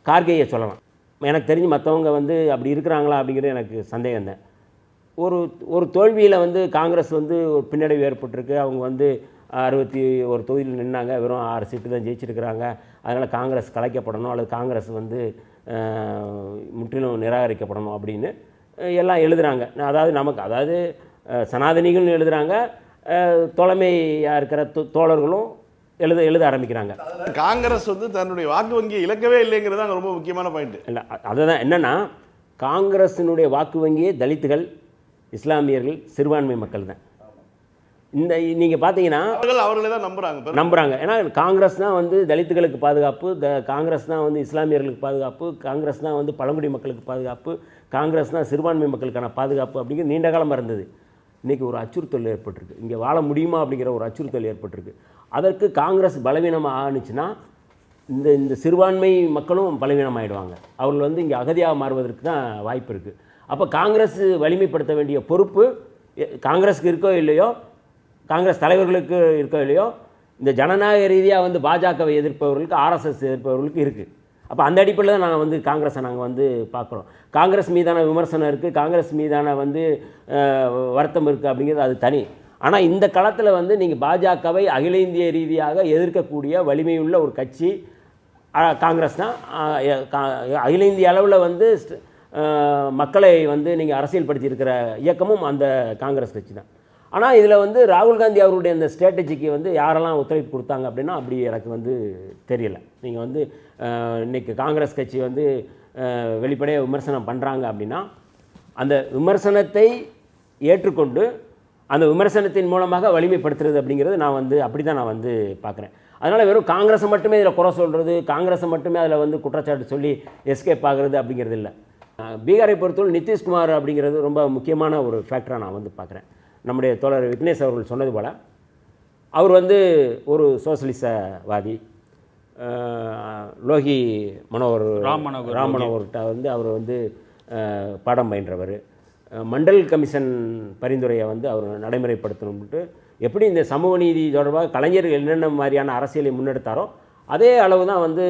கார்கேயை சொல்லலாம். எனக்கு தெரிஞ்சு மற்றவங்க வந்து அப்படி இருக்கிறாங்களா அப்படிங்கிறது எனக்கு சந்தேகம் தான். ஒரு தோல்வியில் வந்து காங்கிரஸ் வந்து ஒரு பின்னடைவு ஏற்பட்டிருக்கு. அவங்க வந்து 61 தொகுதியில் நின்னாங்க, வெறும் 6 சீட்டு தான் ஜெயிச்சிருக்கிறாங்க. அதனால் காங்கிரஸ் கலைக்கப்படணும் அல்லது காங்கிரஸ் வந்து முற்றிலும் நிராகரிக்கப்படணும் அப்படின்னு எல்லாம் எழுதுகிறாங்க. அதாவது சனாதனிகளும் எழுதுகிறாங்க, தலைமையாக இருக்கிற தோழர்களும் எழுத ஆரம்பிக்கிறாங்க. காங்கிரஸ் வந்து தன்னுடைய வாக்கு வங்கியை இழக்கவே இல்லைங்கிறது அங்கே ரொம்ப முக்கியமான பாயிண்ட். இல்லை, அதுதான் என்னென்னா காங்கிரஸினுடைய வாக்கு வங்கியே தலித்துகள், இஸ்லாமியர்கள், சிறுபான்மை மக்கள் தான். இந்த நீங்கள் பார்த்தீங்கன்னா அவர்களே தான் நம்புகிறாங்க. ஏன்னா காங்கிரஸ் தான் வந்து தலித்துகளுக்கு பாதுகாப்பு, காங்கிரஸ் தான் வந்து இஸ்லாமியர்களுக்கு பாதுகாப்பு, காங்கிரஸ் தான் வந்து பழங்குடி மக்களுக்கு பாதுகாப்பு, காங்கிரஸ் தான் சிறுபான்மை மக்களுக்கான பாதுகாப்பு அப்படிங்கிறது நீண்ட காலமாக இருந்தது. இன்றைக்கி ஒரு அச்சுறுத்தல் ஏற்பட்டிருக்கு. இங்கே வாழ முடியுமா அப்படிங்கிற ஒரு அச்சுறுத்தல் ஏற்பட்டிருக்கு. அதற்கு காங்கிரஸ் பலவீனமாக ஆணுச்சுன்னா இந்த சிறுபான்மை மக்களும் பலவீனமாகிடுவாங்க. அவர்கள் வந்து இங்கே அகதியாக மாறுவதற்கு தான் வாய்ப்பு இருக்குது. அப்போ காங்கிரஸ் வலிமைப்படுத்த வேண்டிய பொறுப்பு காங்கிரஸுக்கு இருக்கோ இல்லையோ, காங்கிரஸ் தலைவர்களுக்கு இருக்கோ இல்லையோ, இந்த ஜனநாயக ரீதியாக வந்து பாஜகவை எதிர்ப்பவர்களுக்கு, ஆர்எஸ்எஸ் எதிர்ப்பவர்களுக்கு இருக்குது. அப்போ அந்த அடிப்படையில் தான் நாங்கள் வந்து காங்கிரஸை நாங்கள் வந்து பார்க்குறோம். காங்கிரஸ் மீதான விமர்சனம் இருக்குது, காங்கிரஸ் மீதான வந்து வருத்தம் இருக்குது அப்படிங்கிறது அது தனி. ஆனால் இந்த களத்தில் வந்து நீங்கள் பாஜகவை அகில இந்திய ரீதியாக எதிர்க்கக்கூடிய வலிமையுள்ள ஒரு கட்சி காங்கிரஸ் தான். அகில இந்திய அளவில் வந்து மக்களை வந்து நீங்கள் அரசியல்படுத்தியிருக்கிற இயக்கமும் அந்த காங்கிரஸ் கட்சி தான். ஆனால் இதில் வந்து ராகுல் காந்தி அவருடைய அந்த ஸ்ட்ராட்டஜிக்கு வந்து யாரெல்லாம் ஒத்துழைப்பு கொடுத்தாங்க அப்படின்னா அப்படி எனக்கு வந்து தெரியலை. நீங்கள் வந்து இன்றைக்கி காங்கிரஸ் கட்சி வந்து வெளிப்படையாக விமர்சனம் பண்ணுறாங்க அப்படின்னா அந்த விமர்சனத்தை ஏற்றுக்கொண்டு அந்த விமர்சனத்தின் மூலமாக வலிமைப்படுத்துறது அப்படிங்கிறது நான் வந்து அப்படி தான் நான் வந்து பார்க்குறேன். அதனால் வெறும் காங்கிரஸை மட்டுமே இதில் குறை சொல்கிறது, காங்கிரஸை மட்டுமே அதில் வந்து குற்றச்சாட்டு சொல்லி எஸ்கேப் ஆகிறது அப்படிங்கிறது இல்லை. பீகாரை பொறுத்தவரை நிதிஷ்குமார் அப்படிங்கிறது ரொம்ப முக்கியமான ஒரு ஃபேக்டராக நான் வந்து பார்க்குறேன். நம்முடைய தோழர் விக்னேஷ் அவர்கள் சொன்னது போல் அவர் வந்து ஒரு சோசலிசவாதி. லோகி ராம் மனோகர்கிட்ட வந்து அவர் வந்து பாடம் பயின்றவர். மண்டல் கமிஷன் பரிந்துரையை வந்து அவர் நடைமுறைப்படுத்தணும்ட்டு எப்படி இந்த சமூக நீதி தொடர்பாக கலைஞர்கள் என்னென்ன மாதிரியான அரசியலை முன்னெடுத்தாரோ அதே அளவு தான் வந்து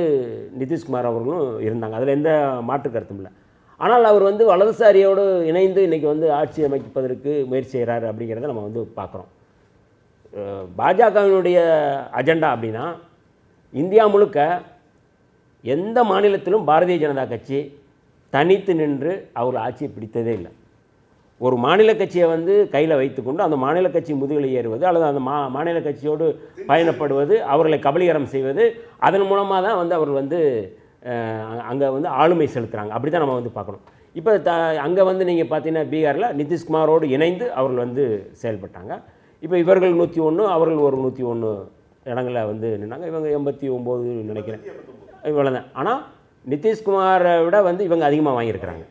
நிதிஷ்குமார் அவர்களும் இருந்தாங்க. அதில் எந்த மாற்று கருத்தும் இல்லை. ஆனால் அவர் வந்து வலதுசாரியோடு இணைந்து இன்றைக்கி வந்து ஆட்சி அமைப்பதற்கு முயற்சி செய்கிறார் அப்படிங்கிறத நம்ம வந்து பார்க்குறோம். பாஜகவினுடைய அஜெண்டா அப்படின்னா இந்தியா முழுக்க எந்த மாநிலத்திலும் பாரதிய ஜனதா கட்சி தனித்து நின்று அவர் ஆட்சியை பிடித்ததே இல்லை. ஒரு மாநில கட்சியை வந்து கையில் வைத்துக்கொண்டு அந்த மாநில கட்சி முதுகில் ஏறுவது அல்லது அந்த மாநில கட்சியோடு பயணப்படுவது, அவர்களை கபலீகரம் செய்வது, அதன் மூலமாக தான் வந்து அவர் வந்து அங்கே வந்து ஆளுமை செலுத்துகிறாங்க. அப்படி தான் நம்ம வந்து பார்க்கணும். இப்போ அங்கே வந்து நீங்கள் பார்த்தீங்கன்னா பீகாரில் நிதிஷ்குமாரோடு இணைந்து அவர்கள் வந்து செயல்பட்டாங்க. இப்போ இவர்கள் 101, அவர்கள் ஒரு 101 இடங்களில் வந்து நின்னாங்க. இவங்க 89 நினைக்கிறேன், இவ்வளோ தான். ஆனால் நிதிஷ்குமாரை விட வந்து இவங்க அதிகமாக வாங்கியிருக்கிறாங்க.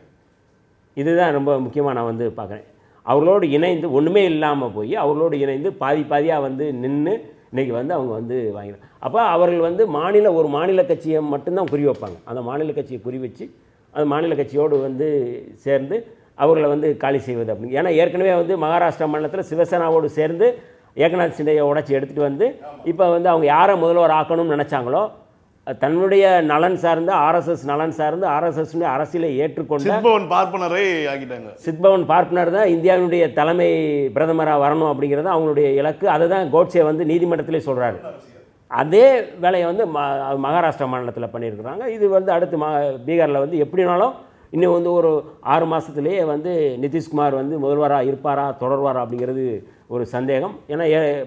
இதுதான் ரொம்ப முக்கியமாக நான் வந்து பார்க்குறேன். அவர்களோடு இணைந்து ஒன்றுமே இல்லாமல் போய் அவர்களோடு இணைந்து பாதியாக வந்து நின்று இன்றைக்கி வந்து அவங்க வந்து வாங்கினாங்க. அப்போ அவர்கள் வந்து ஒரு மாநில கட்சியை மட்டும்தான் குறி வைப்பாங்க. அந்த மாநில கட்சியை குறி வச்சு அந்த மாநில கட்சியோடு வந்து சேர்ந்து அவர்களை வந்து காலி செய்வது அப்படிங்க. ஏன்னா ஏற்கனவே வந்து மகாராஷ்டிரா மாநிலத்தில் சிவசேனாவோடு சேர்ந்து ஏக்நாத் சிண்டையை உடச்சி எடுத்துகிட்டு வந்து இப்போ வந்து அவங்க யாரை முதல்வர் ஆக்கணும்னு நினச்சாங்களோ தன்னுடைய நலன் சார்ந்து ஆர்எஸ்எஸ் நலன் சார்ந்து ஆர்எஸ்எஸ் அரசியலை ஏற்றுக்கொண்ட சித்பவன் பார்ப்பனரை ஆக்கிட்டாங்க. சித்பவன் பார்ப்பனர் தான் இந்தியாவினுடைய தலைமை பிரதமராக வரணும் அப்படிங்கிறது அவங்களுடைய இலக்கு. அதை தான் கோட்சே வந்து நீதிமன்றத்திலே சொல்கிறாரு. அதே வேலையை வந்து மகாராஷ்டிரா மாநிலத்தில் பண்ணியிருக்கிறாங்க. இது வந்து அடுத்து பீகாரில் வந்து எப்படினாலும் இன்னும் வந்து ஒரு 6 மாதத்துலேயே வந்து நிதிஷ்குமார் வந்து முதல்வராக இருப்பாரா தொடர்வாரா அப்படிங்கிறது ஒரு சந்தேகம். ஏன்னா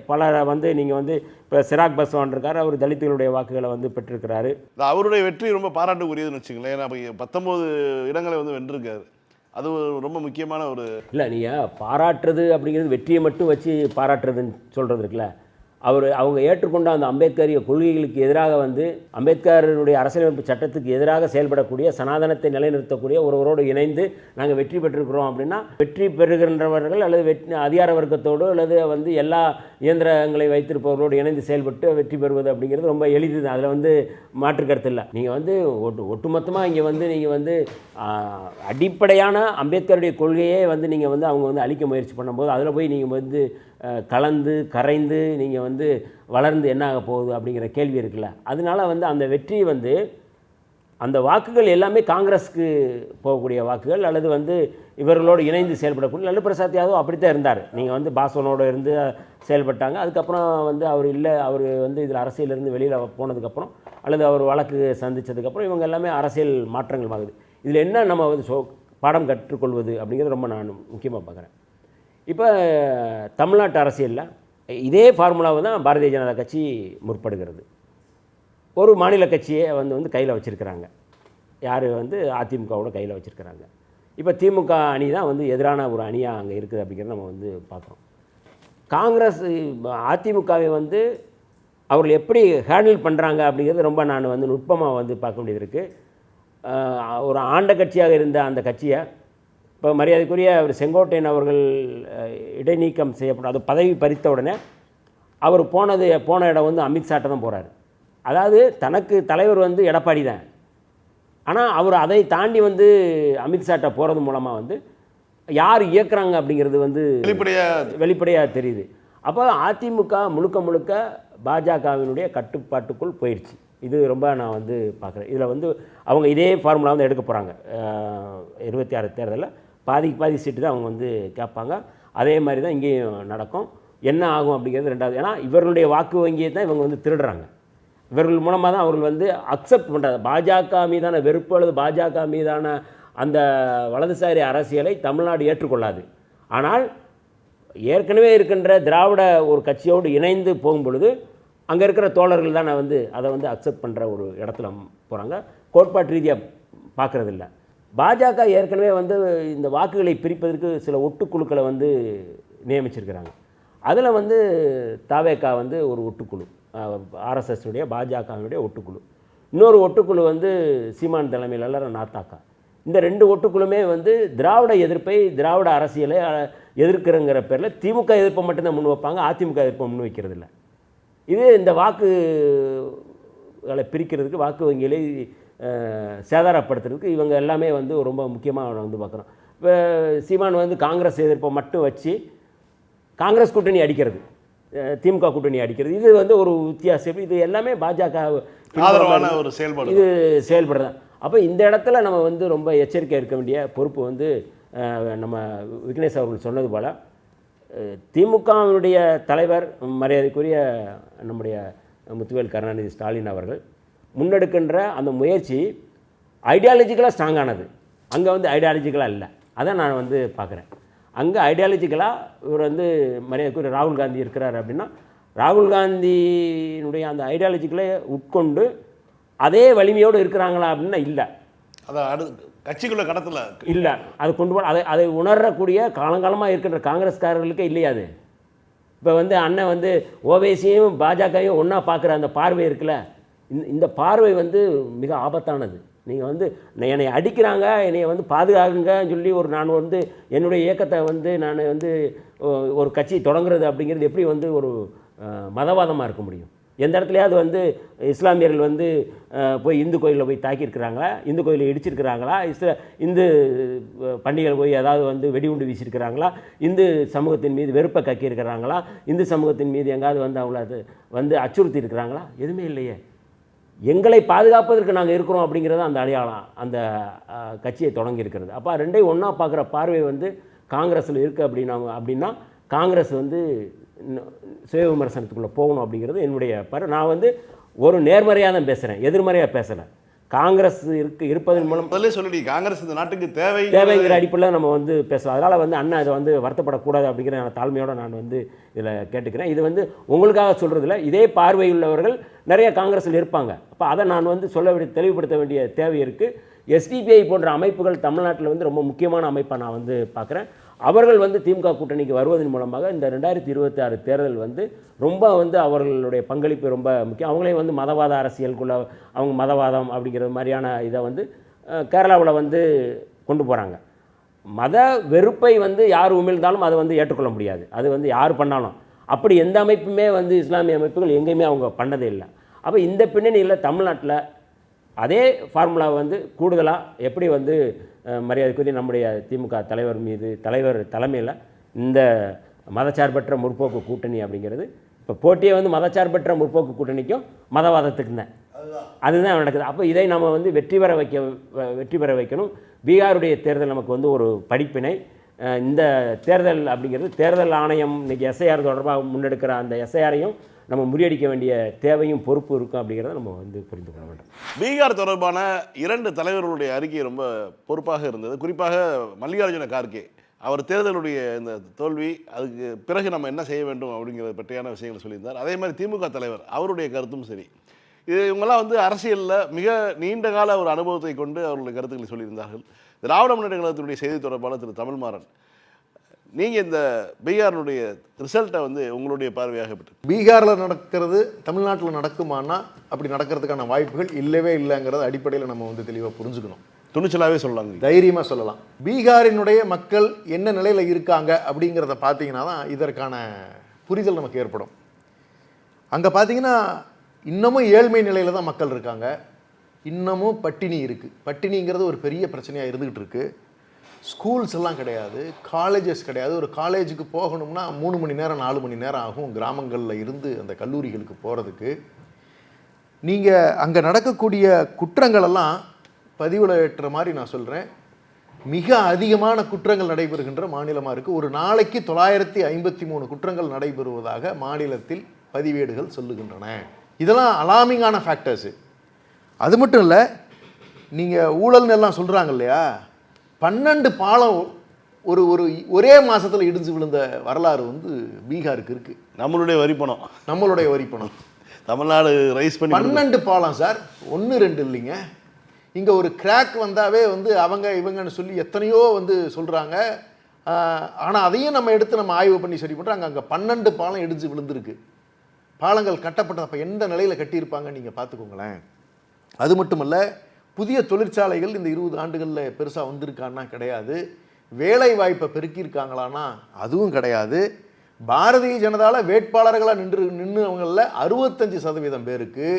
பலரை வந்து நீங்கள் வந்து இப்போ சிராக் பஸ்வான் இருக்கார், அவர் தலித்துகளுடைய வாக்குகளை வந்து பெற்றிருக்கிறாரு. அவருடைய வெற்றி ரொம்ப பாராட்டுக்குரியதுன்னு வச்சுங்களேன். ஏன்னா 19 இடங்களை வந்து வென்றிருக்காரு. அது ரொம்ப முக்கியமான ஒரு இல்லை. நீங்கள் பாராட்டுறது அப்படிங்கிறது வெற்றியை மட்டும் வச்சு பாராட்டுறதுன்னு சொல்கிறது இருக்குல்ல. அவங்க ஏற்றுக்கொண்ட அந்த அம்பேத்கரிய கொள்கைகளுக்கு எதிராக வந்து அம்பேத்கருடைய அரசியலமைப்பு சட்டத்துக்கு எதிராக செயல்படக்கூடிய சனாதனத்தை நிலைநிறுத்தக்கூடிய ஒருவரோடு இணைந்து நாங்கள் வெற்றி பெற்றிருக்கிறோம் அப்படின்னா, வெற்றி பெறுகின்றவர்கள் அல்லது அதிகார வர்க்கத்தோடு அல்லது வந்து எல்லா இயந்திரங்களை வைத்திருப்பவர்களோடு இணைந்து செயல்பட்டு வெற்றி பெறுவது அப்படிங்கிறது ரொம்ப எளிது தான். அதில் வந்து மாற்று கருத்து இல்லை. நீங்கள் வந்து ஒட்டுமொத்தமாக இங்கே வந்து நீங்கள் வந்து அடிப்படையான அம்பேத்கருடைய கொள்கையே வந்து நீங்கள் வந்து அவங்க வந்து அழிக்க முயற்சி பண்ணும்போது அதில் போய் நீங்கள் வந்து கலந்து கரைந்து நீங்கள் வந்து வளர்ந்து என்ன ஆக போகுது அப்படிங்கிற கேள்வி இருக்குல்ல. அதனால வந்து அந்த வெற்றி வந்து அந்த வாக்குகள் எல்லாமே காங்கிரஸுக்கு போகக்கூடிய வாக்குகள் அல்லது வந்து இவர்களோடு இணைந்து செயல்படக்கூடிய. லல்லு பிரசாத் யாதவ் அப்படித்தான் இருந்தார். நீங்கள் வந்து பாஸ்வானோடு இருந்து செயல்பட்டாங்க. அதுக்கப்புறம் வந்து அவர் வந்து இதில் அரசியலிருந்து வெளியில் போனதுக்கப்புறம் அல்லது அவர் வழக்கு சந்தித்ததுக்கப்புறம் இவங்க எல்லாமே அரசியல் மாற்றங்கள் ஆகுது. இதில் என்ன நம்ம வந்து பாடம் கற்றுக்கொள்வது அப்படிங்கிறது ரொம்ப நான் முக்கியமாக பார்க்குறேன். இப்போ தமிழ்நாட்டு அரசியலில் இதே ஃபார்முலாவை தான் பாரதிய ஜனதா கட்சி முற்படுகிறது. ஒரு மாநில கட்சியை வந்து கையில் வச்சுருக்கிறாங்க. யார் வந்து அதிமுகவோட கையில் வச்சுருக்கிறாங்க. இப்போ திமுக அணி தான் வந்து எதிரான ஒரு அணியாக அங்கே இருக்குது அப்படிங்கிறத நம்ம வந்து பார்க்குறோம். காங்கிரஸ் அதிமுகவை வந்து அவர்கள் எப்படி ஹேண்டில் பண்ணுறாங்க அப்படிங்கிறது ரொம்ப நான் வந்து நுட்பமாக வந்து பார்க்க வேண்டியது இருக்குது. ஒரு ஆண்ட கட்சியாக இருந்த அந்த கட்சியை இப்போ மரியாதைக்குரிய அவர் செங்கோட்டையன் அவர்கள் இடைநீக்கம் செய்யப்படும் அது பதவி பறித்த உடனே அவர் போன இடம் வந்து அமித்ஷாட்ட தான் போகிறார். அதாவது தனக்கு தலைவர் வந்து எடப்பாடி தான். ஆனால் அவர் அதை தாண்டி வந்து அமித்ஷாட்ட போகிறது மூலமாக வந்து யார் இயக்குறாங்க அப்படிங்கிறது வந்து வெளிப்படையாக தெரியுது. அப்போ அதிமுக முழுக்க பாஜகவினுடைய கட்டுப்பாட்டுக்குள் போயிடுச்சு. இது ரொம்ப நான் வந்து பார்க்குறேன். இதில் வந்து அவங்க இதே ஃபார்முலா வந்து எடுக்க போகிறாங்க. 26 தேர்தலில் பாதி சீட்டு தான் அவங்க வந்து கேட்பாங்க. அதே மாதிரி தான் இங்கேயும் நடக்கும். என்ன ஆகும் அப்படிங்கிறது ரெண்டாவது. ஏன்னா இவர்களுடைய வாக்கு வங்கியை தான் இவங்க வந்து திருடுறாங்க. இவர்கள் மூலமாக தான் அவர்கள் வந்து அக்செப்ட் பண்ணுறாங்க. பாஜக மீதான வெறுப்பு அல்லது பாஜக மீதான அந்த வலதுசாரி அரசியலை தமிழ்நாடு ஏற்றுக்கொள்ளாது. ஆனால் ஏற்கனவே இருக்கின்ற திராவிட ஒரு கட்சியோடு இணைந்து போகும் பொழுது அங்கே இருக்கிற தோழர்கள் தான் வந்து அதை வந்து அக்செப்ட் பண்ணுற ஒரு இடத்துல போகிறாங்க. கோட்பாட்டு ரீதியாக பார்க்குறதில்ல. பாஜக ஏற்கனவே வந்து இந்த வாக்குகளை பிரிப்பதற்கு சில ஒட்டுக்குழுக்களை வந்து நியமிச்சிருக்கிறாங்க. அதில் வந்து தாவேகா வந்து ஒரு ஒட்டுக்குழு, ஆர்எஸ்எஸ்னுடைய பாஜகவினுடைய ஒட்டுக்குழு. இன்னொரு ஒட்டுக்குழு வந்து சீமான் தலைமையில் எல்லாரும் நாத்தாக்கா. இந்த 2 ஒட்டுக்குழுமே வந்து திராவிட எதிர்ப்பை திராவிட அரசியலை எதிர்க்கிறங்கிற பேரில் திமுக எதிர்ப்பை மட்டும்தான் முன் வைப்பாங்க. அதிமுக எதிர்ப்பை முன் வைக்கிறது இல்லை. இது இந்த வாக்குகளை பிரிக்கிறதுக்கு வாக்கு வங்கிகளை சேதாரப்படுத்துறதுக்கு இவங்க எல்லாமே வந்து ரொம்ப முக்கியமாக வந்து பார்க்குறோம். இப்போ சீமான் வந்து காங்கிரஸ் எதிர்ப்பை மட்டும் வச்சு காங்கிரஸ் கூட்டணி அடிக்கிறது, திமுக கூட்டணி அடிக்கிறது. இது வந்து ஒரு வித்தியாசம். இது எல்லாமே பாஜக ஆதரவான ஒரு செயல்பாடு. இது செயல்படுதான். அப்போ இந்த இடத்துல நம்ம வந்து ரொம்ப எச்சரிக்கை இருக்க வேண்டிய பொறுப்பு வந்து நம்ம விக்னேஷ் அவர்கள் சொன்னது போல் திமுகவினுடைய தலைவர் மரியாதைக்குரிய நம்முடைய முத்துவேல் கருணாநிதி ஸ்டாலின் அவர்கள் முன்னெடுக்கின்ற அந்த முயற்சி ஐடியாலஜிக்கலாக ஸ்ட்ராங்கானது. அங்கே வந்து ஐடியாலஜிக்கலாக இல்லை. அதான் நான் வந்து பார்க்குறேன். அங்கே ஐடியாலஜிக்கலாக இவர் வந்து மரியாதைக்குரிய ராகுல் காந்தி இருக்கிறார் அப்படின்னா ராகுல் காந்தியினுடைய அந்த ஐடியாலஜிக்கலை உட்கொண்டு அதே வலிமையோடு இருக்கிறாங்களா அப்படின்னா இல்லை. அதான் கட்சிக்குள்ள கடத்தில் இல்லை. அது கொண்டு போன அதை உணரக்கூடிய காலங்காலமாக இருக்கின்ற காங்கிரஸ்காரர்களுக்கே இல்லையா அது. இப்போ வந்து அண்ணன் வந்து ஓவைசியும் பாஜகவையும் ஒன்றா பார்க்குற அந்த பார்வை இருக்குல்ல, இந்த பார்வை வந்து மிக ஆபத்தானது. நீங்கள் வந்து என்னை அடிக்கிறாங்க, என்னை வந்து பாதுகாக்குங்கன்னு சொல்லி நான் வந்து என்னுடைய இயக்கத்தை வந்து நான் வந்து ஒரு கட்சி தொடங்குறது அப்படிங்கிறது எப்படி வந்து ஒரு மதவாதமாக இருக்க முடியும்? எந்த இடத்துலையாவது வந்து இஸ்லாமியர்கள் வந்து போய் இந்து கோயிலில் போய் தாக்கியிருக்கிறாங்களா, இந்து கோயிலை இடிச்சிருக்கிறாங்களா, இந்து பண்டிகைகள் போய் ஏதாவது வந்து வெடிகுண்டு வீசியிருக்கிறாங்களா, இந்து சமூகத்தின் மீது வெறுப்பை கக்கியிருக்கிறாங்களா, இந்து சமூகத்தின் மீது எங்காவது வந்து அவங்கள அது வந்து அச்சுறுத்தி இருக்கிறாங்களா? எதுவுமே இல்லையே. எங்களை பாதுகாப்பதற்கு நாங்கள் இருக்கிறோம் அப்படிங்கிறது அந்த அடையாளம் அந்த கட்சியை தொடங்கி இருக்கிறது. அப்போ ரெண்டையும் ஒன்றா பார்க்குற பார்வை வந்து காங்கிரஸில் இருக்குது அப்படின்னா காங்கிரஸ் வந்து சுய விமர்சனத்துக்குள்ளே போகணும் அப்படிங்கிறது என்னுடைய நான் வந்து ஒரு நேர்மறையாக தான் பேசுகிறேன், எதிர்மறையாக பேசலை. காங்கிரஸ் இருப்பதன் மூலம் முதல்ல சொல்லிட்டு காங்கிரஸ் இந்த நாட்டுக்கு தேவைங்கிற அடிப்படையில் நம்ம வந்து பேசலாம். அதனால் வந்து அண்ணா இதை வந்து வருத்தப்படக்கூடாது அப்படிங்கிற தாழ்மையோடு நான் வந்து இதில் கேட்டுக்கிறேன். இது வந்து உங்களுக்காக சொல்கிறதில்ல, இதே பார்வையுள்ளவர்கள் நிறைய காங்கிரஸில் இருப்பாங்க. அப்போ அதை நான் வந்து தெளிவுபடுத்த வேண்டிய தேவை இருக்குது. எஸ்டிபிஐ போன்ற அமைப்புகள் தமிழ்நாட்டில் வந்து ரொம்ப முக்கியமான அமைப்பை நான் வந்து பார்க்குறேன். அவர்கள் வந்து திமுக கூட்டணிக்கு வருவதன் மூலமாக இந்த 2026 தேர்தல் வந்து ரொம்ப வந்து அவர்களுடைய பங்களிப்பு ரொம்ப முக்கியம். அவங்களே வந்து மதவாத அரசியலுக்குள்ள அவங்க மதவாதம் அப்படிங்கிறது மாதிரியான இதை வந்து கேரளாவில் வந்து கொண்டு போகிறாங்க. மத வெறுப்பை வந்து யார் உமிழ்ந்தாலும் அதை வந்து ஏற்றுக்கொள்ள முடியாது, அது வந்து யார் பண்ணாலும். அப்படி எந்த அமைப்புமே வந்து இஸ்லாமிய அமைப்புகள் எங்கேயுமே அவங்க பண்ணதே இல்லை. அப்போ இந்த பின்னணியில் தமிழ்நாட்டில் அதே ஃபார்முலாவை வந்து கூடுதலாக எப்படி வந்து மரியாதைக்குரிய நம்முடைய திமுக தலைவர் தலைமையில் இந்த மதச்சார்பற்ற முற்போக்கு கூட்டணி அப்படிங்கிறது இப்போ போட்டியே வந்து மதச்சார்பற்ற முற்போக்கு கூட்டணிக்கும் மதவாதத்துக்கு தான் அதுதான் நடக்குது. அப்போ இதை நம்ம வந்து வெற்றி பெற வைக்கணும். பீகாருடைய தேர்தல் நமக்கு வந்து ஒரு படிப்பினை. இந்த தேர்தல் அப்படிங்கிறது தேர்தல் ஆணையம் இன்றைக்கி எஸ்ஐஆர் தொடர்பாக முன்னெடுக்கிற அந்த எஸ்ஐஆரையும் நம்ம முறியடிக்க வேண்டிய தேவையும் பொறுப்பு இருக்கும் அப்படிங்கிறத நம்ம வந்து புரிந்து கொள்ள வேண்டும். பீகார் தொடர்பான 2 தலைவர்களுடைய அறிக்கை ரொம்ப பொறுப்பாக இருந்தது. குறிப்பாக மல்லிகார்ஜுன கார்கே அவர் தேர்தலுடைய இந்த தோல்வி, அதுக்கு பிறகு நம்ம என்ன செய்ய வேண்டும் அப்படிங்கிறத பற்றியான விஷயங்களை சொல்லியிருந்தார். அதே மாதிரி திமுக தலைவர் அவருடைய கருத்தும் சரி. இவங்கெல்லாம் வந்து அரசியலில் மிக நீண்ட கால ஒரு அனுபவத்தை கொண்டு அவர்களுடைய கருத்துக்களை சொல்லியிருந்தார்கள். திராவிட முன்னேற்ற கழகத்தினுடைய செய்தி தொடர்பாளர் திரு தமிழ்மாறன், நீங்கள் இந்த பீகாரினுடைய ரிசல்ட்டை வந்து உங்களுடைய பார்வையாக பெற்று பீகாரில் நடக்கிறது தமிழ்நாட்டில் நடக்குமானா அப்படி நடக்கிறதுக்கான வாய்ப்புகள் இல்லவே இல்லைங்கிறது அடிப்படையில் நம்ம வந்து தெளிவாக புரிஞ்சுக்கணும். துணிச்சலாகவே சொல்லலாம், தைரியமாக சொல்லலாம். பீகாரினுடைய மக்கள் என்ன நிலையில் இருக்காங்க அப்படிங்கிறத பார்த்தீங்கன்னா தான் இதற்கான புரிதல் நமக்கு ஏற்படும். அங்கே பார்த்தீங்கன்னா இன்னமும் ஏழ்மை நிலையில் தான் மக்கள் இருக்காங்க, இன்னமும் பட்டினி இருக்குது. பட்டினிங்கிறது ஒரு பெரிய பிரச்சனையாக இருந்துக்கிட்டு இருக்குது. ஸ்கூல்ஸ் எல்லாம் கிடையாது, காலேஜஸ் கிடையாது. ஒரு காலேஜுக்கு போகணும்னா 3 மணி நேரம் 4 மணி நேரம் ஆகும் கிராமங்களில் இருந்து அந்த கல்லூரிகளுக்கு போகிறதுக்கு. நீங்கள் அங்கே நடக்கக்கூடிய குற்றங்களெல்லாம் பதிவில் ஏற்ற மாதிரி நான் சொல்கிறேன், மிக அதிகமான குற்றங்கள் நடைபெறுகின்ற மாநிலமாக இருக்குது. ஒரு நாளைக்கு 953 குற்றங்கள் நடைபெறுவதாக மாநிலத்தில் பதிவேடுகள் சொல்லுகின்றன. இதெல்லாம் அலாமிங்கான ஃபேக்டர்ஸு. அது மட்டும் இல்லை, நீங்கள் ஊழல்னு எல்லாம் சொல்கிறாங்க இல்லையா, 12 பாலம் ஒரே மாதத்தில் இடிஞ்சு விழுந்த வரலாறு வந்து பீகாருக்கு இருக்குது. நம்மளுடைய வரிப்பணம் தமிழ்நாடு ரைஸ் பண்ணி 12 பாலம் சார், 1 2 இல்லைங்க. இங்கே ஒரு கிராக் வந்தாவே வந்து அவங்க இவங்கன்னு சொல்லி எத்தனையோ வந்து சொல்கிறாங்க. ஆனால் அதையும் நம்ம எடுத்து நம்ம ஆய்வு பண்ணி சரி பண்ணுறோம். அங்கே 12 பாலம் இடிஞ்சு விழுந்திருக்கு. பாலங்கள் கட்டப்பட்ட அப்போ எந்த நிலையில் கட்டியிருப்பாங்க நீங்கள் பார்த்துக்கோங்களேன். அது மட்டும் இல்லை, புதிய தொழிற்சாலைகள் இந்த 20 ஆண்டுகளில் பெருசாக வந்திருக்கான்னா கிடையாது. வேலை வாய்ப்பை பெருக்கியிருக்காங்களான்னா அதுவும் கிடையாது. பாரதிய ஜனதாவில் வேட்பாளர்களாக நின்றுவங்களில் 65% பேருக்கு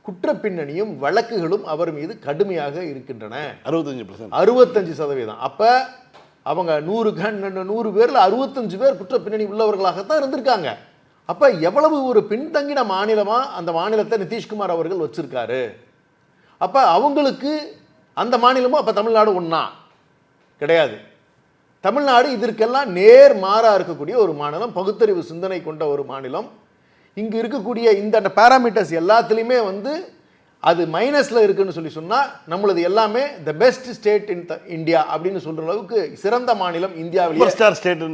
குற்ற பின்னணியும் வழக்குகளும் அவர் மீது கடுமையாக இருக்கின்றன. 65%. அப்போ அவங்க 100 பேரில் 65 பேர் குற்ற பின்னணி உள்ளவர்களாகத்தான் இருந்திருக்காங்க. அப்போ எவ்வளவு ஒரு பின்தங்கின மாநிலமாக அந்த மாநிலத்தை நிதிஷ்குமார் அவர்கள் வச்சிருக்காரு. அப்போ அவங்களுக்கு அந்த மாநிலமும் அப்போ தமிழ்நாடு ஒன்றா கிடையாது. தமிழ்நாடு இதற்கெல்லாம் நேர் மாறாக இருக்கக்கூடிய ஒரு மாநிலம், பகுத்தறிவு சிந்தனை கொண்ட ஒரு மாநிலம். இங்கே இருக்கக்கூடிய இந்த பேராமீட்டர்ஸ் எல்லாத்துலேயுமே வந்து அது மைனஸில் இருக்குன்னு சொன்னால் நம்மளது எல்லாமே the best state in India அப்படின்னு சொல்கிற அளவுக்கு சிறந்த மாநிலம் இந்தியாவில்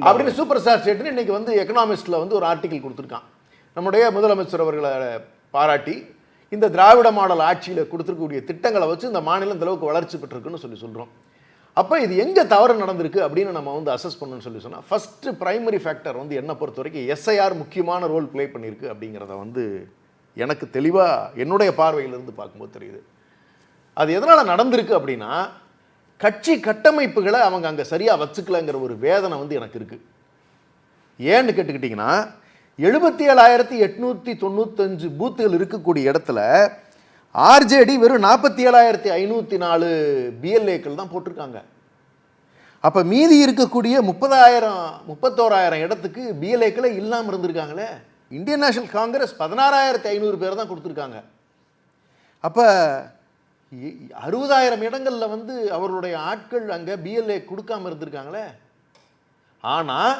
அப்படின்னு சூப்பர் ஸ்டார் ஸ்டேட்னு இன்றைக்கி வந்து எக்கனாமிஸ்ட்டில் வந்து ஒரு ஆர்டிக்கல் கொடுத்துருக்கான். நம்முடைய முதலமைச்சர் அவர்களை பாராட்டி இந்த திராவிட மாடல் ஆட்சியில் கொடுத்துருக்கக்கூடிய திட்டங்களை வச்சு இந்த மாநிலம் இந்த அளவுக்கு வளர்ச்சி பெற்றிருக்குன்னு சொல்கிறோம். அப்போ இது எங்கே தவறு நடந்திருக்கு அப்படின்னு நம்ம வந்து அசஸ் பண்ணணும்னு சொன்னால் ஃபஸ்ட்டு ப்ரைமரி ஃபேக்டர் வந்து என்னை பொறுத்த வரைக்கும் எஸ்ஐஆர் முக்கியமான ரோல் ப்ளே பண்ணியிருக்கு அப்படிங்கிறத வந்து எனக்கு தெளிவாக என்னுடைய பார்வையிலிருந்து பார்க்கும்போது தெரியுது. அது எதனால் நடந்திருக்கு அப்படின்னா, கட்சி கட்டமைப்புகளை அவங்க அங்கே சரியாக வச்சுக்கலங்கிற ஒரு வேதனை வந்து எனக்கு இருக்குது. ஏன்னு கேட்டுக்கிட்டிங்கன்னா 77,895 பூத்துகள் இருக்கக்கூடிய இடத்துல ஆர்ஜேடி வெறும் 47,504 பிஎல்ஏக்கள் தான் போட்டிருக்காங்க. அப்போ மீதி இருக்கக்கூடிய 31,000 இடத்துக்கு பிஎல்ஏக்களே இல்லாமல் இருந்திருக்காங்களே. இந்தியன் நேஷனல் காங்கிரஸ் 16,500 பேர் தான் கொடுத்துருக்காங்க. அப்போ 60,000 இடங்களில் வந்து அவர்களுடைய ஆட்கள் அங்கே பிஎல்ஏ கொடுக்காம இருந்திருக்காங்களே. ஆனால்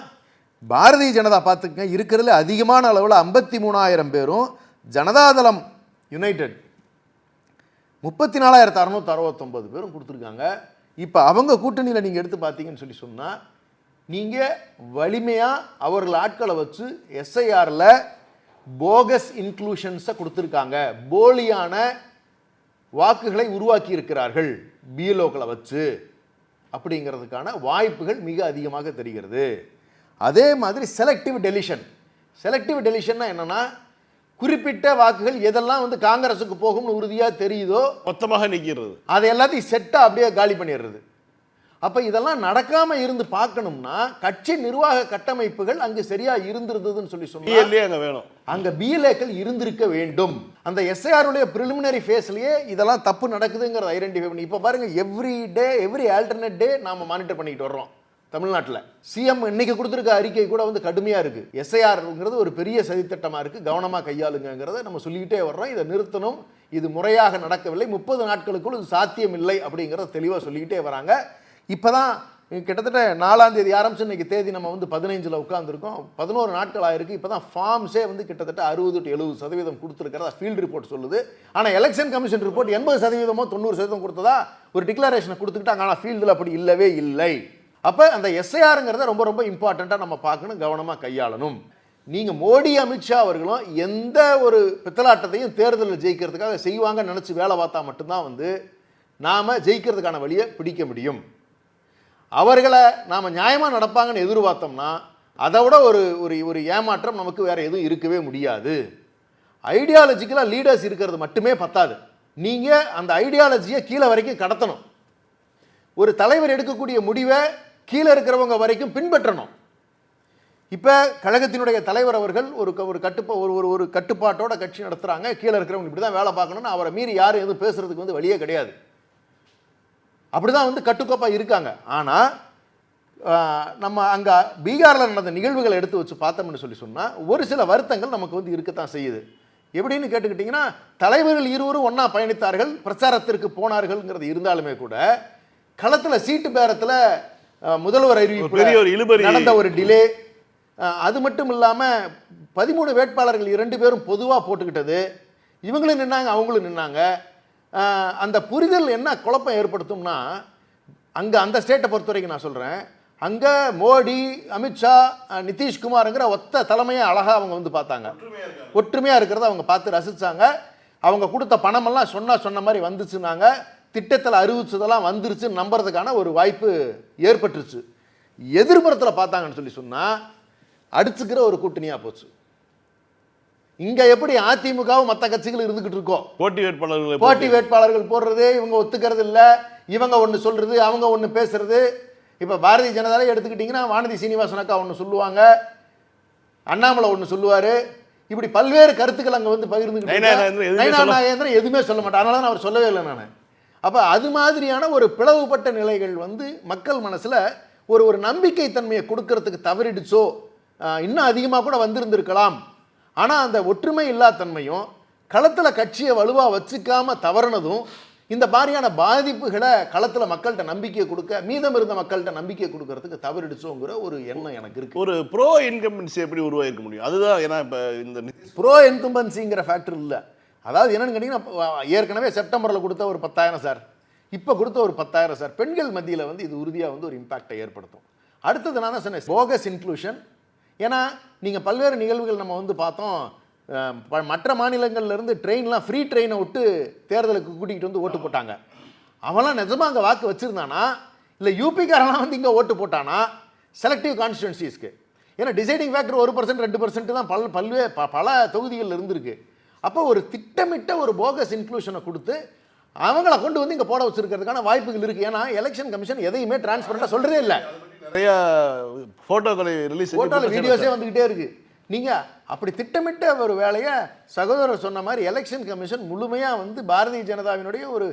பாரதிய ஜனதா பார்த்துக்கங்க, இருக்கிறதுல அதிகமான அளவில் 53,000 பேரும், ஜனதாதளம் யுனைடெட் 34,669 பேரும் கொடுத்துருக்காங்க. இப்போ அவங்க கூட்டணியில் நீங்கள் எடுத்து பார்த்தீங்கன்னு சொல்லி சொன்னால், நீங்கள் வலிமையாக அவர்கள் ஆட்களை வச்சு எஸ்ஐஆரில் போகஸ் இன்க்ளூஷன்ஸை கொடுத்துருக்காங்க, போலியான வாக்குகளை உருவாக்கி இருக்கிறார்கள் பிஎல்ஓக்களை வச்சு அப்படிங்கிறதுக்கான வாய்ப்புகள் மிக அதிகமாக தெரிகிறது. அதே மாதிரி செலக்டிவ் டெலிஷன்னா என்னன்னா, குறிப்பிட்ட வாக்குகள் எதெல்லாம் வந்து காங்கிரஸுக்கு போகும்னு உறுதியாக தெரியுதோ மொத்தமாக நீக்கிறது, அதை எல்லாத்தையும் செட்டாக அப்படியே காலி பண்ணிடுறது. அப்போ இதெல்லாம் நடக்காம இருந்து பார்க்கணும்னா கட்சி நிர்வாக கட்டமைப்புகள் அங்கு சரியா இருந்திருந்ததுன்னு சொல்லி சொன்னா அங்க வேணும், அங்க பிஎல்ஏக்கள் இருந்திருக்க வேண்டும். அந்த எஸ்ஐஆருடைய பிரிலிமினரி ஃபேஸ்லயே இதெல்லாம் தப்பு நடக்குதுங்கிறத ஐடென்டிஃபை பண்ணி இப்போ பாருங்க, எவ்ரி ஆல்டர்னேட் டே நாம மானிட்டர் பண்ணிட்டு வர்றோம். தமிழ்நாட்டில் சிஎம் இன்னைக்கு கொடுத்துருக்க அறிக்கை கூட வந்து கடுமையா இருக்கு. எஸ்ஐஆர்ங்கிறது ஒரு பெரிய சதித்திட்டமா இருக்கு, கவனமா கையாளுங்கிறத நம்ம சொல்லிக்கிட்டே வர்றோம். இதை நிறுத்தணும், இது முறையாக நடக்கவில்லை, 30 நாட்களுக்குள் இது சாத்தியம் இல்லை அப்படிங்கிறத தெளிவாக சொல்லிக்கிட்டே வராங்க. இப்போதான் கிட்டத்தட்ட 4ஆம் தேதி ஆரம்பிச்சு இன்னைக்கு தேதி நம்ம வந்து 15ல் உட்காந்துருக்கோம். 11 நாட்கள் ஆயிருக்கு. இப்போ தான் ஃபார்ம்ஸே வந்து கிட்டத்தட்ட 60 to 70% கொடுத்துருக்கிறதா ஃபீல்டு ரிப்போர்ட் சொல்லுது. ஆனால் எலெக்ஷன் கமிஷன் ரிப்போர்ட் 80% 90% கொடுத்ததா ஒரு டிக்ளரேஷனை கொடுத்துக்கிட்டாங்க. ஆனால் ஃபீல்டில் அப்படி இல்லவே இல்லை. அப்போ அந்த எஸ்ஐஆருங்கிறத ரொம்ப ரொம்ப இம்பார்ட்டண்ட்டாக நம்ம பார்க்கணும், கவனமாக கையாளணும். நீங்கள் மோடி அமித்ஷா அவர்களும் எந்த ஒரு பித்தலாட்டத்தையும் தேர்தலில் ஜெயிக்கிறதுக்காக செய்வாங்கன்னு நினச்சி வேலை பார்த்தா மட்டும்தான் வந்து நாம் ஜெயிக்கிறதுக்கான வழியை பிடிக்க முடியும். அவர்களை நாம் நியாயமாக நடப்பாங்கன்னு எதிர்பார்த்தோம்னா அதை விட ஒரு ஏமாற்றம் நமக்கு வேறு எதுவும் இருக்கவே முடியாது. ஐடியாலஜிக்கலாக லீடர்ஸ் இருக்கிறது மட்டுமே பத்தாது, நீங்கள் அந்த ஐடியாலஜியை கீழே வரைக்கும் கடத்தணும். ஒரு தலைவர் எடுக்கக்கூடிய முடிவை கீழே இருக்கிறவங்க வரைக்கும் பின்பற்றணும். இப்போ கழகத்தினுடைய தலைவர் அவர்கள் ஒரு கட்டுப்பாட்டோட கட்சி நடத்துகிறாங்க, கீழே இருக்கிறவங்க இப்படி தான் வேலை பார்க்கணும்னு அவரை மீறி யாரும் எதுவும் பேசுறதுக்கு வந்து வழியே கிடையாது. அப்படிதான் வந்து கட்டுக்கோப்பாக இருக்காங்க. ஆனால் நம்ம அங்கே பீகாரில் நடந்த நிகழ்வுகளை எடுத்து வச்சு பார்த்தோம்னு சொல்லி சொன்னால் ஒரு சில வருத்தங்கள் நமக்கு வந்து இருக்கத்தான் செய்யுது. எப்படின்னு கேட்டுக்கிட்டிங்கன்னா, தலைவர்கள் இருவரும் ஒன்றா பயணித்தார்கள், பிரச்சாரத்திற்கு போனார்கள்ங்கிறது இருந்தாலுமே கூட களத்தில் சீட்டு பேரத்தில் முதல்வர் அறிவிப்பு நடந்த ஒரு டிலே, அது மட்டும் இல்லாமல் 13 வேட்பாளர்கள் 2 பேரும் பொதுவாக போட்டுக்கிட்டது, இவங்களும் நின்னாங்க அவங்களும் நின்னாங்க. அந்த புரிதல் என்ன குழப்பம் ஏற்படுத்தும்னா, அங்கே அந்த ஸ்டேட்டை பொறுத்த வரைக்கும் நான் சொல்கிறேன், அங்கே மோடி, அமித்ஷா, நிதிஷ்குமாருங்கிற ஒத்த தலைமையை அழகாக அவங்க வந்து பார்த்தாங்க, ஒற்றுமையாக இருக்கிறத அவங்க பார்த்து ரசித்தாங்க. அவங்க கொடுத்த பணமெல்லாம் சொன்ன மாதிரி வந்துச்சுன்னாங்க, திட்டத்தில் அறிவிச்சதெல்லாம் வந்துருச்சுன்னு நம்புறதுக்கான ஒரு வாய்ப்பு ஏற்பட்டுருச்சு. எதிர்ப்புறத்தில் பார்த்தாங்கன்னு சொல்லி சொன்னால் அடிச்சுக்கிற ஒரு கூட்டணியாக போச்சு. இங்கே எப்படி அதிமுகவும் மற்ற கட்சிகள் இருந்துக்கிட்டு இருக்கோம், போட்டி வேட்பாளர்கள் போடுறது, இவங்க ஒத்துக்கிறது இல்லை, இவங்க ஒன்று சொல்கிறது அவங்க ஒன்று பேசுறது. இப்போ பாரதிய ஜனதாவே எடுத்துக்கிட்டிங்கன்னா வானதி சீனிவாசன் அக்கா ஒன்று சொல்லுவாங்க, அண்ணாமலை ஒன்று சொல்லுவார், இப்படி பல்வேறு கருத்துக்கள் அங்கே வந்து பகிர்ந்துக்கிட்டு நாகேந்திரன் எதுவுமே சொல்ல மாட்டேன். அதனால நான் அவர் சொல்லவே இல்லை நான். அப்போ அது மாதிரியான ஒரு பிளவுபட்ட நிலைகள் வந்து மக்கள் மனசில் ஒரு நம்பிக்கை தன்மையை கொடுக்கறதுக்கு தவறிடுச்சோ, இன்னும் அதிகமாக கூட வந்திருந்திருக்கலாம். ஆனால் அந்த ஒற்றுமை இல்லா தன்மையும் களத்தில் கட்சியை வலுவாக வச்சுக்காம தவறுனதும் இந்த மாதிரியான பாதிப்புகளை களத்தில் மக்கள்கிட்ட நம்பிக்கையை கொடுக்க, மீதம் இருந்த மக்கள்கிட்ட நம்பிக்கை கொடுக்கறதுக்கு தவறிடுச்சோங்கிற ஒரு எண்ணம் எனக்கு இருக்கு. ஒரு ப்ரோ இன்கம்பன்சி எப்படி உருவாயிருக்க முடியும்? அதுதான். ஏன்னா இப்போ இந்த ப்ரோ இன்கம்பன்சிங்கிற ஃபேக்டர் இல்லை. அதாவது என்னன்னு கேட்டிங்கன்னா, ஏற்கனவே செப்டம்பரில் கொடுத்த ஒரு 10,000 சார், இப்போ கொடுத்த ஒரு 10,000 சார், பெண்கள் மத்தியில் வந்து இது உறுதியாக வந்து ஒரு இம்பாக்டை ஏற்படுத்தும். அடுத்தது நான் தான் சொன்னேன், போகஸ் இன்க்ளூஷன். ஏன்னா நீங்கள் பல்வேறு நிகழ்வுகள் நம்ம வந்து பார்த்தோம், மற்ற மாநிலங்கள்லேருந்து ட்ரெயின்லாம் ஃப்ரீ ட்ரெயினை விட்டு தேர்தலுக்கு கூட்டிகிட்டு வந்து ஓட்டு போட்டாங்க. அவன்லாம் நிஜமாக அங்கே வாக்கு வச்சுருந்தானா, இல்லை யூபிக்காரெல்லாம் வந்து இங்கே ஓட்டு போட்டானா செலக்டிவ் கான்ஸ்டிடுவன்சிஸ்க்கு? ஏன்னா டிசைடிங் ஃபேக்டர் 1% 2% தான் பல தொகுதிகளில் இருந்திருக்கு. அப்போ ஒரு திட்டமிட்ட ஒரு போகஸ் இன்க்ளூஷனை கொடுத்து அவங்கள கொண்டு வந்து இங்கே போட வச்சிருக்கிறதுக்கான வாய்ப்புகள் இருக்குது. ஏன்னா எலெக்ஷன் கமிஷன் எதையுமே டிரான்ஸ்பரண்டாக சொல்கிறதே இல்லை. நிறைய ஃபோட்டோக்களை ரிலீஸ், ஃபோட்டோவில் வீடியோஸே வந்துக்கிட்டே இருக்குது. நீங்கள் அப்படி திட்டமிட்ட ஒரு வேலையை சகோதரர் சொன்ன மாதிரி எலெக்ஷன் கமிஷன் முழுமையாக வந்து பாரதிய ஜனதாவினுடைய ஒரு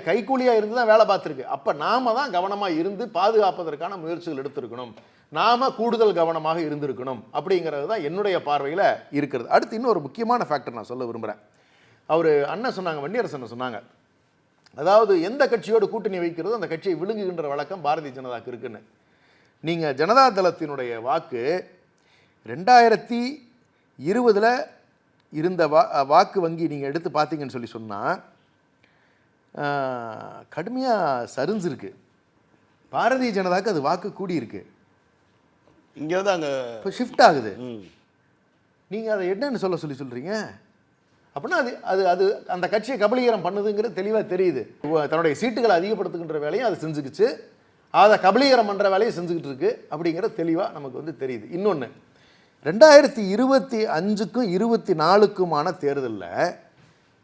கைக்கூலியாக இருந்து தான் வேலை பார்த்துருக்கு. அப்போ நாம தான் கவனமாக இருந்து பாதுகாப்பதற்கான முயற்சிகள் எடுத்திருக்கணும், நாம கூடுதல் கவனமாக இருந்திருக்கணும் அப்படிங்கிறது தான் என்னுடைய பார்வையில் இருக்கிறது. அடுத்து இன்னொரு முக்கியமான ஃபேக்டர் நான் சொல்ல விரும்புகிறேன். அவர் அண்ணன் சொன்னாங்க, வன்னியரசன் சொன்னாங்க, அதாவது எந்த கட்சியோடு கூட்டணி வைக்கிறதோ அந்த கட்சியை விழுங்குகின்ற வழக்கம் பாரதிய ஜனதாக்கு இருக்குன்னு. நீங்கள் ஜனதா தளத்தினுடைய வாக்கு 2020 இருந்த வாக்கு வங்கி நீங்கள் எடுத்து பார்த்தீங்கன்னு சொல்லி சொன்னால் கடுமையாக சரிஞ்சிருக்கு. பாரதிய ஜனதாக்கு அது வாக்கு கூடியிருக்கு. இங்கேருந்து அங்கே இப்போ ஷிஃப்ட் ஆகுது. நீங்கள் அதை என்னன்னு சொல்கிறீங்க அப்படின்னா அது அது அது அந்த கட்சியை கபலீகரம் பண்ணுதுங்கிறது தெளிவாக தெரியுது. தன்னுடைய சீட்டுகளை அதிகப்படுத்துகின்ற வேலையும் அது செஞ்சுக்கிச்சு, அதை கபலீகரம் பண்ணுற வேலையை செஞ்சுக்கிட்டு இருக்கு அப்படிங்கிறது தெளிவாக நமக்கு வந்து தெரியுது. இன்னொன்று, 2025க்கும் 24க்குமான தேர்தலில்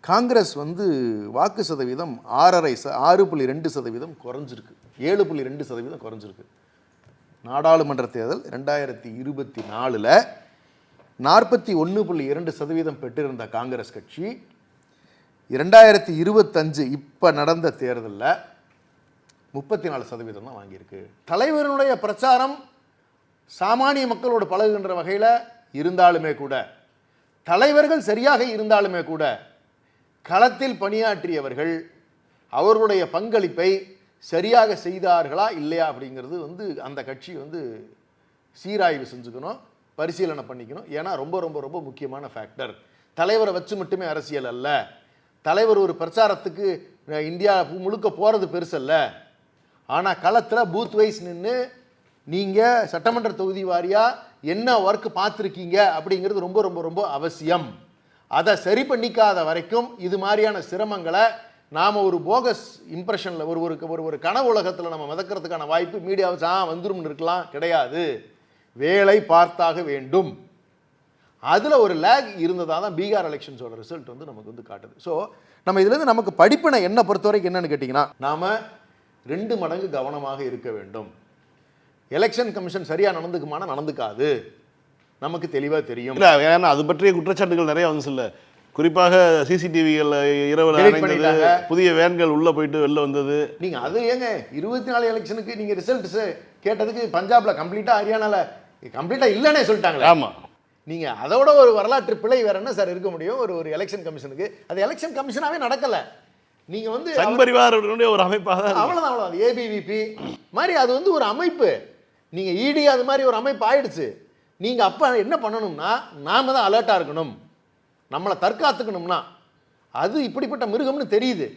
காங்கிரஸ் வந்து வாக்கு சதவீதம் 6.2% குறைஞ்சிருக்கு, 7.2% குறைஞ்சிருக்கு. நாடாளுமன்ற தேர்தல் 2024ல் 41.2% பெற்றிருந்த காங்கிரஸ் கட்சி 2025 இப்போ நடந்த தேர்தலில் 34% தான் வாங்கியிருக்கு. தலைவருடைய பிரச்சாரம் சாமானிய மக்களோடு பழகுகின்ற வகையில் இருந்தாலுமே கூட, தலைவர்கள் சரியாக இருந்தாலுமே கூட, களத்தில் பணியாற்றியவர்கள் அவர்களுடைய பங்களிப்பை சரியாக செய்தார்களா இல்லையா அப்படிங்கிறது வந்து அந்த கட்சி வந்து சீராய்வு செஞ்சுக்கணும், பரிசீலனை பண்ணிக்கணும். ஏன்னா ரொம்ப ரொம்ப ரொம்ப முக்கியமான ஃபேக்டர். தலைவரை வச்சு மட்டுமே அரசியல் அல்ல. தலைவர் ஒரு பிரச்சாரத்துக்கு இந்தியா முழுக்க போகிறது பெருசல்ல. ஆனால் களத்தில் பூத் வைஸ் நின்று நீங்கள் சட்டமன்ற தொகுதி வாரியாக என்ன ஒர்க் பார்த்துருக்கீங்க அப்படிங்கிறது ரொம்ப ரொம்ப ரொம்ப அவசியம். அதை சரி பண்ணிக்காத வரைக்கும் இது மாதிரியான சிரமங்களை நாம் ஒரு போகஸ் இம்ப்ரெஷனில் ஒரு ஒரு ஒரு கனவு உலகத்தில் நம்ம மிதக்கிறதுக்கான வாய்ப்பு மீடியாவை வந்துரும்னு இருக்கலாம், கிடையாது. வேலை பார்த்தாக வேண்டும். அதில் ஒரு லேக் இருந்ததாக தான் பீகார் எலெக்ஷன்ஸோட ரிசல்ட் வந்து நமக்கு வந்து காட்டுது. ஸோ நம்ம இதுலேருந்து நமக்கு படிப்பினை என்ன பொறுத்த வரைக்கும் என்னன்னு கேட்டிங்கன்னா, நாம் 2 மடங்கு கவனமாக இருக்க வேண்டும். எலெக்ஷன் கமிஷன் சரியாக நடந்துக்குமானா நடந்துக்காது, நமக்கு தெளிவாக தெரியும். இல்லை, ஏன்னா அது பற்றிய குற்றச்சாட்டுகள் நிறைய வந்து சொல்ல, குறிப்பாக சிசிடிவிகள் இரவில் அணைந்தது, புதிய வேன்கள் உள்ளே போயிட்டு வெளில வந்தது. நீங்கள் அது ஏங்க 24 எலெக்ஷனுக்கு நீங்கள் ரிசல்ட்ஸு கேட்டதுக்கு பஞ்சாபில் கம்ப்ளீட்டாக, ஹரியானாவில் கம்ப்ளீட்டாக இல்லைன்னே சொல்லிட்டாங்களே. ஆமாம், நீங்கள் அதோட ஒரு வரலாற்று பிழை வேறு என்ன சார் இருக்க முடியும் ஒரு எலெக்ஷன் கமிஷனுக்கு? அது எலெக்ஷன் கமிஷனாகவே நடக்கலை. நீங்கள் வந்து சங்பரிவாரனுடைய ஒரு அமைப்பாக தான் அவ்வளோதான் ஏபிவிபி மாதிரி அது வந்து ஒரு அமைப்பு. நீங்கள் இடி அது மாதிரி ஒரு அமைப்பு ஆயிடுச்சு. நீங்கள் அப்போ என்ன பண்ணணும்னா, நாம் தான் அலர்ட்டாக இருக்கணும், நம்மளை தற்காத்துக்கணும்னா. அது இப்படிப்பட்ட மிருகம்னு தெரியுது.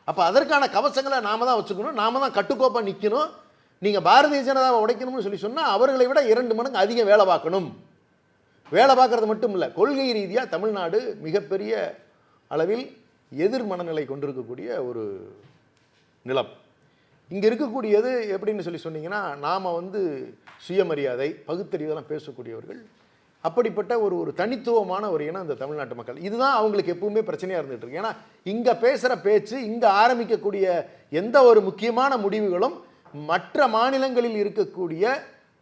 அப்போ அதற்கான கவசங்களை நாம் தான் வச்சுக்கணும், நாம் தான் கட்டுக்கோப்பாக நிற்கணும். நீங்கள் பாரதிய ஜனதாவை உடைக்கணும்னு சொல்லி சொன்னால் அவர்களை விட 2 மடங்கு அதிகம் வேலை பார்க்கணும். வேலை பார்க்கறது மட்டும் இல்லை, கொள்கை ரீதியாக தமிழ்நாடு மிகப்பெரிய அளவில் எதிர் மனநிலை கொண்டிருக்கக்கூடிய ஒரு நிலம். இங்கே இருக்கக்கூடியது எப்படின்னு சொல்லி சொன்னீங்கன்னா, நாம் வந்து சுயமரியாதை பகுத்தறிவெல்லாம் பேசக்கூடியவர்கள். அப்படிப்பட்ட ஒரு தனித்துவமான ஒரு இனம் இந்த தமிழ்நாட்டு மக்கள். இதுதான் அவங்களுக்கு எப்பவுமே பிரச்சனையாக இருந்துகிட்டு இருக்கு. ஏன்னா இங்கே பேசுகிற பேச்சு, இங்கே ஆரம்பிக்கக்கூடிய எந்த ஒரு முக்கியமான முடிவுகளும் மற்ற மாநிலங்களில் இருக்கக்கூடிய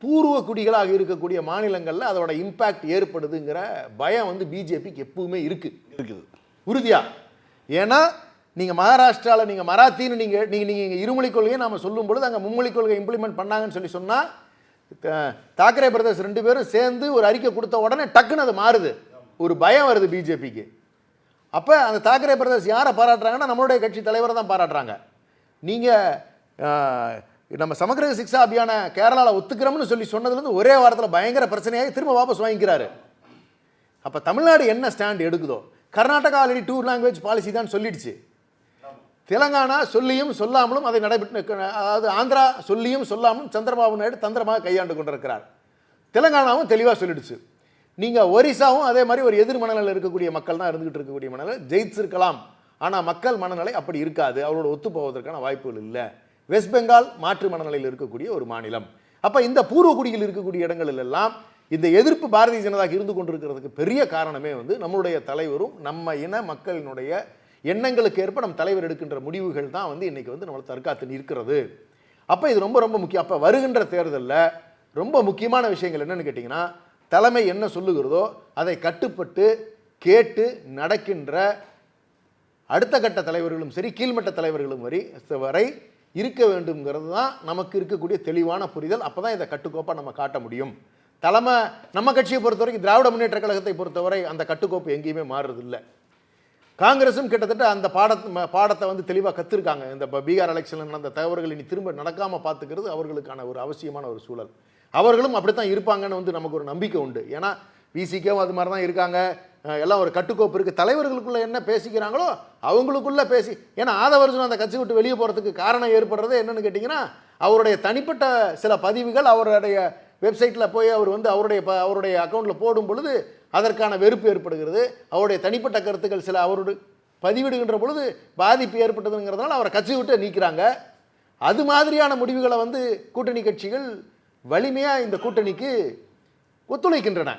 பூர்வ குடிகளாக இருக்கக்கூடிய மாநிலங்களில் அதோட இம்பேக்ட் ஏற்படுதுங்கிற பயம் வந்து பிஜேபிக்கு எப்பவுமே இருக்குது உறுதியாக. ஏன்னா நீங்கள் மகாராஷ்டிராவில் நீங்கள் மராத்தின்னு நீங்கள் இருமொழி கொள்கையை நாம் சொல்லும் பொழுது அங்கே மும்மொழி கொள்கை இம்ப்ளிமெண்ட் பண்ணாங்கன்னு சொல்லி சொன்னால், தாக்கரே பிரதர்ஸ் 2 பேரும் சேர்ந்து ஒரு அறிக்கை கொடுத்த உடனே டக்குன்னு அது மாறுது, ஒரு பயம் வருது பிஜேபிக்கு. அப்போ அந்த தாக்கரே பிரதர்ஸ் யாரை பாராட்டுறாங்கன்னா நம்மளுடைய கட்சி தலைவரை தான் பாராட்டுறாங்க. நீங்கள் நம்ம சமக்கிர சிக்ஷா அபியான கேரளாவில் ஒத்துக்கிறோம்னு சொல்லி சொன்னதுலேருந்து ஒரே வாரத்தில் பயங்கர பிரச்சனையாகி திரும்ப வாபஸ் வாங்கிக்கிறாரு. அப்போ தமிழ்நாடு என்ன ஸ்டாண்ட் எடுக்குதோ, கர்நாடகா ஆல்ரெடி 2 லாங்குவேஜ் பாலிசி தான் சொல்லிடுச்சு. தெலங்கானா சொல்லியும் சொல்லாமலும் அதை நடைபெற்று, அதாவது ஆந்திரா சொல்லியும் சொல்லாமலும் சந்திரபாபு நாயுடு தந்திரமாக கையாண்டு கொண்டிருக்கிறார். தெலங்கானாவும் தெளிவாக சொல்லிடுச்சு. நீங்கள் ஒரிசாவும் அதே மாதிரி ஒரு எதிர் மனநிலையில் இருக்கக்கூடிய மக்கள் தான் இருந்துகிட்டு இருக்கக்கூடிய மனநிலை ஜெயிச்சிருக்கலாம். ஆனால் மக்கள் மனநிலை அப்படி இருக்காது, அவரோட ஒத்து போவதற்கான வாய்ப்புகள் இல்லை. வெஸ்ட் பெங்கால் மாற்று மனநிலையில் இருக்கக்கூடிய ஒரு மாநிலம். அப்போ இந்த பூர்வ குடியில் இருக்கக்கூடிய இடங்களில் எல்லாம் இந்த எதிர்ப்பு பாரதிய ஜனதாக்கு இருந்து கொண்டிருக்கிறதுக்கு பெரிய காரணமே வந்து நம்மளுடைய தலைவரும் நம்ம இன மக்களினுடைய எண்ணங்களுக்கு ஏற்ப நம் தலைவர் எடுக்கின்ற முடிவுகள் தான் வந்து இன்றைக்கி வந்து நம்மளை தற்காத்து நிற்கிறது. அப்போ இது ரொம்ப ரொம்ப முக்கியம். அப்போ வருகின்ற தேர்தலில் ரொம்ப முக்கியமான விஷயங்கள் என்னென்னு கேட்டிங்கன்னா, தலைமை என்ன சொல்லுகிறதோ அதை கட்டுப்பட்டு கேட்டு நடக்கின்ற அடுத்த கட்ட தலைவர்களும் சரி, கீழ்மட்ட தலைவர்களும் வரை இருக்க வேண்டும்ங்கிறது தான் நமக்கு இருக்கக்கூடிய தெளிவான புரிதல். அப்போ தான் இதை கட்டுக்கோப்பாக நம்ம காட்ட முடியும். நம்ம கட்சியை பொறுத்தவரைக்கும், திராவிட முன்னேற்ற கழகத்தை பொறுத்தவரை அந்த கட்டுக்கோப்பு எங்கேயுமே மாறுறதில்லை. காங்கிரஸும் கிட்டத்தட்ட அந்த பாடத்தை வந்து தெளிவாக கற்றுருக்காங்க. இந்த பீகார் எலெக்ஷனில் நடந்த தவறுகள் இனி திரும்ப நடக்காமல் பார்த்துக்கிறது அவர்களுக்கான ஒரு அவசியமான ஒரு சூழல். அவர்களும் அப்படித்தான் இருப்பாங்கன்னு வந்து நமக்கு ஒரு நம்பிக்கை உண்டு. ஏன்னா விசிகேவும் அது மாதிரி தான் இருக்காங்க. எல்லாம் ஒரு கட்டுக்கோப்பு இருக்குது. தலைவர்களுக்குள்ளே என்ன பேசிக்கிறாங்களோ அவங்களுக்குள்ளே பேசி, ஏன்னா ஆதவர்ஜுன் அந்த கட்சி விட்டு வெளியே போகிறதுக்கு காரணம் ஏற்படுறது என்னன்னு கேட்டிங்கன்னா, அவருடைய தனிப்பட்ட சில பதிவுகள் அவருடைய வெப்சைட்டில் போய் அவர் வந்து அவருடைய அக்கௌண்ட்டில் போடும் பொழுது அதற்கான வெறுப்பு ஏற்படுகிறது. அவருடைய தனிப்பட்ட கருத்துக்கள் சில அவருடைய பதிவிடுகின்ற பொழுது பாதிப்பு ஏற்பட்டதுங்கிறதுனால அவரை கட்சி விட்டு நீக்கிறாங்க. அது மாதிரியான முடிவுகளை வந்து கூட்டணி கட்சிகள் வலிமையாக இந்த கூட்டணிக்கு ஒத்துழைக்கின்றன.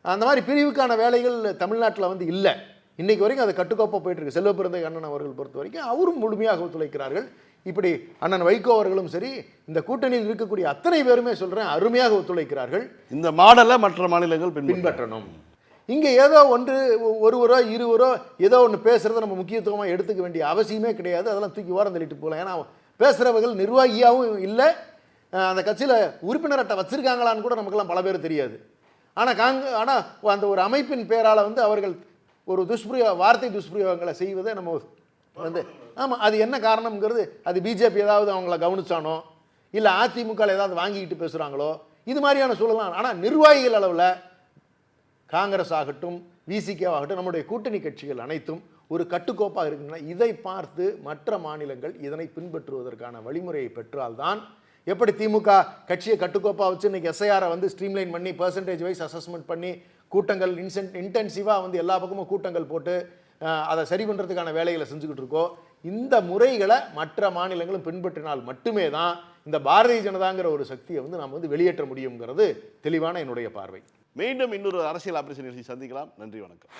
அந்த மாதிரி பிரிவுக்கான வேலைகள் தமிழ்நாட்டில் வந்து இல்லை. இன்றைக்கு வரைக்கும் அது கட்டுக்கோப்பாக போயிட்டுருக்கு. செல்வப்பிறந்தை அண்ணன் அவர்கள் பொறுத்த வரைக்கும் அவரும் முழுமையாக ஒத்துழைக்கிறார்கள். இப்படி அண்ணன் வைகோ அவர்களும் சரி, இந்த கூட்டணியில் இருக்கக்கூடிய அத்தனை பேருமே சொல்கிறேன் அருமையாக ஒத்துழைக்கிறார்கள். இந்த மாடலை மற்ற மாநிலங்கள் பின்பற்றணும். இங்கே ஏதோ ஒருவரோ இருவரோ ஏதோ ஒன்று பேசுகிறத நம்ம முக்கியத்துவமாக எடுத்துக்க வேண்டிய அவசியமே கிடையாது. அதெல்லாம் தூக்கி ஓரம் தள்ளிட்டு போகலாம். ஏன்னா பேசுகிறவர்கள் நிர்வாகியாகவும் இல்லை, அந்த கட்சியில் உறுப்பினர் அட்டை வச்சுருக்காங்களான்னு கூட நமக்கெல்லாம் பல பேர் தெரியாது. ஆனால் அந்த ஒரு அமைப்பின் பேரால் வந்து அவர்கள் ஒரு வார்த்தை துஷ்பிரயோகங்களை செய்வதை நம்ம வந்து ஆமாம், அது என்ன காரணம்ங்கிறது, அது பிஜேபி ஏதாவது அவங்கள கவனிச்சானோ இல்லை அதிமுக ஏதாவது வாங்கிக்கிட்டு பேசுகிறாங்களோ இது மாதிரியான சூழலாம். ஆனால் நிர்வாகிகள் அளவில் காங்கிரஸ் ஆகட்டும் விசிகே ஆகட்டும் நம்முடைய கூட்டணி கட்சிகள் அனைத்தும் ஒரு கட்டுக்கோப்பாக இருக்கின்றன. இதை பார்த்து மற்ற மாநிலங்கள் இதனை பின்பற்றுவதற்கான வழிமுறையை பெற்றால்தான், எப்படி திமுக கட்சியை கட்டுக்கோப்பாக வச்சு இன்னைக்கு எஸ்ஐஆரை வந்து ஸ்ட்ரீம்லைன் பண்ணி பர்சன்டேஜ் வைஸ் அசஸ்மெண்ட் பண்ணி கூட்டங்கள் இன்டென்சிவாக வந்து எல்லா பக்கமும் கூட்டங்கள் போட்டு அதை சரி பண்ணுறதுக்கான வேலைகளை செஞ்சுக்கிட்டு இருக்கோம். இந்த முறைகளை மற்ற மாநிலங்களும் பின்பற்றினால் மட்டுமே தான் இந்த பாரதிய ஜனதாங்கிற ஒரு சக்தியை வந்து நாம் வந்து வெளியேற்ற முடியுங்கிறது தெளிவான என்னுடைய பார்வை. மீண்டும் இன்னொரு அரசியல் ஆபரேஷன் நிகழ்ச்சி சந்திக்கலாம். நன்றி, வணக்கம்.